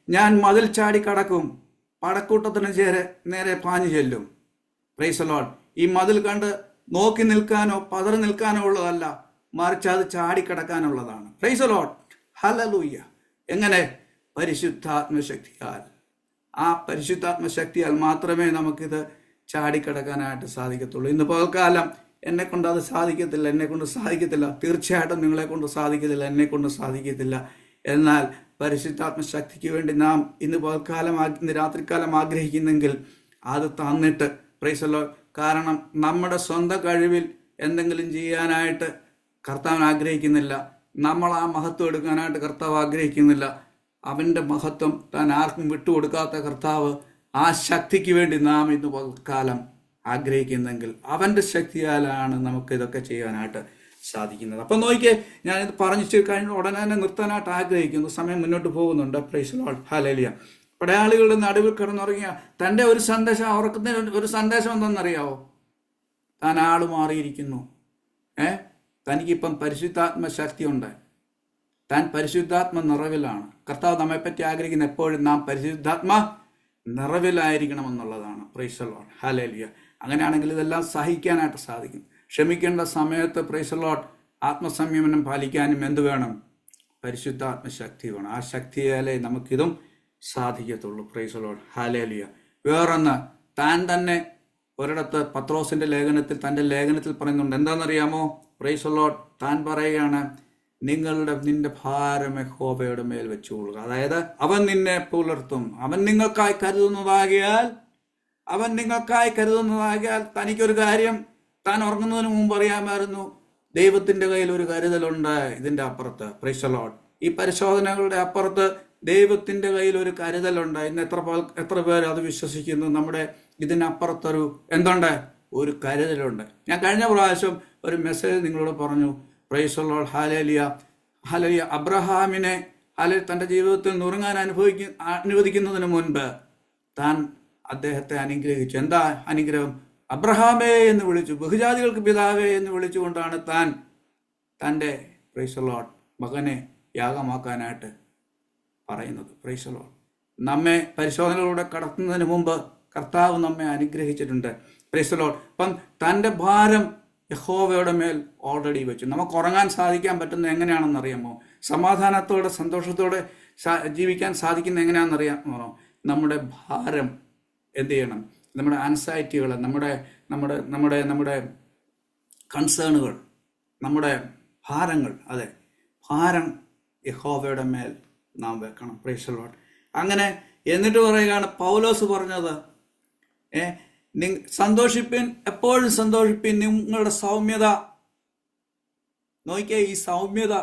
Speaker 1: ഞാൻ മതിൽ ചാടി കടക്കും, പടക്കൂട്ടത്തിന് നേരെ പാഞ്ഞു ചെല്ലും. Price the Lord. ഈ മതിൽ കണ്ട് നോക്കി നിൽക്കാനോ പതറി നിൽക്കാനോ ഉള്ളതല്ല, മറിച്ച് അത് ചാടിക്കടക്കാനുള്ളതാണ്. Praise the Lord. ഹല്ലേലൂയ. എങ്ങനെ? പരിശുദ്ധാത്മശക്തിയാൽ. ആ പരിശുദ്ധാത്മശക്തിയാൽ മാത്രമേ നമുക്കിത് ചാടിക്കടക്കാനായിട്ട് സാധിക്കത്തുള്ളൂ. ഇന്ന് പകൽക്കാലം എന്നെ കൊണ്ട് അത് സാധിക്കത്തില്ല, എന്നെ കൊണ്ട് സാധിക്കത്തില്ല, തീർച്ചയായിട്ടും നിങ്ങളെ കൊണ്ട് സാധിക്കത്തില്ല, എന്നെ കൊണ്ട് സാധിക്കത്തില്ല. എന്നാൽ പരിശുദ്ധാത്മശക്തിക്ക് വേണ്ടി നാം ഇന്ന് പകൽക്കാലം ഇന്ന് രാത്രികാലം ആഗ്രഹിക്കുന്നെങ്കിൽ അത് തന്നിട്ട് പ്രൈസ് ദി ലോർഡ്. കാരണം നമ്മുടെ സ്വന്തം കഴിവിൽ എന്തെങ്കിലും ചെയ്യാനായിട്ട് കർത്താവ് ആഗ്രഹിക്കുന്നില്ല. നമ്മൾ ആ മഹത്വം എടുക്കാനായിട്ട് കർത്താവ് ആഗ്രഹിക്കുന്നില്ല. അവൻ്റെ മഹത്വം താൻ ആർക്കും വിട്ടുകൊടുക്കാത്ത കർത്താവ് ആ ശക്തിക്ക് വേണ്ടി നാം ഇന്ന് പകൽക്കാലം ആഗ്രഹിക്കുന്നെങ്കിൽ അവൻ്റെ ശക്തിയാലാണ് നമുക്ക് ഇതൊക്കെ ചെയ്യാനായിട്ട് സാധിക്കുന്നത്. അപ്പം നോക്കിയേ, ഞാനിത് പറഞ്ഞു കഴിഞ്ഞ ഉടനെ തന്നെ നിർത്താനായിട്ട് ആഗ്രഹിക്കുന്നു. സമയം മുന്നോട്ട് പോകുന്നുണ്ട്. Praise the Lord. ഹല്ലേലൂയ. പടയാളികളുടെ നടുവിൽ കിടന്നുറങ്ങിയ തൻ്റെ ഒരു സന്ദേശം, ഉറക്കത്തിന് ഒരു സന്ദേശം എന്തെന്നറിയാവോ? താൻ ആള് മാറിയിരിക്കുന്നു. തനിക്കിപ്പം പരിശുദ്ധാത്മ ശക്തി ഉണ്ട്. താൻ പരിശുദ്ധാത്മ നിറവിലാണ്. കർത്താവ് നമ്മെപ്പറ്റി ആഗ്രഹിക്കുന്ന എപ്പോഴും നാം പരിശുദ്ധാത്മ നിറവിലായിരിക്കണമെന്നുള്ളതാണ്. Praise the Lord. ഹല്ലേലൂയ. അങ്ങനെയാണെങ്കിൽ ഇതെല്ലാം സഹിക്കാനായിട്ട് സാധിക്കും. ക്ഷമിക്കേണ്ട സമയത്ത് പ്രൈസ് ദി ലോർഡ് ആത്മസംയമനം പാലിക്കാനും എന്ത് വേണം? പരിശുദ്ധാത്മശക്തി വേണം. ആ ശക്തിയാലേ നമുക്കിതും സാധിക്കത്തുള്ളൂ. Price the Lord. ഹല്ലേലൂയ. വേറൊന്ന്, താൻ തന്നെ ഒരിടത്ത് പത്രോസിന്റെ ലേഖനത്തിൽ, തൻ്റെ ലേഖനത്തിൽ പറയുന്നുണ്ട്. എന്താണെന്നറിയാമോ? Price the Lord. താൻ പറയുകയാണ്, നിന്റെ ഭാരം യഹോവയുടെ മേൽ വെച്ചുകൊള്ളുക. അതായത് അവൻ നിന്നെ പുലർത്തും. അവൻ നിങ്ങൾക്കായി കരുതുന്നതാകിയാൽ തനിക്കൊരു കാര്യം താൻ ഉറങ്ങുന്നതിന് മുമ്പ് അറിയാമായിരുന്നു. ദൈവത്തിന്റെ കയ്യിൽ ഒരു കരുതലുണ്ട് ഇതിന്റെ അപ്പുറത്ത്. Price the Lord. ഈ പരിശോധനകളുടെ അപ്പുറത്ത് ദൈവത്തിന്റെ കയ്യിൽ ഒരു കരുതലുണ്ട്. ഇന്ന് എത്ര പേർ അത് വിശ്വസിക്കുന്നു? നമ്മുടെ ഇതിനപ്പുറത്തൊരു എന്തുണ്ട്? ഒരു കരുതലുണ്ട്. ഞാൻ കഴിഞ്ഞ പ്രാവശ്യം ഒരു മെസ്സേജ് നിങ്ങളോട് പറഞ്ഞു. Price the Lord. ഹല്ലേലൂയ. ഹല്ലേലൂയ. അബ്രഹാമിനെ തൻ്റെ ജീവിതത്തിൽ നുറുങ്ങാൻ അനുവദിക്കുന്നതിന് മുൻപ് താൻ അദ്ദേഹത്തെ അനുഗ്രഹിച്ചു. എന്താ അനുഗ്രഹം? അബ്രഹാമേ എന്ന് വിളിച്ചു. ബഹുജാതികൾക്ക് പിതാവേ എന്ന് വിളിച്ചുകൊണ്ടാണ് താൻ തൻ്റെ പ്രൈസ് ദി ലോർഡ് മകനെ യാഗമാക്കാനായിട്ട് പറയുന്നത്. Price the Lord. നമ്മെ പരിശോധനകളിലൂടെ കടത്തുന്നതിന് മുമ്പ് കർത്താവ് നമ്മെ അനുഗ്രഹിച്ചിട്ടുണ്ട്. Price the Lord. അപ്പം തൻ്റെ ഭാരം യഹോവയുടെ മേൽ ഓൾറെഡി വെച്ചു. നമുക്ക് ഉറങ്ങാൻ സാധിക്കാൻ പറ്റുന്നത് എങ്ങനെയാണെന്ന് അറിയാമോ? സമാധാനത്തോടെ സന്തോഷത്തോടെ ജീവിക്കാൻ സാധിക്കുന്നത് എങ്ങനെയാണെന്ന് അറിയാമോ? നമ്മുടെ ഭാരം എന്ത് ചെയ്യണം? നമ്മുടെ ആൻസൈറ്റികൾ, നമ്മുടെ കൺസേണുകൾ, നമ്മുടെ ഭാരങ്ങൾ, അതെ, ഭാരം യഹോവയുടെ മേൽ നാം വെക്കണം. Price the Lord. അങ്ങനെ എന്നിട്ട് പറയുകയാണ് പൗലോസ് പറഞ്ഞത്, സന്തോഷിപ്പിൻ, എപ്പോഴും സന്തോഷിപ്പിൻ. നിങ്ങളുടെ സൗമ്യത നോക്കിയേ. ഈ സൗമ്യത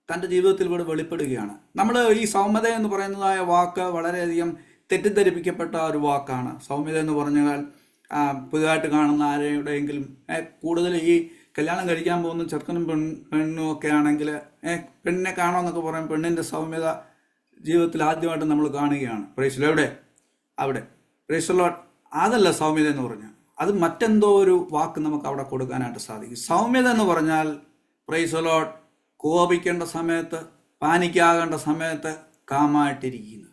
Speaker 1: തൻ്റെ ജീവിതത്തിൽ ഇവിടെ വെളിപ്പെടുകയാണ്. നമ്മൾ ഈ സൗമ്യത എന്ന് പറയുന്നതായ വാക്ക് വളരെയധികം തെറ്റിദ്ധരിപ്പിക്കപ്പെട്ട ഒരു വാക്കാണ്. സൗമ്യത എന്ന് പറഞ്ഞാൽ പുതുതായിട്ട് കാണുന്ന ആരുടെയെങ്കിലും, കൂടുതൽ ഈ കല്യാണം കഴിക്കാൻ പോകുന്ന ചെറുക്കനും പെണ്ണും ഒക്കെ ആണെങ്കിൽ പെണ്ണിനെ കാണാമെന്നൊക്കെ പറയും. പെണ്ണിൻ്റെ സൗമ്യത ജീവിതത്തിൽ ആദ്യമായിട്ട് നമ്മൾ കാണുകയാണ്. Price the Lord. എവിടെ? അവിടെ. Price the Lord. അതല്ല സൗമ്യത എന്ന് പറഞ്ഞാൽ. അത് മറ്റെന്തോ ഒരു വാക്ക് നമുക്ക് അവിടെ കൊടുക്കാനായിട്ട് സാധിക്കും. സൗമ്യത എന്ന് പറഞ്ഞാൽ പ്രൈസ് ദി ലോർഡ് കോപിക്കേണ്ട സമയത്ത്, പാനിക്കാകേണ്ട സമയത്ത് കാമായിട്ടിരിക്കുന്നു.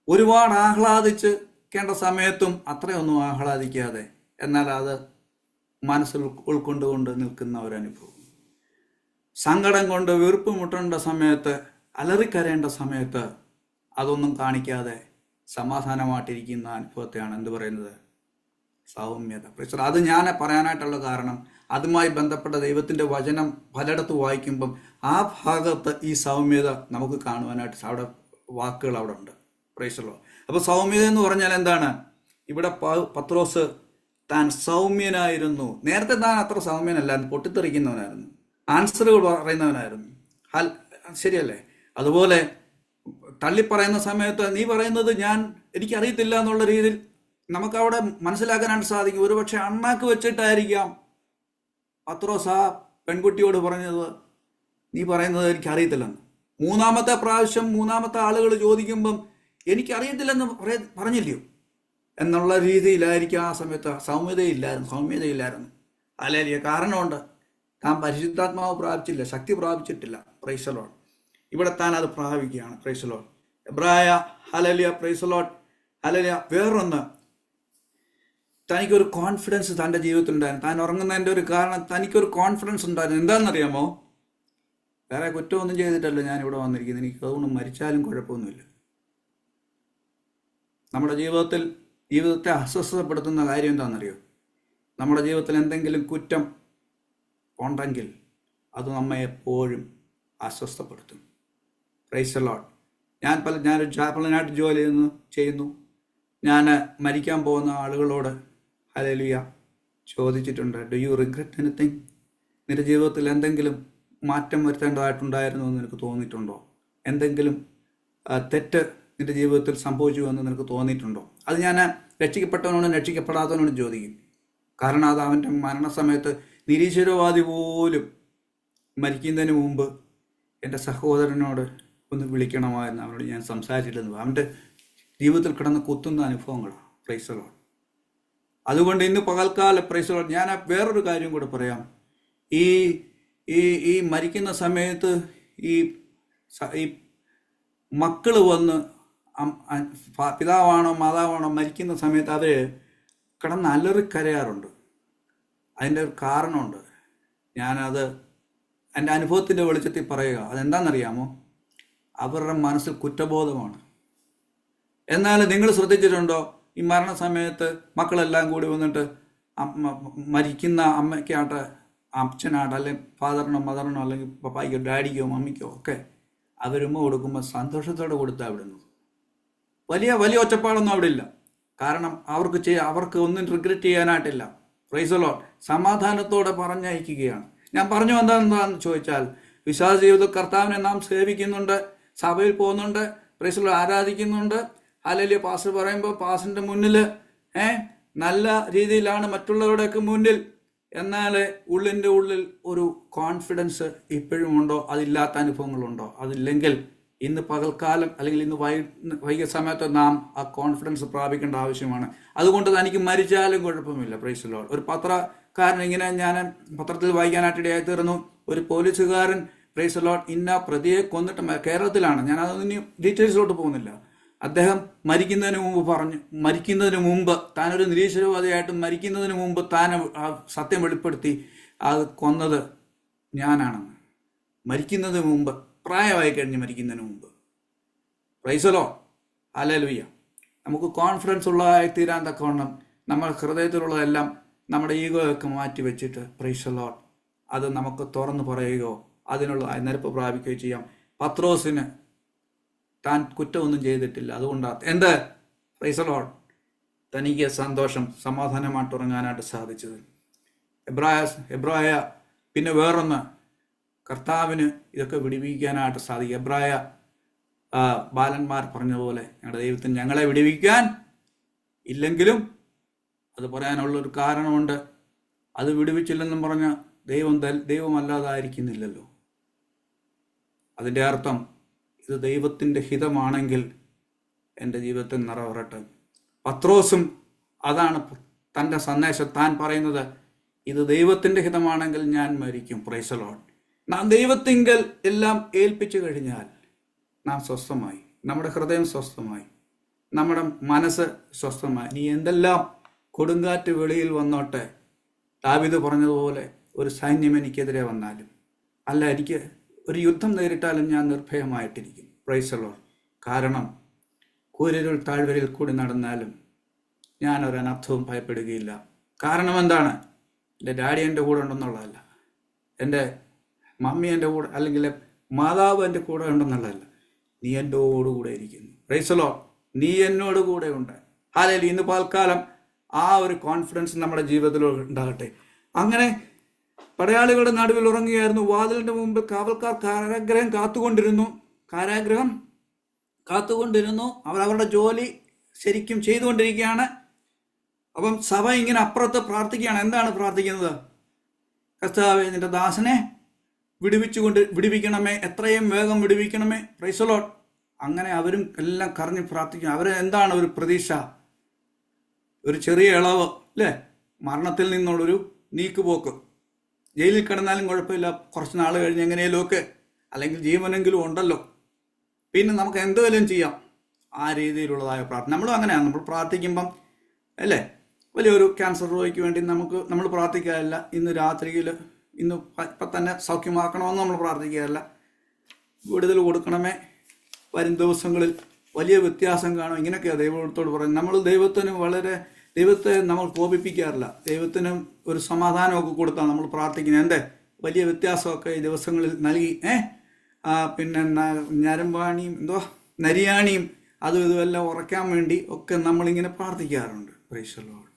Speaker 1: ഒരുപാട് ആഹ്ലാദിക്കേണ്ട സമയത്തും അത്രയൊന്നും ആഹ്ലാദിക്കാതെ, എന്നാൽ അത് മനസ്സിൽ ഉൾക്കൊണ്ടുകൊണ്ട് നിൽക്കുന്ന ഒരനുഭവം. സങ്കടം കൊണ്ട് വീർപ്പ് മുട്ടേണ്ട സമയത്ത്, അലറിക്കരയേണ്ട സമയത്ത് അതൊന്നും കാണിക്കാതെ സമാധാനമായിട്ടിരിക്കുന്ന അനുഭവത്തെയാണ് എന്ത് പറയുന്നത്? സൗമ്യത. അത് ഞാൻ പറയാനായിട്ടുള്ള കാരണം, അതുമായി ബന്ധപ്പെട്ട ദൈവത്തിൻ്റെ വചനം പലയിടത്ത് വായിക്കുമ്പം ആ ഭാഗത്ത് ഈ സൗമ്യത നമുക്ക് കാണുവാനായിട്ട് അവിടെ വാക്കുകൾ അവിടെ ഉണ്ട്. Price the Lord. അപ്പോൾ സൗമ്യത എന്ന് പറഞ്ഞാൽ എന്താണ്? ഇവിടെ പത്രോസ് താൻ സൗമ്യനായിരുന്നു. നേരത്തെ താൻ അത്ര സൗമ്യനല്ലായിരുന്നു, പൊട്ടിത്തെറിക്കുന്നവനായിരുന്നു, ആൻസറുകൾ പറയുന്നവനായിരുന്നു. ശരിയല്ലേ? അതുപോലെ തള്ളിപ്പറയുന്ന സമയത്ത് നീ പറയുന്നത് എനിക്കറിയത്തില്ല എന്നുള്ള രീതിയിൽ നമുക്കവിടെ മനസ്സിലാക്കാനായിട്ട് സാധിക്കും. ഒരുപക്ഷെ അണ്ണാക്ക് വെച്ചിട്ടായിരിക്കാം പത്രോസ് ആ പെൺകുട്ടിയോട് പറഞ്ഞത്, നീ പറയുന്നത് എനിക്കറിയത്തില്ലെന്ന്. മൂന്നാമത്തെ ആളുകൾ ചോദിക്കുമ്പം എനിക്കറിയത്തില്ലെന്ന് പറഞ്ഞില്ലയോ എന്നുള്ള രീതിയിലായിരിക്കും ആ സമയത്ത്. സൗമ്യതയില്ലായിരുന്നു. ഹല്ലേലൂയ. കാരണമുണ്ട്. താൻ പരിശുദ്ധാത്മാവ് പ്രാപിച്ചില്ല, ശക്തി പ്രാപിച്ചിട്ടില്ല. Praise the Lord. ഇവിടെ താൻ അത് പ്രാപിക്കുകയാണ്. Praise the Lord. എബ്രായ. ഹല്ലേലൂയ. Praise the Lord. ഹല്ലേലൂയ. വേറൊന്ന്, തനിക്കൊരു കോൺഫിഡൻസ് തൻ്റെ ജീവിതത്തിൽ ഉണ്ടായിരുന്നു. താൻ ഉറങ്ങുന്നതിൻ്റെ ഒരു കാരണം തനിക്കൊരു കോൺഫിഡൻസ് ഉണ്ടായിരുന്നു. എന്താണെന്നറിയാമോ? വേറെ കുറ്റമൊന്നും ചെയ്തിട്ടല്ല ഞാൻ ഇവിടെ വന്നിരിക്കുന്നത്. എനിക്ക് അതുകൊണ്ട് മരിച്ചാലും കുഴപ്പമൊന്നുമില്ല. നമ്മുടെ ജീവിതത്തെ അസ്വസ്ഥപ്പെടുത്തുന്ന കാര്യം എന്താണെന്നറിയോ? നമ്മുടെ ജീവിതത്തിൽ എന്തെങ്കിലും കുറ്റം ഉണ്ടെങ്കിൽ അത് നമ്മെ എപ്പോഴും അസ്വസ്ഥപ്പെടുത്തും. Price the Lord. ഞാനൊരു ചാപ്പലനായിട്ട് ജോലി ചെയ്യുന്നു. ഞാൻ മരിക്കാൻ പോകുന്ന ആളുകളോട് ഹല്ലേലൂയ ചോദിച്ചിട്ടുണ്ട്, ഡു യു റിഗ്രറ്റ് എനിത്തിങ്? നിന്റെ ജീവിതത്തിൽ എന്തെങ്കിലും മാറ്റം വരുത്തേണ്ടതായിട്ടുണ്ടായിരുന്നു എന്ന് നിനക്ക് തോന്നിയിട്ടുണ്ടോ? എന്തെങ്കിലും തെറ്റ് നിന്റെ ജീവിതത്തിൽ സംഭവിച്ചു എന്ന് നിനക്ക് തോന്നിയിട്ടുണ്ടോ? അത് ഞാൻ രക്ഷിക്കപ്പെട്ടവനോടും രക്ഷിക്കപ്പെടാത്തവനോടും ചോദിക്കും. കാരണം അത് അവൻ്റെ മരണസമയത്ത് നിരീശ്വരവാദി പോലും മരിക്കുന്നതിന് മുമ്പ് എൻ്റെ സഹോദരനോട് ഒന്ന് വിളിക്കണമായിരുന്നു, അവനോട് ഞാൻ സംസാരിച്ചില്ലെന്ന്. അവൻ്റെ ജീവിതത്തിൽ കിടന്ന് കുത്തുന്ന അനുഭവങ്ങളാണ്. Price the Lord. അതുകൊണ്ട് ഇന്ന് പകൽക്കാല പ്രൈസ് ദി ലോർഡ്, ഞാൻ വേറൊരു കാര്യം കൂടെ പറയാം. ഈ ഈ ഈ മരിക്കുന്ന സമയത്ത് ഈ മക്കൾ വന്ന് പിതാവാണോ മാതാവാണോ മരിക്കുന്ന സമയത്ത് അവർ കിടന്ന് അലറിക്കരയാറുണ്ട്. അതിൻ്റെ ഒരു കാരണമുണ്ട്. ഞാനത് എൻ്റെ അനുഭവത്തിൻ്റെ വെളിച്ചത്തിൽ പറയുക. അതെന്താണെന്നറിയാമോ? അവരുടെ മനസ്സിൽ കുറ്റബോധമാണ്. എന്നാൽ നിങ്ങൾ ശ്രദ്ധിച്ചിട്ടുണ്ടോ, ഈ മരണസമയത്ത് മക്കളെല്ലാം കൂടി വന്നിട്ട് മരിക്കുന്ന അമ്മയ്ക്കാട്ടെ അച്ഛനാട്ടെ അല്ലെങ്കിൽ ഫാദറിനോ മദറിനോ അല്ലെങ്കിൽ പപ്പായ്ക്കോ ഡാഡിക്കോ മമ്മിക്കോ ഒക്കെ അവരുമ്മ കൊടുക്കുമ്പോൾ സന്തോഷത്തോടെ കൊടുത്താൽ വിടുന്നത്. വലിയ വലിയ ഒച്ചപ്പാടൊന്നും അവിടെ ഇല്ല. കാരണം അവർക്ക് ഒന്നും റിഗ്രറ്റ് ചെയ്യാനായിട്ടില്ല. Praise the Lord. സമാധാനത്തോടെ പറഞ്ഞയക്കുകയാണ്. ഞാൻ പറഞ്ഞു എന്താണെന്ന് ചോദിച്ചാൽ, വിശ്വാസ ജീവിതത്തിൽ കർത്താവിനെ നാം സേവിക്കുന്നുണ്ട്, സഭയിൽ പോകുന്നുണ്ട്, പ്രൈസ് ദി ലോർഡ് ആരാധിക്കുന്നുണ്ട്. ഹല്ലേലൂയ. പാസ്റ്റർ പറയുമ്പോൾ പാസ്റ്ററിന്റെ മുന്നിൽ നല്ല രീതിയിലാണ് മറ്റുള്ളവരുടെയൊക്കെ മുന്നിൽ. എന്നാൽ ഉള്ളിൻ്റെ ഉള്ളിൽ ഒരു കോൺഫിഡൻസ് ഇപ്പോഴും ഉണ്ടോ? അതില്ലാത്ത അനുഭവങ്ങളുണ്ടോ? അതില്ലെങ്കിൽ ഇന്ന് പകൽക്കാലം അല്ലെങ്കിൽ ഇന്ന് വൈകിയ സമയത്ത് നാം ആ കോൺഫിഡൻസ് പ്രാപിക്കേണ്ട ആവശ്യമാണ്. അതുകൊണ്ട് തനിക്ക് മരിച്ചാലും കുഴപ്പമില്ല. Price the Lord. ഒരു പത്രക്കാരൻ ഇങ്ങനെ ഞാൻ പത്രത്തിൽ വായിക്കാനായിട്ടിടയായി തീർന്നു. ഒരു പോലീസുകാരൻ പ്രൈസ് ദി ലോർഡ് ഇന്ന പ്രതിയെ കൊന്നിട്ട് കേരളത്തിലാണ്, ഞാൻ അതൊന്നും ഡീറ്റെയിൽസിലോട്ട് പോകുന്നില്ല. അദ്ദേഹം മരിക്കുന്നതിന് മുമ്പ് താനൊരു നിരീശ്വരവാദിയായിട്ട് മരിക്കുന്നതിന് മുമ്പ് താൻ സത്യം വെളിപ്പെടുത്തി അത് കൊന്നത് ഞാനാണെന്ന്. മരിക്കുന്നതിന് മുമ്പ്, പ്രായമായി കഴിഞ്ഞ് മരിക്കുന്നതിന് മുമ്പ്. Price the Lord. ഹല്ലേലൂയ. നമുക്ക് കോൺഫിഡൻസ് ഉള്ളതായി തീരാൻ തക്കവണ്ണം നമ്മുടെ ഹൃദയത്തിലുള്ളതെല്ലാം നമ്മുടെ ഈഗോയൊക്കെ മാറ്റി വെച്ചിട്ട് പ്രൈസ് ദി ലോർഡ് അത് നമുക്ക് തുറന്നു പറയുകയോ അതിനുള്ള നിരപ്പ് പ്രാപിക്കുകയോ ചെയ്യാം. പത്രോസിന് താൻ കുറ്റമൊന്നും ചെയ്തിട്ടില്ല. അതുകൊണ്ടാണ് പ്രൈസ് ദി ലോർഡ് തനിക്ക് സന്തോഷം സമാധാനമായിട്ട് ഉറങ്ങാനായിട്ട് സാധിച്ചത്. എബ്രായ പിന്നെ വേറൊന്ന്, കർത്താവിന് ഇതൊക്കെ വിടിവിക്കാനായിട്ട് സാധിക്കും. എബ്രായ ബാലന്മാർ പറഞ്ഞതുപോലെ ഞങ്ങളുടെ ദൈവത്തിന് ഞങ്ങളെ വിടിവിക്കാൻ ഇല്ലെങ്കിലും അത് പറയാനുള്ളൊരു കാരണമുണ്ട്. അത് വിടുവിച്ചില്ലെന്നും പറഞ്ഞ ദൈവമല്ലാതായിരിക്കുന്നില്ലല്ലോ. അതിൻ്റെ അർത്ഥം ഇത് ദൈവത്തിൻ്റെ ഹിതമാണെങ്കിൽ എൻ്റെ ജീവിതത്തിൽ നിറവേറട്ടെ. പത്രോസും അതാണ് തൻ്റെ സന്ദേശം താൻ പറയുന്നത്. ഇത് ദൈവത്തിൻ്റെ ഹിതമാണെങ്കിൽ ഞാൻ മരിക്കും. Price the Lord. നാം ദൈവത്തിങ്കൽ എല്ലാം ഏൽപ്പിച്ചു കഴിഞ്ഞാൽ നാം സ്വസ്ഥമായി, നമ്മുടെ ഹൃദയം സ്വസ്ഥമായി, നമ്മുടെ മനസ്സ് സ്വസ്ഥമായി. നീ എന്തെല്ലാം കൊടുങ്കാറ്റ് വെളിയിൽ വന്നോട്ടെ, ദാവീദ് പറഞ്ഞതുപോലെ ഒരു സൈന്യം എനിക്കെതിരെ വന്നാലും അല്ല എനിക്ക് ഒരു യുദ്ധം നേരിട്ടാലും ഞാൻ നിർഭയമായിട്ടിരിക്കും. Price the Lord. കാരണം കൂരിരുൾ താഴ്വരയിൽ കൂടി നടന്നാലും ഞാൻ ഒരനർത്ഥവും ഭയപ്പെടുകയില്ല. കാരണം എന്താണ്? എൻ്റെ ഡാഡി എൻ്റെ കൂടെ ഉണ്ടെന്നുള്ളതല്ല, എൻ്റെ മമ്മി എൻ്റെ കൂടെ അല്ലെങ്കിൽ മാതാവ് എൻ്റെ കൂടെ ഉണ്ടെന്നുള്ളതല്ല, നീ എന്നോടുകൂടെ ഇരിക്കുന്നു. Price the Lord. നീ എന്നോട് കൂടെ ഉണ്ട്. ഹല്ലേലൂയ. ഇന്ന് പൽക്കാലം ആ ഒരു കോൺഫിഡൻസ് നമ്മുടെ ജീവിതത്തിൽ ഉണ്ടാകട്ടെ. അങ്ങനെ പടയാളികളുടെ നടുവിൽ ഉറങ്ങുകയായിരുന്നു. വാതിലിന്റെ മുമ്പ് കാവൽക്കാർ കാരാഗ്രഹം കാത്തുകൊണ്ടിരുന്നു. അവർ അവരുടെ ജോലി ശരിക്കും ചെയ്തുകൊണ്ടിരിക്കുകയാണ്. അപ്പം സഭ ഇങ്ങനെ അപ്പുറത്ത് പ്രാർത്ഥിക്കുകയാണ്. എന്താണ് പ്രാർത്ഥിക്കുന്നത്? കർത്താവേ, നിന്റെ ദാസനെ വിടുവിക്കണമേ, എത്രയും വേഗം വിടുവിക്കണമേ. Price the Lord. അങ്ങനെ അവരും എല്ലാം കരഞ്ഞ് പ്രാർത്ഥിക്കും. എന്താണ് ഒരു പ്രതീക്ഷ? ഒരു ചെറിയ ഇളവ് അല്ലേ? മരണത്തിൽ നിന്നുള്ളൊരു നീക്കുപോക്ക്. ജയിലിൽ കിടന്നാലും കുഴപ്പമില്ല, കുറച്ച് നാൾ കഴിഞ്ഞ് എങ്ങനെയെങ്കിലുമൊക്കെ, അല്ലെങ്കിൽ ജീവനെങ്കിലും ഉണ്ടല്ലോ, പിന്നെ നമുക്ക് എന്തെങ്കിലും ചെയ്യാം. ആ രീതിയിലുള്ളതായ പ്രാർത്ഥന നമ്മളും അങ്ങനെയാണ്. നമ്മൾ പ്രാർത്ഥിക്കുമ്പം അല്ലേ, വലിയൊരു ക്യാൻസർ രോഗിക്ക് വേണ്ടി നമ്മൾ പ്രാർത്ഥിക്കാറില്ല. ഇന്ന് രാത്രിയിൽ ഇപ്പം തന്നെ സൗഖ്യമാക്കണമെന്ന് നമ്മൾ പ്രാർത്ഥിക്കാറില്ല. വിടുതൽ കൊടുക്കണമേ. വരും ദിവസങ്ങളിൽ വലിയ വ്യത്യാസം കാണും. ഇങ്ങനെയൊക്കെയാണ് ദൈവത്തോട് പറയുന്നത്. നമ്മൾ ദൈവത്തെ നമ്മൾ കോപിപ്പിക്കാറില്ല. ദൈവത്തിന് ഒരു സമാധാനമൊക്കെ കൊടുത്താൽ നമ്മൾ പ്രാർത്ഥിക്കുന്നത്. എൻ്റെ വലിയ വ്യത്യാസമൊക്കെ ഈ ദിവസങ്ങളിൽ നൽകി. പിന്നെ ഞരമ്പാണിയും നരിയാണിയും അതും ഇതുമെല്ലാം ഉറക്കാൻ വേണ്ടി ഒക്കെ നമ്മളിങ്ങനെ പ്രാർത്ഥിക്കാറുണ്ട്. Price the Lord.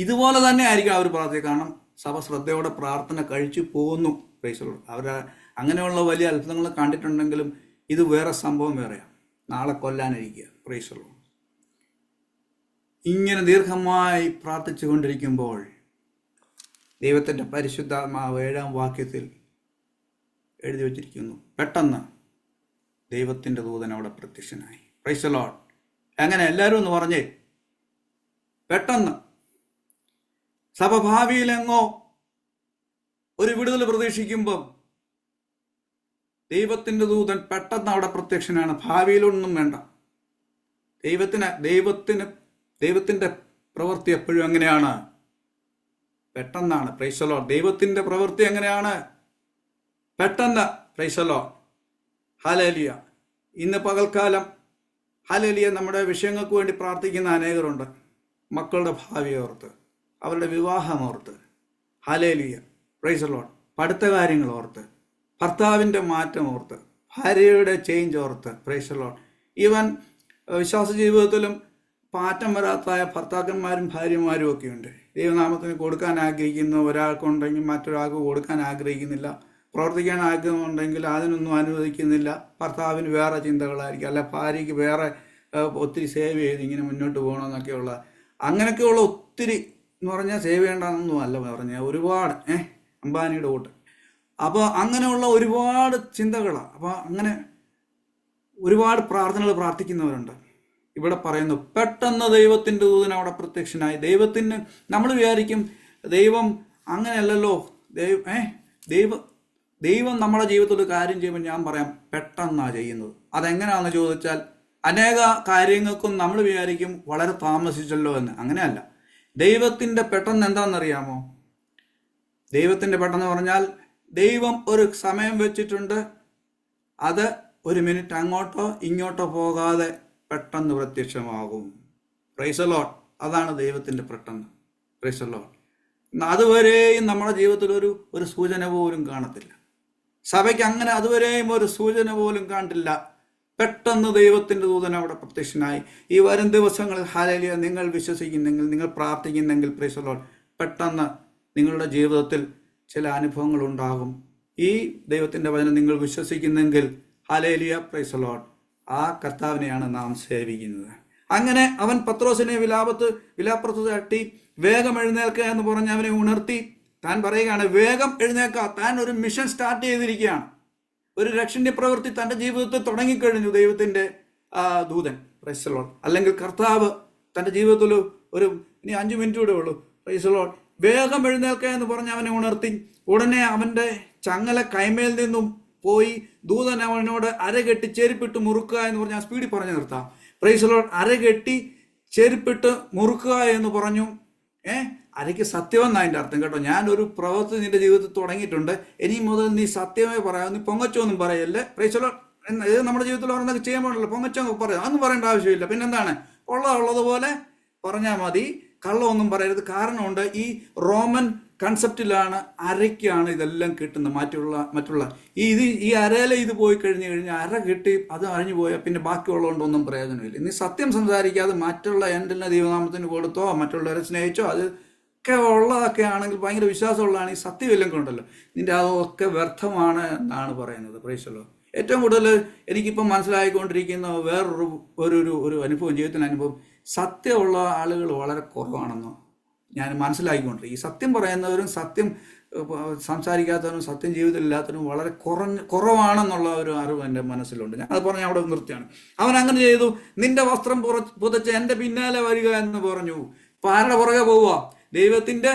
Speaker 1: ഇതുപോലെ തന്നെ ആയിരിക്കും അവർ പ്രാർത്ഥിക്കുക. കാരണം സഭ ശ്രദ്ധയോടെ പ്രാർത്ഥന കഴിച്ചു പോകുന്നു. Price the Lord. അവർ അങ്ങനെയുള്ള വലിയ അത്ഭുതങ്ങൾ കണ്ടിട്ടുണ്ടെങ്കിലും ഇത് വേറെ സംഭവം വേറെയാണ്. നാളെ കൊല്ലാനിരിക്കുക. Price the Lord. ഇങ്ങനെ ദീർഘമായി പ്രാർത്ഥിച്ചു കൊണ്ടിരിക്കുമ്പോൾ ദൈവത്തിൻ്റെ പരിശുദ്ധാത്മാവ് 7-ാം വാക്യത്തിൽ എഴുതി വച്ചിരിക്കുന്നു, പെട്ടെന്ന് ദൈവത്തിൻ്റെ ദൂതൻ അവിടെ പ്രത്യക്ഷനായി. Price the Lord. അങ്ങനെ എല്ലാവരും ഒന്ന് പറഞ്ഞേ, പെട്ടെന്ന്. സഭ ഭാവിയിലെങ്ങോ ഒരു വിടുതൽ പ്രതീക്ഷിക്കുമ്പം ദൈവത്തിൻ്റെ ദൂതൻ പെട്ടെന്ന് അവിടെ പ്രത്യക്ഷനാണ്. ഭാവിയിലൊന്നും വേണ്ട. ദൈവത്തിൻ്റെ പ്രവൃത്തി എപ്പോഴും എങ്ങനെയാണ്? പെട്ടെന്നാണ്. Price the Lord. ദൈവത്തിൻ്റെ പ്രവൃത്തി എങ്ങനെയാണ്? പെട്ടെന്ന്. Price the Lord. ഹല്ലേലൂയ. ഇന്ന് പകൽക്കാലം ഹല്ലേലൂയ നമ്മുടെ വിഷയങ്ങൾക്ക് വേണ്ടി പ്രാർത്ഥിക്കുന്ന അനേകരുണ്ട്. മക്കളുടെ ഭാവി ഓർത്ത്, അവരുടെ വിവാഹം ഓർത്ത്, ഹല്ലേലൂയ. Praise the Lord. പഠിത്ത കാര്യങ്ങൾ ഓർത്ത്, ഭർത്താവിൻ്റെ മാറ്റം ഓർത്ത്, ഭാര്യയുടെ ചേഞ്ച് ഓർത്ത്. Price the Lord. ഈവൻ വിശ്വാസ ജീവിതത്തിലും മാറ്റം വരാത്തായ ഭർത്താക്കന്മാരും ഭാര്യമാരും ഒക്കെ ഉണ്ട്. ദൈവനാമത്തിന് കൊടുക്കാൻ ആഗ്രഹിക്കുന്ന ഒരാൾക്കുണ്ടെങ്കിൽ മറ്റൊരാൾക്ക് കൊടുക്കാൻ ആഗ്രഹിക്കുന്നില്ല. പ്രവർത്തിക്കാൻ ആഗ്രഹമുണ്ടെങ്കിൽ അതിനൊന്നും അനുവദിക്കുന്നില്ല. ഭർത്താവിന് വേറെ ചിന്തകളായിരിക്കും, അല്ല ഭാര്യയ്ക്ക് വേറെ ഒത്തിരി സേവ് ചെയ്ത് ഇങ്ങനെ മുന്നോട്ട് പോകണമെന്നൊക്കെയുള്ള അങ്ങനെയൊക്കെയുള്ള ഒത്തിരി എന്ന് പറഞ്ഞാൽ സേവ് ചെയ്യേണ്ടതെന്നൊന്നും അല്ല പറഞ്ഞാൽ ഒരുപാട് അംബാനിയുടെ കൂട്ട്. അപ്പോൾ അങ്ങനെയുള്ള ഒരുപാട് ചിന്തകളാണ്. അപ്പോൾ അങ്ങനെ ഒരുപാട് പ്രാർത്ഥനകൾ പ്രാർത്ഥിക്കുന്നവരുണ്ട്. ഇവിടെ പറയുന്നു, പെട്ടെന്ന് ദൈവത്തിൻ്റെ ദൂതൻ അവിടെ പ്രത്യക്ഷനായി. ദൈവത്തിന് നമ്മൾ വിചാരിക്കും ദൈവം അങ്ങനെയല്ലല്ലോ. ദൈവം നമ്മുടെ ജീവിതത്തിൽ ഒരു കാര്യം ചെയ്യുമ്പോൾ ഞാൻ പറയാം പെട്ടെന്നാണ് ചെയ്യുന്നത്. അതെങ്ങനെയാണെന്ന് ചോദിച്ചാൽ അനേക കാര്യങ്ങൾക്കും നമ്മൾ വിചാരിക്കും വളരെ താമസിച്ചല്ലോ എന്ന്. അങ്ങനെയല്ല. ദൈവത്തിൻ്റെ പെട്ടെന്ന് എന്താണെന്നറിയാമോ? ദൈവത്തിൻ്റെ പെട്ടെന്ന് പറഞ്ഞാൽ ദൈവം ഒരു സമയം വെച്ചിട്ടുണ്ട്. അത് ഒരു മിനിറ്റ് അങ്ങോട്ടോ ഇങ്ങോട്ടോ പോകാതെ പെട്ടെന്ന് പ്രത്യക്ഷമാകും. Price the Lord. അതാണ് ദൈവത്തിൻ്റെ പെട്ടെന്ന്. Price the Lord. അതുവരെയും നമ്മുടെ ജീവിതത്തിൽ ഒരു സൂചന പോലും കാണത്തില്ല. സഭയ്ക്ക് അങ്ങനെ അതുവരെയും ഒരു സൂചന പോലും കണ്ടില്ല. പെട്ടെന്ന് ദൈവത്തിൻ്റെ ദൂതൻ അവിടെ പ്രത്യക്ഷനായി. ഈ വരും ദിവസങ്ങളിൽ ഹല്ലേലൂയ നിങ്ങൾ വിശ്വസിക്കുന്നെങ്കിൽ, നിങ്ങൾ പ്രാർത്ഥിക്കുന്നെങ്കിൽ, പ്രൈസ് ദി ലോർഡ്, പെട്ടെന്ന് നിങ്ങളുടെ ജീവിതത്തിൽ ചില അനുഭവങ്ങൾ ഉണ്ടാകും. ഈ ദൈവത്തിൻ്റെ വചനം നിങ്ങൾ വിശ്വസിക്കുന്നെങ്കിൽ ഹല്ലേലൂയ, പ്രൈസ് ദി ലോർഡ്, ആ കർത്താവിനെയാണ് നാം സേവിക്കുന്നത്. അങ്ങനെ അവൻ പത്രോസിനെ വിലാപ്പുറത്ത് തട്ടി വേഗം എഴുന്നേൽക്കുക എന്ന് പറഞ്ഞ് അവനെ ഉണർത്തി. താൻ പറയുകയാണ്, വേഗം എഴുന്നേൽക്കുക. താൻ ഒരു മിഷൻ സ്റ്റാർട്ട് ചെയ്തിരിക്കുകയാണ്. ഒരു രക്ഷന്റെ പ്രവൃത്തി തൻ്റെ ജീവിതത്തിൽ തുടങ്ങിക്കഴിഞ്ഞു. ദൈവത്തിൻ്റെ ദൂതൻ, പ്രൈസ് ദി ലോർഡ്, അല്ലെങ്കിൽ കർത്താവ് തൻ്റെ ജീവിതത്തിൽ ഇനി 5 മിനിറ്റ് കൂടെ ഉള്ളൂ. Price the Lord. വേഗം എഴുന്നേൽക്കുക എന്ന് പറഞ്ഞ് അവനെ ഉണർത്തി. ഉടനെ അവൻ്റെ ചങ്ങല കൈമേൽ നിന്നും പോയി. ദൂതൻ അവനോട് അരകെട്ടി ചെരുപ്പിട്ട് മുറുക്കുക എന്ന് പറഞ്ഞാൽ സ്പീഡിൽ പറഞ്ഞു നിർത്താം. Praise the Lord. അരകെട്ടി ചെരുപ്പിട്ട് മുറുക്കുക എന്ന് പറഞ്ഞു. അരയ്ക്ക് സത്യമെന്ന് അതിൻ്റെ അർത്ഥം കേട്ടോ. ഞാനൊരു പ്രവൃത്തി നിന്റെ ജീവിതത്തിൽ തുടങ്ങിയിട്ടുണ്ട്, ഇനി മുതൽ നീ സത്യമേ പറയാം, നീ പൊങ്ങച്ചൊന്നും പറയല്ലേ. Price the Lord. ഇത് നമ്മുടെ ജീവിതത്തിൽ ഓരോന്നൊക്കെ ചെയ്യാൻ പാടില്ല. പൊങ്ങച്ചൊന്നും പറയാം, അതൊന്നും പറയേണ്ട ആവശ്യമില്ല. പിന്നെന്താണ്? ഉള്ളതുപോലെ പറഞ്ഞാൽ മതി, കള്ളമൊന്നും പറയരുത്. കാരണമുണ്ട്, ഈ റോമൻ കൺസെപ്റ്റിലാണ് അരയ്ക്കാണ് ഇതെല്ലാം കിട്ടുന്നത്. മറ്റുള്ള ഈ അരയില ഇത് പോയി കഴിഞ്ഞാൽ അര കിട്ടി അത് അഴിഞ്ഞു പോയാൽ പിന്നെ ബാക്കിയുള്ളതുകൊണ്ടൊന്നും പ്രയോജനമില്ല. നീ സത്യം സംസാരിക്കാതെ മറ്റുള്ള എന്തെല്ലാം ദൈവനാമത്തിന് കൊടുത്തോ മറ്റുള്ളവരെ സ്നേഹിച്ചോ അതൊക്കെ ഉള്ളതൊക്കെ ആണെങ്കിൽ ഭയങ്കര വിശ്വാസമുള്ളതാണ്. ഈ സത്യമെല്ലാം കൊണ്ടല്ലോ നിന്റെ അതൊക്കെ വ്യർത്ഥമാണ് എന്നാണ് പറയുന്നത്. Price the Lord. ഏറ്റവും കൂടുതൽ എനിക്കിപ്പം മനസ്സിലായിക്കൊണ്ടിരിക്കുന്ന വേറൊരു അനുഭവം, ജീവിതത്തിൻ്റെ അനുഭവം, സത്യമുള്ള ആളുകൾ വളരെ കുറവാണെന്നോ ഞാൻ മനസ്സിലാക്കിക്കൊണ്ടിരിക്കും. ഈ സത്യം പറയുന്നവരും സത്യം സംസാരിക്കാത്തവരും സത്യം ജീവിതത്തിൽ ഇല്ലാത്തവരും വളരെ കുറവാണെന്നുള്ള ഒരു അറിവ് എൻ്റെ മനസ്സിലുണ്ട്. ഞാൻ അത് പറഞ്ഞ് അവിടെ നിർത്തിയാണ്. അവൻ അങ്ങനെ ചെയ്തു. നിന്റെ വസ്ത്രം പുതച്ച് എൻ്റെ പിന്നാലെ വരിക എന്ന് പറഞ്ഞു. ഇപ്പം ആരുടെ പുറകെ പോവുക? ദൈവത്തിൻ്റെ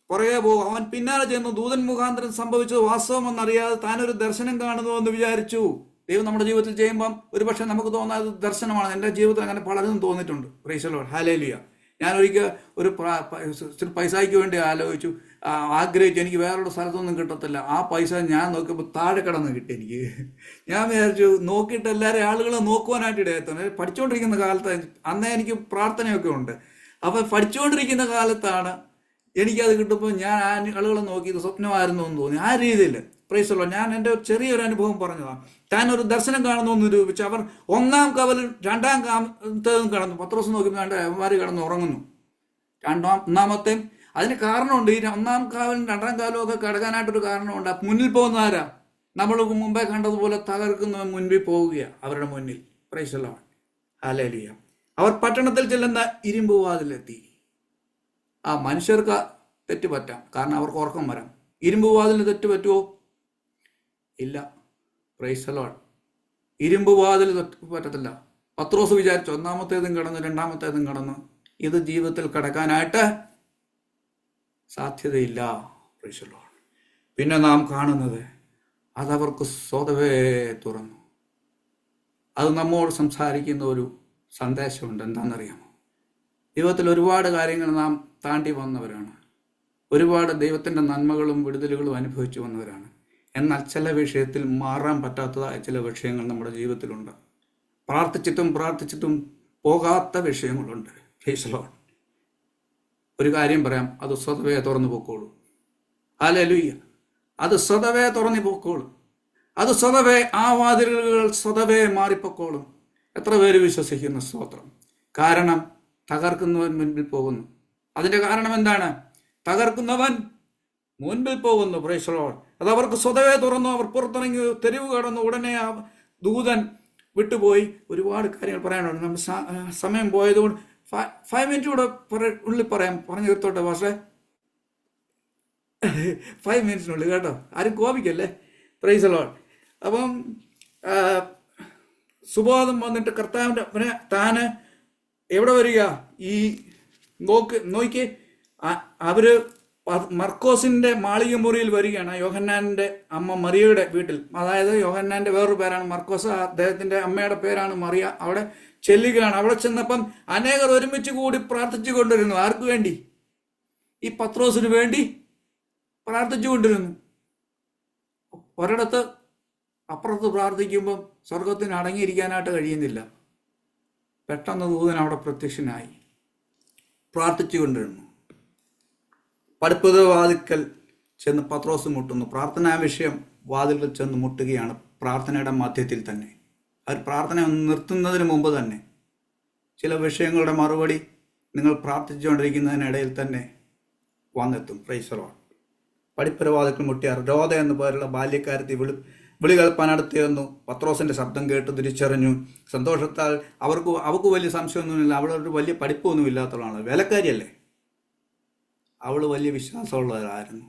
Speaker 1: പുറകെ പോവുക. അവൻ പിന്നാലെ ചെന്നു. ദൂതൻ മുഖാന്തരം സംഭവിച്ചത് വാസ്തവമെന്നറിയാതെ താനൊരു ദർശനം കാണുന്നു എന്ന് വിചാരിച്ചു. ദൈവം നമ്മുടെ ജീവിതത്തിൽ ചെയ്യുമ്പം ഒരു പക്ഷേ നമുക്ക് തോന്നാത് ദർശനമാണ്. എൻ്റെ ജീവിതത്തിൽ അങ്ങനെ പലതും തോന്നിയിട്ടുണ്ട്. Price the Lord. ഹല്ലേലൂയ. ഞാനൊരിക്കൽ ഒരു പൈസയ്ക്ക് വേണ്ടി ആലോചിച്ചു. ആഗ്രഹിച്ചു എനിക്ക് വേറൊരു സ്ഥലത്തൊന്നും കിട്ടത്തില്ല. ആ പൈസ ഞാൻ നോക്കിയപ്പോൾ താഴെ കിടന്ന് കിട്ടി എനിക്ക്. ഞാൻ വിചാരിച്ചു നോക്കിയിട്ട് എല്ലാവരും ആളുകളെ നോക്കുവാനായിട്ട് ഇടയായിരുന്നു. പഠിച്ചുകൊണ്ടിരിക്കുന്ന കാലത്ത് അന്നേ എനിക്ക് പ്രാർത്ഥനയൊക്കെ ഉണ്ട്. അപ്പം പഠിച്ചുകൊണ്ടിരിക്കുന്ന കാലത്താണ് എനിക്കത് കിട്ടുമ്പോൾ ഞാൻ ആളുകളെ നോക്കി ഇത് സ്വപ്നമായിരുന്നു എന്ന് തോന്നി. ആ രീതിയിൽ പ്രൈസുള്ള ഞാൻ എൻ്റെ ചെറിയൊരു അനുഭവം പറഞ്ഞതാണ്. താൻ ഒരു ദർശനം കാണുന്നു എന്ന് നിരൂപിച്ച് അവർ 1-ാം കവലും 2-ാം കാലത്തേതും കിടന്നു. പത്രോസ് നോക്കിയപ്പോൾ വേണ്ട അവന്മാർ കിടന്ന് ഉറങ്ങുന്നു. 1-ാമത്തെയും അതിന് കാരണമുണ്ട്. ഈ 1-ാം കാവലും 2-ാം കാവലും ഒക്കെ കിടക്കാനായിട്ടൊരു കാരണമുണ്ട്. മുന്നിൽ പോകുന്ന ആരാ? നമ്മൾ മുമ്പേ കണ്ടതുപോലെ തകർക്കുന്നവൻ മുൻപിൽ പോവുകയാണ് അവരുടെ മുന്നിൽ. പ്രൈസുള്ള ഹല്ലേലൂയ. അവർ പട്ടണത്തിൽ ചെല്ലുന്ന ഇരുമ്പ് വാതിലെത്തി. ആ മനുഷ്യർക്ക് തെറ്റ് പറ്റാം, കാരണം അവർക്ക് ഉറക്കം വരാം. ഇരുമ്പ് വാതിലിന് തെറ്റ് പറ്റുമോ? ഇല്ല. Price the Lord. ഇരുമ്പ് വാതിൽ പറ്റത്തില്ല. പത്രോസ് വിചാരിച്ചു 1-ാമത്തേതും കടന്നു 2-ാമത്തേതും കടന്നു, ഇത് ജീവിതത്തിൽ കടക്കാനായിട്ട് സാധ്യതയില്ല. Price the Lord. പിന്നെ നാം കാണുന്നത് അതവർക്ക് സ്വതവേ തുറന്നു. അത് നമ്മോട് സംസാരിക്കുന്ന ഒരു സന്ദേശമുണ്ട്. എന്താണെന്നറിയാമോ? ജീവിതത്തിൽ ഒരുപാട് കാര്യങ്ങൾ നാം താണ്ടി വന്നവരാണ്. ഒരുപാട് ദൈവത്തിൻ്റെ നന്മകളും വിടുതലുകളും അനുഭവിച്ചു വന്നവരാണ്. എന്നാൽ ചില വിഷയത്തിൽ മാറാൻ പറ്റാത്തതായ ചില വിഷയങ്ങൾ നമ്മുടെ ജീവിതത്തിലുണ്ട്. പ്രാർത്ഥിച്ചിട്ടും പോകാത്ത വിഷയങ്ങളുണ്ട്. Praise the Lord. ഒരു കാര്യം പറയാം, അത് സ്വതവേ തുറന്നു പോക്കോളൂ. ഹല്ലേലൂയ. അത് സ്വതവേ തുറന്നു പോക്കോളും. അത് സ്വതവേ ആ വാതിലുകൾ സ്വതവേ മാറിപ്പോക്കോളും. എത്ര പേര് വിശ്വസിക്കുന്ന സ്തോത്രം. കാരണം തകർക്കുന്നവൻ മുൻപിൽ പോകുന്നു. അതിൻ്റെ കാരണം എന്താണ്? തകർക്കുന്നവൻ മുൻപിൽ പോകുന്നു. Price the Lord. അത് അവർക്ക് സ്വതവേ തുറന്നു. അവർ പുറത്തിറങ്ങി തെരുവ് കടന്നു. ഉടനെ ആ ദൂതൻ വിട്ടുപോയി. ഒരുപാട് കാര്യങ്ങൾ പറയാനുണ്ട്. നമ്മൾ സമയം പോയതുകൊണ്ട് 5 മിനിറ്റ് കൂടെ ഉള്ളിൽ പറയാം. പറഞ്ഞു തീർത്തോട്ടെ പക്ഷേ 5 മിനിറ്റിനുള്ളിൽ കേട്ടോ. ആരും കോപിക്കല്ലേ. Price the Lord. അപ്പം സുബോധം വന്നിട്ട് കർത്താവിൻ്റെ താന് എവിടെ വരിക? ഈ നോക്കി അവര് മർക്കോസിന്റെ മാളിക മുറിയിൽ വരികയാണ്. യോഹന്നാന്റെ അമ്മ മറിയയുടെ വീട്ടിൽ. അതായത് യോഹന്നാന്റെ വേറൊരു പേരാണ് മർക്കോസ്, അദ്ദേഹത്തിന്റെ അമ്മയുടെ പേരാണ് മറിയ. അവിടെ ചെല്ലുകയാണ്. അവിടെ ചെന്നപ്പം അനേകർ ഒരുമിച്ച് കൂടി പ്രാർത്ഥിച്ചു കൊണ്ടിരുന്നു. ആർക്ക് വേണ്ടി? ഈ പത്രോസിന് വേണ്ടി പ്രാർത്ഥിച്ചു കൊണ്ടിരുന്നു. ഒരിടത്ത് അപ്പുറത്ത് പ്രാർത്ഥിക്കുമ്പം സ്വർഗത്തിന് അടങ്ങിയിരിക്കാനായിട്ട് കഴിയുന്നില്ല. പെട്ടെന്ന് ദൂതൻ അവിടെ പ്രത്യക്ഷനായി. പ്രാർത്ഥിച്ചു കൊണ്ടിരുന്നു. പടിപ്പുത വാതിൽക്കൽ ചെന്ന് പത്രോസ് മുട്ടുന്നു. പ്രാർത്ഥനാ വിഷയം വാതിൽക്കൽ ചെന്ന് മുട്ടുകയാണ്. പ്രാർത്ഥനയുടെ മധ്യത്തിൽ തന്നെ, അവർ പ്രാർത്ഥന നിർത്തുന്നതിന് മുമ്പ് തന്നെ ചില വിഷയങ്ങളുടെ മറുപടി നിങ്ങൾ പ്രാർത്ഥിച്ചുകൊണ്ടിരിക്കുന്നതിനിടയിൽ തന്നെ വന്നെത്തും. Praise the Lord. പടിപ്പുര വാതിൽക്കൽ മുട്ടിയ രോദ എന്ന പേരുള്ള ബാല്യക്കാരത്തി വിളി കേൾപ്പാനടുത്ത് ചെന്നു. പത്രോസിന്റെ ശബ്ദം കേട്ട് തിരിച്ചറിഞ്ഞു. സന്തോഷത്താൽ അവർക്ക് വലിയ സംശയമൊന്നുമില്ല. അവളൊരു വലിയ പഠിപ്പൊന്നും ഇല്ലാത്തവളാണ്, വേലക്കാരിയല്ലേ. അവൾ വലിയ വിശ്വാസമുള്ളവരായിരുന്നു.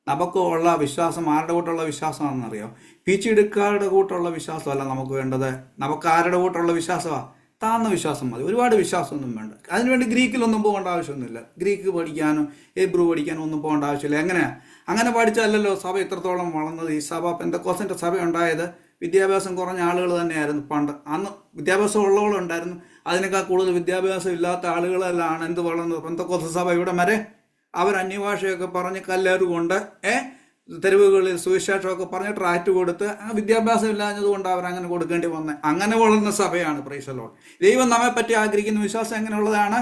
Speaker 1: നമുക്ക് ഉള്ള വിശ്വാസം ആരുടെ കൂട്ടുള്ള വിശ്വാസമാണെന്നറിയാം? പീച്ചിടുക്കാരുടെ കൂട്ടുള്ള വിശ്വാസമല്ല നമുക്ക് വേണ്ടത്. നമുക്ക് ആരുടെ കൂട്ടുള്ള വിശ്വാസമാണ്? താഴ്ന്ന വിശ്വാസം മതി. ഒരുപാട് വിശ്വാസമൊന്നും വേണ്ട. അതിനുവേണ്ടി ഗ്രീക്കിലൊന്നും പോകേണ്ട ആവശ്യമൊന്നുമില്ല. ഗ്രീക്ക് പഠിക്കാനോ ഹീബ്രു പഠിക്കാനോ ഒന്നും പോകേണ്ട ആവശ്യമില്ല. അങ്ങനെ പഠിച്ചല്ലല്ലോ സഭ ഇത്രത്തോളം വളർന്നത്. ഈ സഭ പെന്തക്കോസ്തിൻ്റെ സഭ ഉണ്ടായത് വിദ്യാഭ്യാസം കുറഞ്ഞ ആളുകൾ തന്നെയായിരുന്നു പണ്ട്. അന്ന് വിദ്യാഭ്യാസം ഉള്ളവളുണ്ടായിരുന്നു. അതിനേക്കാൾ കൂടുതൽ വിദ്യാഭ്യാസം ഇല്ലാത്ത ആളുകളെല്ലാം എന്ത് വളർന്നത്? പെന്തക്കോസ്ത് സഭ ഇവിടെ വരെ അവർ അന്യഭാഷയൊക്കെ പറഞ്ഞ് കല്ലേറുകൊണ്ട് തെരുവുകളിൽ സുവിശേഷമൊക്കെ പറഞ്ഞ് ട്രാക്റ്റ് കൊടുത്ത് ആ വിദ്യാഭ്യാസം ഇല്ലാഞ്ഞതുകൊണ്ട് അവർ അങ്ങനെ കൊടുക്കേണ്ടി വന്നത്. അങ്ങനെ വളർന്ന സഭയാണ്. Price the Lord. ദൈവം നമ്മെ പറ്റി ആഗ്രഹിക്കുന്ന വിശ്വാസം എങ്ങനെയുള്ളതാണ്?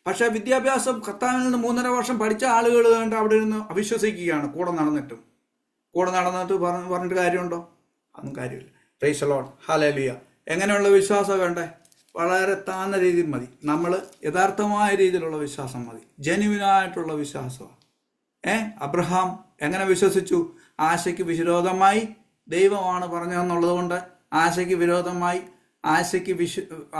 Speaker 1: പക്ഷേ വിദ്യാഭ്യാസം കർത്താവിൽ നിന്ന് 3.5 വർഷം പഠിച്ച ആളുകൾ കണ്ട് അവിടെ ഇരുന്ന് അവിശ്വസിക്കുകയാണ്. കൂടെ നടന്നിട്ട് പറഞ്ഞിട്ട് കാര്യമുണ്ടോ? അതൊന്നും കാര്യമില്ല. Price the Lord. ഹല്ലേലൂയ. എങ്ങനെയുള്ള വിശ്വാസം വേണ്ടേ? വളരെ താഴ്ന്ന രീതിയിൽ മതി. നമ്മൾ യഥാർത്ഥമായ രീതിയിലുള്ള വിശ്വാസം മതി. ജെന്യുവിനായിട്ടുള്ള വിശ്വാസമാണ്. അബ്രഹാം എങ്ങനെ വിശ്വസിച്ചു? ആശയ്ക്ക് വിരോധമായി ദൈവമാണ് പറഞ്ഞതെന്നുള്ളത് കൊണ്ട് ആശയ്ക്ക് വിരോധമായി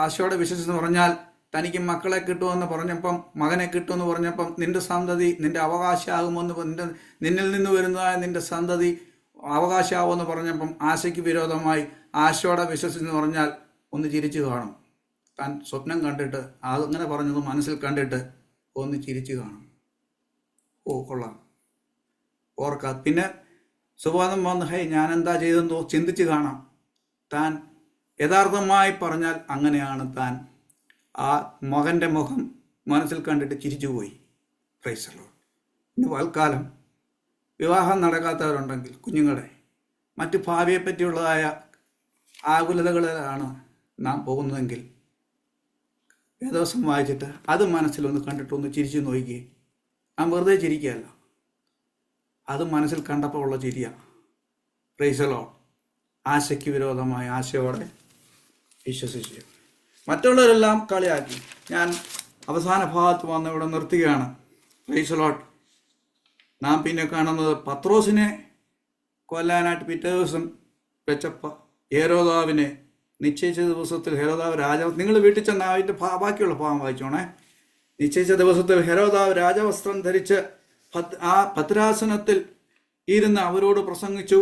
Speaker 1: ആശയോടെ വിശ്വസിച്ചെന്ന് പറഞ്ഞാൽ തനിക്ക് മക്കളെ കിട്ടുമെന്ന് പറഞ്ഞപ്പം, മകനെ കിട്ടുമെന്ന് പറഞ്ഞപ്പം, നിന്റെ സന്തതി നിന്റെ അവകാശമാകുമെന്ന്, നിന്നിൽ നിന്ന് വരുന്നതായ നിന്റെ സന്തതി അവകാശമാകുമെന്ന് പറഞ്ഞപ്പം ആശയ്ക്ക് വിരോധമായി ആശയോടെ വിശ്വസിച്ചെന്ന് പറഞ്ഞാൽ ഒന്ന് ചിരിച്ചു കാണും. താൻ സ്വപ്നം കണ്ടിട്ട് അതങ്ങനെ പറഞ്ഞത് മനസ്സിൽ കണ്ടിട്ട് ഒന്ന് ചിരിച്ചു കാണും. ഓ കൊള്ളാം, ഓർക്കാം. പിന്നെ സുബോധം വന്ന് ഞാൻ എന്താ ചെയ്തെന്നോ ചിന്തിച്ച് കാണാം. താൻ യഥാർത്ഥമായി പറഞ്ഞാൽ അങ്ങനെയാണ്. താൻ ആ മകൻ്റെ മുഖം മനസ്സിൽ കണ്ടിട്ട് ചിരിച്ചുപോയി. Price the Lord. ഇന്ന് പൽക്കാലം വിവാഹം നടക്കാത്തവരുണ്ടെങ്കിൽ കുഞ്ഞുങ്ങളെ മറ്റ് ഭാവിയെ പറ്റിയുള്ളതായ ആകുലതകളിലാണ് നാം പോകുന്നതെങ്കിൽ വേദവസം വായിച്ചിട്ട് അത് മനസ്സിലൊന്ന് കണ്ടിട്ടൊന്ന് ചിരിച്ചു നോക്കിയേ. നാം വെറുതെ ചിരിക്കുകയല്ല, അത് മനസ്സിൽ കണ്ടപ്പോൾ ഉള്ള ചിരിയാണ്. Praise the Lord. ആശയ്ക്ക് വിരോധമായ ആശയോടെ വിശ്വസിച്ചു. മറ്റുള്ളവരെല്ലാം കളിയാക്കി. ഞാൻ അവസാന ഭാഗത്ത് വന്ന് ഇവിടെ നിർത്തുകയാണ്. Praise the Lord. നാം പിന്നെ കാണുന്നത് പത്രോസിനെ കൊല്ലാനായിട്ട് പിറ്റേ ദിവസം വെച്ചപ്പോൾ ഹെരോദാവിനെ നിശ്ചയിച്ച ദിവസത്തിൽ ഹെരോദാവ് രാജാവ്, നിങ്ങൾ വീട്ടിൽ ചെന്ന് അതിൻ്റെ ബാക്കിയുള്ള ഭാഗം വായിച്ചോണേ. നിശ്ചയിച്ച ദിവസത്തിൽ ഹെരോദാവ് രാജവസ്ത്രം ധരിച്ച് ആ ഭദ്രാസനത്തിൽ ഇരുന്ന് അവരോട് പ്രസംഗിച്ചു.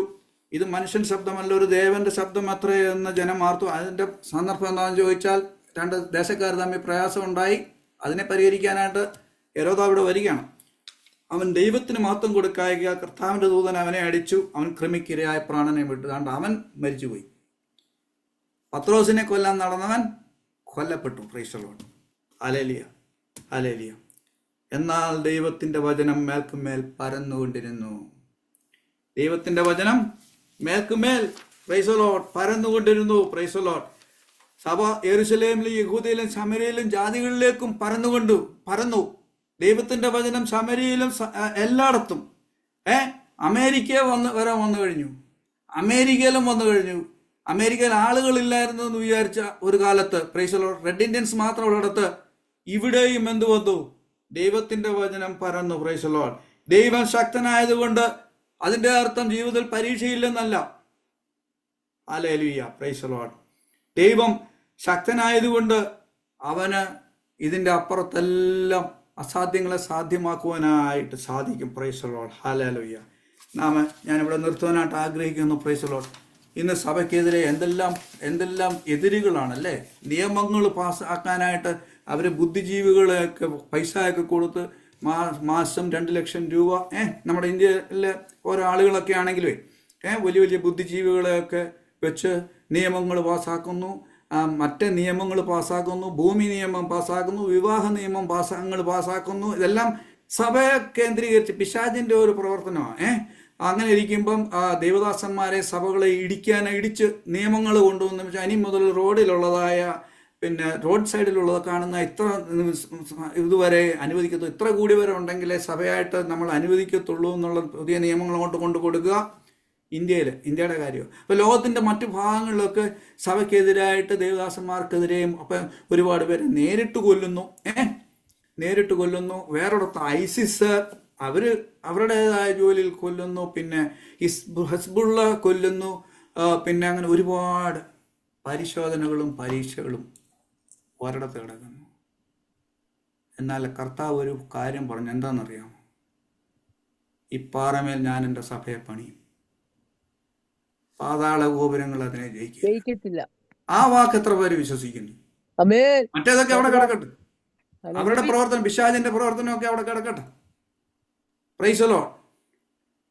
Speaker 1: ഇത് മനുഷ്യൻ ശബ്ദമല്ല, ഒരു ദേവന്റെ ശബ്ദം അത്രേ എന്ന് ജനം ആർത്തു. അതിൻ്റെ സന്ദർഭം എന്താണെന്ന് ചോദിച്ചാൽ, രണ്ട് ദേശക്കാർ തമ്മിൽ പ്രയാസമുണ്ടായി. അതിനെ പരിഹരിക്കാനായിട്ട് ഹെരോദാവ് ഇവിടെ വരികയാണ്. അവൻ ദൈവത്തിന് മഹത്വം കൊടുക്കായിക, കർത്താവിൻ്റെ ദൂതൻ അവനെ അടിച്ചു, അവൻ കൃമിക്കിരയായ പ്രാണനെ വിട്ടുതാണ്ട് അവൻ മരിച്ചുപോയി. പത്രോസിനെ കൊല്ലാൻ നടന്നവൻ കൊല്ലപ്പെട്ടു. Praise the Lord. ഹല്ലേലൂയ, ഹല്ലേലൂയ. എന്നാൽ ദൈവത്തിൻ്റെ വചനം മേൽക്കുമേൽ പരന്നുകൊണ്ടിരുന്നു. ദൈവത്തിൻ്റെ വചനം മേൽക്കുമേൽ, പ്രൈസ് ദി ലോർഡ്, പരന്നുകൊണ്ടിരുന്നു. Praise the Lord. സഭ യെരൂശലേമിലും യഹൂദയിലും ശമര്യയിലും ജാതികളിലേക്കും പരന്നു. ദൈവത്തിന്റെ വചനം ശമര്യയിലും എല്ലായിടത്തും. അമേരിക്ക വന്നു കഴിഞ്ഞു. അമേരിക്കയിലും വന്നു കഴിഞ്ഞു. അമേരിക്കയിൽ ആളുകളില്ലായിരുന്നു എന്ന് വിചാരിച്ച ഒരു കാലത്ത്, praise the Lord, red Indians മാത്രമുള്ളിടത്ത് ഇവിടെയും എന്ത് വന്നു? ദൈവത്തിന്റെ വചനം പരന്നു. Praise the Lord. ദൈവം ശക്തനായതുകൊണ്ട് അതിന്റെ അർത്ഥം ജീവിതത്തിൽ പരീക്ഷയില്ലെന്നല്ല. ഹല്ലേലൂയ, പ്രൈസ് ദി ലോർഡ്. ദൈവം ശക്തനായതുകൊണ്ട് അവന് ഇതിന്റെ അപ്പുറത്തെല്ലാം അസാധ്യങ്ങളെ സാധ്യമാക്കുവാനായിട്ട് സാധിക്കും. Praise the Lord. ഹല്ലേലൂയ. ഞാനിവിടെ നിർത്തുവാനായിട്ട് ആഗ്രഹിക്കുന്നു. Praise the Lord. ഇന്ന് സഭയ്ക്കെതിരെ എന്തെല്ലാം എതിരുകളാണല്ലേ. നിയമങ്ങൾ പാസ്സാക്കാനായിട്ട് അവർ ബുദ്ധിജീവികളെയൊക്കെ പൈസയൊക്കെ കൊടുത്ത് മാസം 2 ലക്ഷം രൂപ, നമ്മുടെ ഇന്ത്യയിലെ ഓരോ ആളുകളൊക്കെ ആണെങ്കിലേ വലിയ വലിയ ബുദ്ധിജീവികളെയൊക്കെ വെച്ച് നിയമങ്ങൾ പാസ്സാക്കുന്നു, മറ്റ് നിയമങ്ങൾ പാസ്സാക്കുന്നു, ഭൂമി നിയമം പാസ്സാക്കുന്നു, വിവാഹ നിയമം പാസ്സാക്കുന്നു. ഇതെല്ലാം സഭയെ കേന്ദ്രീകരിച്ച് പിശാചിന്റെ ഒരു പ്രവർത്തനമാണ്. അങ്ങനെ ഇരിക്കുമ്പം ദേവദാസന്മാരെ സഭകളെ ഇടിച്ച് നിയമങ്ങൾ കൊണ്ടുവന്ന് വെച്ചാൽ ഇനി മുതൽ റോഡിലുള്ളതായ റോഡ് സൈഡിലുള്ളത് കാണുന്ന ഇത്ര ഇതുവരെ അനുവദിക്കത്തുള്ളൂ, ഇത്ര കൂടി വരെ ഉണ്ടെങ്കിലേ സഭയായിട്ട് നമ്മൾ അനുവദിക്കത്തുള്ളൂ എന്നുള്ള പുതിയ നിയമങ്ങൾ അങ്ങോട്ട് കൊണ്ടു കൊടുക്കുക. ഇന്ത്യയുടെ കാര്യം. അപ്പോൾ ലോകത്തിൻ്റെ മറ്റു ഭാഗങ്ങളിലൊക്കെ സഭയ്ക്കെതിരായിട്ട് ദേവദാസന്മാർക്കെതിരെയും അപ്പം ഒരുപാട് പേരെ നേരിട്ട് കൊല്ലുന്നു. വേറൊരിടത്ത് ഐസിസ് അവരുടേതായ ജോലിയിൽ കൊല്ലുന്നു. പിന്നെ ഹസ്ബുള്ള കൊല്ലുന്നു. പിന്നെ അങ്ങനെ ഒരുപാട് പരിശോധനകളും പരീക്ഷകളും ഒരിടത്ത് കിടക്കുന്നു. എന്നാൽ കർത്താവ് ഒരു കാര്യം പറഞ്ഞു. എന്താണെന്നറിയാമോ? ഈ പാറമേൽ ഞാൻ എൻ്റെ സഭയെ പണിയും, പാതാള ഗോപുരങ്ങൾ അതിനെ ജയിക്കത്തില്ല. ആ വാക്ക് എത്ര പേര് വിശ്വസിക്കുന്നു? മറ്റേതൊക്കെ അവിടെ കിടക്കട്ടെ. അവരുടെ പ്രവർത്തനം, പിശാചിന്റെ പ്രവർത്തനമൊക്കെ അവിടെ കിടക്കട്ടെ. Price the Lord.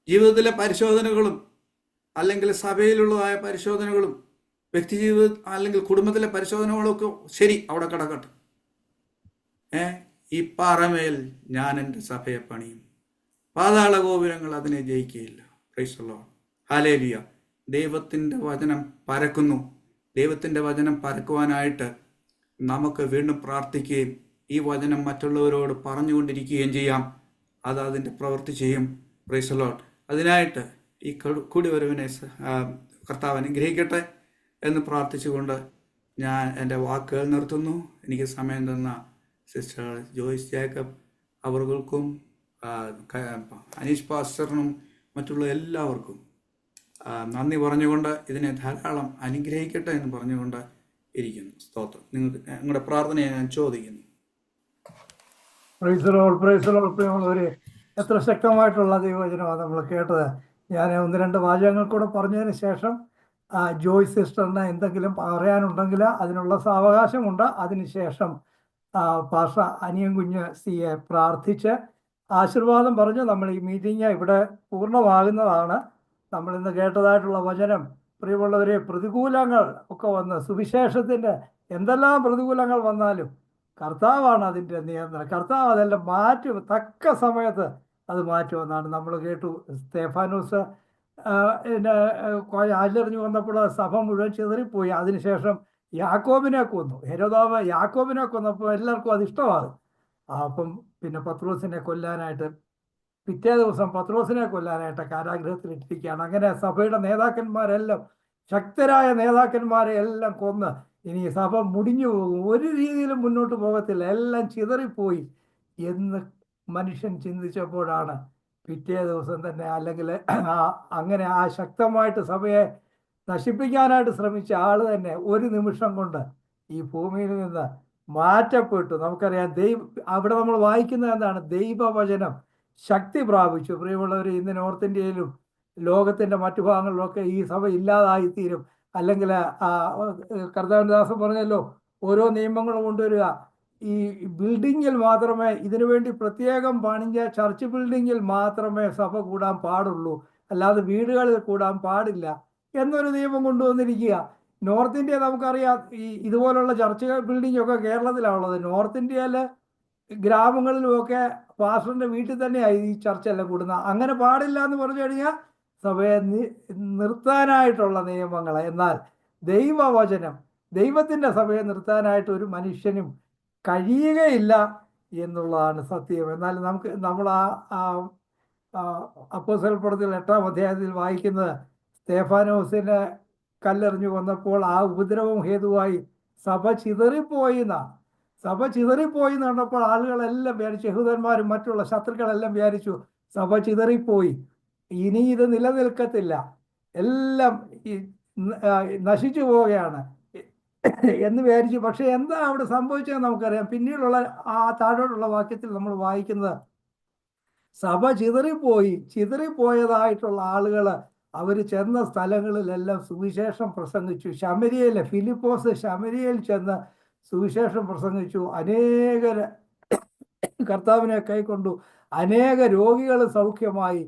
Speaker 1: ജീവിതത്തിലെ പരിശോധനകളും അല്ലെങ്കിൽ സഭയിലുള്ളതായ പരിശോധനകളും വ്യക്തിജീവിത അല്ലെങ്കിൽ കുടുംബത്തിലെ പരിശോധനകളൊക്കെ ശരി, അവിടെ കിടക്കട്ടെ. ഈ പാറമേൽ ഞാൻ എൻ്റെ സഭയെ പണിയും, പാതാള ഗോപുരങ്ങൾ അതിനെ ജയിക്കുകയില്ല. Praise the Lord. ഹല്ലേലൂയ. ദൈവത്തിൻ്റെ വചനം പരക്കുന്നു. ദൈവത്തിൻ്റെ വചനം പരക്കുവാനായിട്ട് നമുക്ക് വീണ്ടും പ്രാർത്ഥിക്കുകയും ഈ വചനം മറ്റുള്ളവരോട് പറഞ്ഞുകൊണ്ടിരിക്കുകയും ചെയ്യാം. അത് അതിൻ്റെ പ്രവൃത്തി ചെയ്യും. Price the Lord. അതിനായിട്ട് ഈ കൂടിവരവിനെ കർത്താവ് അനുഗ്രഹിക്കട്ടെ എന്ന് പ്രാർത്ഥിച്ചുകൊണ്ട് ഞാൻ എൻ്റെ വാക്കുകൾ നിർത്തുന്നു. എനിക്ക് സമയം തന്ന സിസ്റ്റർ ജോയ്സ് ജേക്കബ് അവർക്കും അനീഷ് പാസ്റ്ററിനും മറ്റുള്ള എല്ലാവർക്കും നന്ദി പറഞ്ഞുകൊണ്ട് ഇതിനെ ധാരാളം അനുഗ്രഹിക്കട്ടെ എന്ന് പറഞ്ഞുകൊണ്ട് ഇരിക്കുന്നു. സ്തോത്രം. നിങ്ങളുടെ പ്രാർത്ഥനയെ ഞാൻ ചോദിക്കുന്നു.
Speaker 2: എത്ര ശക്തമായിട്ടുള്ള ദൈവവചനമാണ് നമ്മൾ കേട്ടത്. ഞാൻ 1-2 വാചകങ്ങൾ കൂടെ പറഞ്ഞതിന് ശേഷം ജോയ് സിസ്റ്ററിന് എന്തെങ്കിലും പറയാനുണ്ടെങ്കിൽ അതിനുള്ള സാവകാശമുണ്ട്. അതിനുശേഷം പാഷ അനിയൻ കുഞ്ഞ് സിയെ പ്രാർത്ഥിച്ച് ആശീർവാദം പറഞ്ഞ് നമ്മൾ ഈ മീറ്റിംഗ് ഇവിടെ പൂർണ്ണമാകുന്നതാണ്. നമ്മളിന്ന് കേട്ടതായിട്ടുള്ള വചനം, പ്രിയമുള്ളവരെ, പ്രതികൂലങ്ങൾ ഒക്കെ വന്ന് സുവിശേഷത്തിൻ്റെ എന്തെല്ലാം പ്രതികൂലങ്ങൾ വന്നാലും കർത്താവാണ് അതിൻ്റെ നിയന്ത്രണം. കർത്താവ് അതെല്ലാം മാറ്റി തക്ക സമയത്ത് അത് മാറ്റുമെന്നാണ് നമ്മൾ കേട്ടു. സ്തേഫാനോസ് ആലെറിഞ്ഞു വന്നപ്പോൾ സഭ മുഴുവൻ ചിതറിപ്പോയി. അതിനുശേഷം യാക്കോബിനെ കൊന്നു. ഹെരോദാവ് യാക്കോബിനെ കൊന്നപ്പോൾ എല്ലാവർക്കും അത് ഇഷ്ടമാകും. അപ്പം പിന്നെ പത്രോസിനെ കൊല്ലാനായിട്ട് പിറ്റേ ദിവസം പത്രോസിനെ കൊല്ലാനായിട്ട് കാരാഗൃഹത്തിൽ ഇട്ടിരിക്കുകയാണ്. അങ്ങനെ സഭയുടെ നേതാക്കന്മാരെല്ലാം, ശക്തരായ നേതാക്കന്മാരെ എല്ലാം കൊന്ന് ഇനി സഭ മുടിഞ്ഞു പോകും, ഒരു രീതിയിലും മുന്നോട്ട് പോകത്തില്ല, എല്ലാം ചിതറിപ്പോയി എന്ന് മനുഷ്യൻ ചിന്തിച്ചപ്പോഴാണ് പിറ്റേ ദിവസം തന്നെ, അല്ലെങ്കിൽ അങ്ങനെ ആ ശക്തമായിട്ട് സഭയെ നശിപ്പിക്കാനായിട്ട് ശ്രമിച്ച ആള് തന്നെ ഒരു നിമിഷം കൊണ്ട് ഈ ഭൂമിയിൽ നിന്ന് മാറ്റപ്പെട്ടു. നമുക്കറിയാം അവിടെ നമ്മൾ വായിക്കുന്നത് എന്താണ്? ദൈവവചനം ശക്തി പ്രാപിച്ചു. പ്രിയമുള്ളവർ, ഇന്ന് നോർത്ത് ഇന്ത്യയിലും ലോകത്തിന്റെ മറ്റു ഭാഗങ്ങളിലൊക്കെ ഈ സഭ ഇല്ലാതായിത്തീരും. അല്ലെങ്കിൽ കർത്താവിന്റെ ദാസൻ പറഞ്ഞല്ലോ, ഓരോ നിയമങ്ങൾ കൊണ്ടുവരിക. ഈ ബിൽഡിങ്ങിൽ മാത്രമേ, ഇതിനുവേണ്ടി പ്രത്യേകം പണിഞ്ഞ ചർച്ച് ബിൽഡിങ്ങിൽ മാത്രമേ സഭ കൂടാൻ പാടുള്ളൂ, അല്ലാതെ വീടുകളിൽ കൂടാൻ പാടില്ല എന്നൊരു നിയമം കൊണ്ടുവന്നിരിക്കുക. നോർത്ത് ഇന്ത്യ നമുക്കറിയാം, ഇതുപോലുള്ള ചർച്ച് ബിൽഡിംഗ് ഒക്കെ കേരളത്തിലാണുള്ളത്. നോർത്ത് ഇന്ത്യയിൽ ഗ്രാമങ്ങളിലുമൊക്കെ പാസ്റ്ററിന്റെ വീട്ടിൽ തന്നെയായി ഈ ചർച്ചെല്ലാം കൂടുന്നത്. അങ്ങനെ പാടില്ല എന്ന് പറഞ്ഞു കഴിഞ്ഞാൽ സഭയെ നിർത്താനായിട്ടുള്ള നിയമങ്ങൾ. എന്നാൽ ദൈവവചനം, ദൈവത്തിന്റെ സഭയെ നിർത്താനായിട്ട് ഒരു മനുഷ്യനും കഴിയുകയില്ല എന്നുള്ളതാണ് സത്യം. എന്നാൽ നമ്മൾ അപ്പോസ്തലപ്രവൃത്തികൾ 8-ാം അധ്യായത്തിൽ വായിക്കുന്നത്, സ്തേഫാനോസിനെ കല്ലെറിഞ്ഞു കൊന്നപ്പോൾ ആ ഉപദ്രവം ഹേതുവായി സഭ ചിതറിപ്പോയി എന്നാണ്. സഭ ചിതറിപ്പോയി എന്ന് കണ്ടപ്പോൾ ആളുകളെല്ലാം വിചാരിച്ചു, യഹൂദന്മാരും മറ്റുള്ള ശത്രുക്കളെല്ലാം വിചാരിച്ചു സഭ ചിതറിപ്പോയി, ഇനി ഇത് നിലനിൽക്കത്തില്ല, എല്ലാം നശിച്ചു പോവുകയാണ് എന്ന് വിചാരിച്ചു. പക്ഷെ എന്താ അവിടെ സംഭവിച്ചതെന്ന് നമുക്കറിയാം. പിന്നീടുള്ള ആ താഴോട്ടുള്ള വാക്യത്തിൽ നമ്മൾ വായിക്കുന്നത്, സഭ ചിതറിപ്പോയതായിട്ടുള്ള ആളുകൾ അവർ ചെന്ന സ്ഥലങ്ങളിലെല്ലാം സുവിശേഷം പ്രസംഗിച്ചു. ശമരിയയിലെ ഫിലിപ്പോസ് ശമരിയയിൽ ചെന്ന് സുവിശേഷം പ്രസംഗിച്ചു. അനേകർ കർത്താവിനെ കൈക്കൊണ്ടു. അനേക രോഗികൾ സൗഖ്യമായി,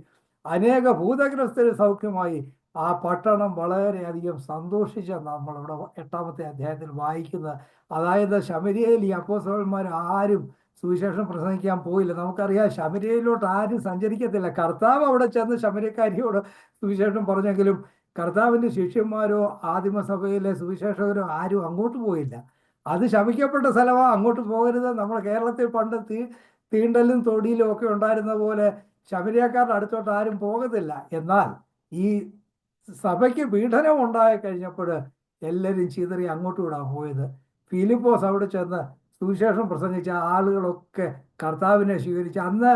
Speaker 2: അനേക ഭൂതഗ്രസ്തർ സൗഖ്യമായി. ആ പട്ടണം വളരെയധികം സന്തോഷിച്ച നമ്മളിവിടെ 8-ാമത്തെ അധ്യായത്തിൽ വായിക്കുന്നത്. അതായത് ശമരിയയിൽ ഈ അപ്പോസ്തലന്മാർ ആരും സുവിശേഷം പ്രസംഗിക്കാൻ പോയില്ല. നമുക്കറിയാം, ശമരിയയിലോട്ട് ആരും സഞ്ചരിക്കത്തില്ല. കർത്താവ് അവിടെ ചെന്ന് ശമരിയക്കാരിയോട് സുവിശേഷം പറഞ്ഞെങ്കിലും കർത്താവിൻ്റെ ശിഷ്യന്മാരോ ആദിമസഭയിലെ സുവിശേഷകരോ ആരും അങ്ങോട്ട് പോയില്ല. അത് ശപിക്കപ്പെട്ട സ്ഥലമാണ്, അങ്ങോട്ട് പോകരുത്. നമ്മുടെ കേരളത്തിൽ പണ്ട് തീണ്ടലും തൊടിയിലും ഒക്കെ ഉണ്ടായിരുന്ന പോലെ ശമരിയക്കാരുടെ അടുത്തോട്ട് ആരും പോകത്തില്ല. എന്നാൽ ഈ സഭയ്ക്ക് പീഡനം ഉണ്ടായി കഴിഞ്ഞപ്പോൾ എല്ലാവരും ചിതറി അങ്ങോട്ടുകൂടാണ് പോയത്. ഫിലിപ്പോസ് അവിടെ ചെന്ന് സുവിശേഷം പ്രസംഗിച്ച ആളുകളൊക്കെ കർത്താവിനെ സ്വീകരിച്ച്, അന്ന്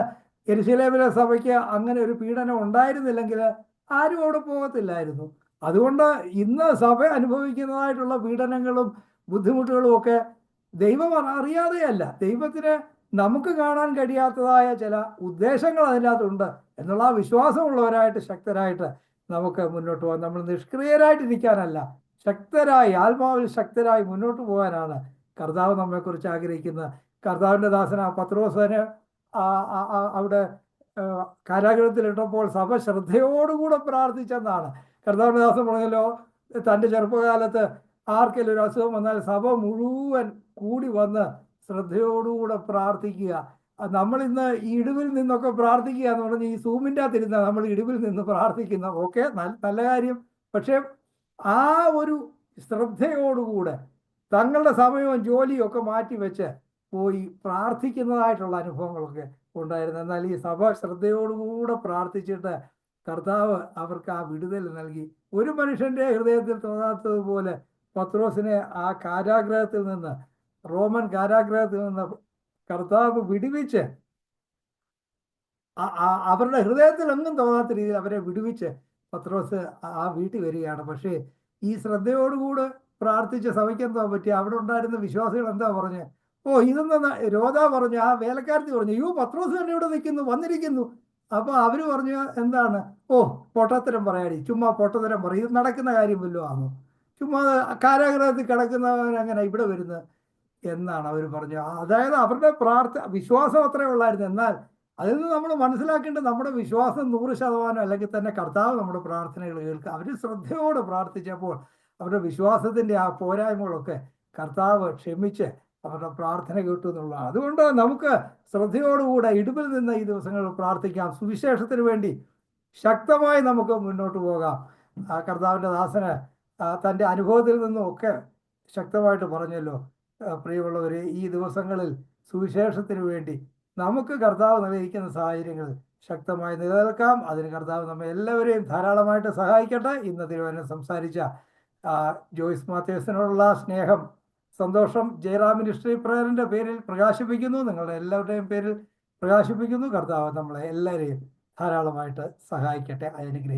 Speaker 2: യെരുശലേമിലെ സഭയ്ക്ക് അങ്ങനെ ഒരു പീഡനം ഉണ്ടായിരുന്നില്ലെങ്കിൽ ആരും അവിടെ പോകത്തില്ലായിരുന്നു. അതുകൊണ്ട് ഇന്ന് സഭ അനുഭവിക്കുന്നതായിട്ടുള്ള പീഡനങ്ങളും ബുദ്ധിമുട്ടുകളും ഒക്കെ ദൈവം അറിയാതെയല്ല, ദൈവത്തിന് നമുക്ക് കാണാൻ കഴിയാത്തതായ ചില ഉദ്ദേശങ്ങൾ അതിനകത്തുണ്ട് എന്നുള്ള ആ വിശ്വാസമുള്ളവരായിട്ട് ശക്തരായിട്ട് നമുക്ക് മുന്നോട്ട് പോകാൻ, നമ്മൾ നിഷ്ക്രിയരായിട്ടിരിക്കാനല്ല, ശക്തരായി ആത്മാവിൽ ശക്തരായി മുന്നോട്ട് പോകാനാണ് കർത്താവ് നമ്മെക്കുറിച്ച് ആഗ്രഹിക്കുന്നത്. കർത്താവിൻ്റെ ദാസന പത്രോസിനെ അവിടെ കാരാഗൃഹത്തിലിട്ടപ്പോൾ സഭ ശ്രദ്ധയോടുകൂടെ പ്രാർത്ഥിച്ചെന്നാണ്. കർത്താവിൻ്റെ ദാസൻ പറഞ്ഞല്ലോ, തൻ്റെ ചെറുപ്പകാലത്ത് ആർക്കെങ്കിലും ഒരു അസുഖം വന്നാൽ സഭ മുഴുവൻ കൂടി വന്ന് ശ്രദ്ധയോടുകൂടെ പ്രാർത്ഥിക്കുക. നമ്മളിന്ന് ഈ ഇടിവിൽ നിന്നൊക്കെ പ്രാർത്ഥിക്കുക എന്ന് പറഞ്ഞ് ഈ സൂമിൻ്റെ അകത്തിരുന്ന നമ്മൾ ഇടിവിൽ നിന്ന് പ്രാർത്ഥിക്കുന്ന ഓക്കെ നല്ല കാര്യം. പക്ഷെ ആ ഒരു ശ്രദ്ധയോടുകൂടെ തങ്ങളുടെ സമയവും ജോലിയും ഒക്കെ മാറ്റിവെച്ച് പോയി പ്രാർത്ഥിക്കുന്നതായിട്ടുള്ള അനുഭവങ്ങളൊക്കെ ഉണ്ടായിരുന്നു. എന്നാൽ ഈ സഭ ശ്രദ്ധയോടുകൂടെ പ്രാർത്ഥിച്ചിട്ട് കർത്താവ് അവർക്ക് ആ വിടുതൽ നൽകി. ഒരു മനുഷ്യന്റെ ഹൃദയത്തിൽ തോന്നാത്തതുപോലെ പത്രോസിനെ ആ കാരാഗ്രഹത്തിൽ നിന്ന്, റോമൻ കാരാഗ്രഹത്തിൽ നിന്ന് കർത്താവ് വിടുവിച്ച്, അവരുടെ ഹൃദയത്തിൽ ഒന്നും തോന്നാത്ത രീതിയിൽ അവരെ വിടുവിച്ച് പത്രോസ് ആ വീട്ടിൽ വരികയാണ്. പക്ഷേ ഈ ശ്രദ്ധയോടുകൂടെ പ്രാർത്ഥിച്ച സഭയ്ക്ക് എന്താ പറ്റി? അവിടെ ഉണ്ടായിരുന്ന വിശ്വാസികൾ എന്താ പറഞ്ഞ്, ഇതെന്നാ രോധ പറഞ്ഞു, ആ വേലക്കാരത്തി പറഞ്ഞു, പത്രോസ് തന്നെ ഇവിടെ നിൽക്കുന്നു, വന്നിരിക്കുന്നു. അപ്പൊ അവര് പറഞ്ഞു എന്താണ്, പൊട്ടത്തരം പറയാടി, ചുമ്മാ പൊട്ടത്തരം പറയും, ഇത് നടക്കുന്ന കാര്യം വല്ലതും ആണോ, ചുമ്മാ കാരാഗ്രഹത്തിൽ കിടക്കുന്നവൻ അങ്ങനെ ഇവിടെ വരുന്നത് എന്നാണ് അവർ പറഞ്ഞു. അതായത് അവരുടെ വിശ്വാസം അത്രേ ഉള്ളായിരുന്നു. എന്നാൽ അതിൽ നിന്ന് നമ്മൾ മനസ്സിലാക്കേണ്ടത് നമ്മുടെ വിശ്വാസം 100% അല്ലെങ്കിൽ തന്നെ കർത്താവ് നമ്മുടെ പ്രാർത്ഥനകൾ കേൾക്കുക. അവർ ശ്രദ്ധയോടെ പ്രാർത്ഥിച്ചപ്പോൾ അവരുടെ വിശ്വാസത്തിന്റെ ആ പോരായ്മകളൊക്കെ കർത്താവ് ക്ഷമിച്ച് അവരുടെ പ്രാർത്ഥന കേട്ടു എന്നുള്ളതാണ്. അതുകൊണ്ട് നമുക്ക് ശ്രദ്ധയോടുകൂടെ ഇടുപ്പിൽ നിന്ന് ഈ ദിവസങ്ങളിൽ പ്രാർത്ഥിക്കാം. സുവിശേഷത്തിന് വേണ്ടി ശക്തമായി നമുക്ക് മുന്നോട്ട് പോകാം. കർത്താവിൻ്റെ ദാസന് തൻ്റെ അനുഭവത്തിൽ നിന്നും ഒക്കെ ശക്തമായിട്ട് പറഞ്ഞല്ലോ. പ്രിയമുള്ളവരെ, ഈ ദിവസങ്ങളിൽ സുവിശേഷത്തിന് വേണ്ടി നമുക്ക് കർത്താവ് നൽകിയിരിക്കുന്ന സാഹചര്യങ്ങളിൽ ശക്തമായി നിലനിൽക്കാം. അതിന് കർത്താവ് നമ്മെ എല്ലാവരെയും ധാരാളമായിട്ട് സഹായിക്കട്ടെ. ഇന്ന് തിരുവനന്തപുരം സംസാരിച്ച ജോയ്സ് മാത്യൂസിനോടുള്ള സ്നേഹം, സന്തോഷം ജയറാം മിനിസ്ട്രി പ്രയറിൻ്റെ പേരിൽ പ്രകാശിപ്പിക്കുന്നു. നിങ്ങളുടെ എല്ലാവരുടെയും പേരിൽ പ്രകാശിപ്പിക്കുന്നു. കർത്താവ് നമ്മളെ എല്ലാവരെയും ധാരാളമായിട്ട് സഹായിക്കട്ടെ, അനുഗ്രഹിക്കട്ടെ.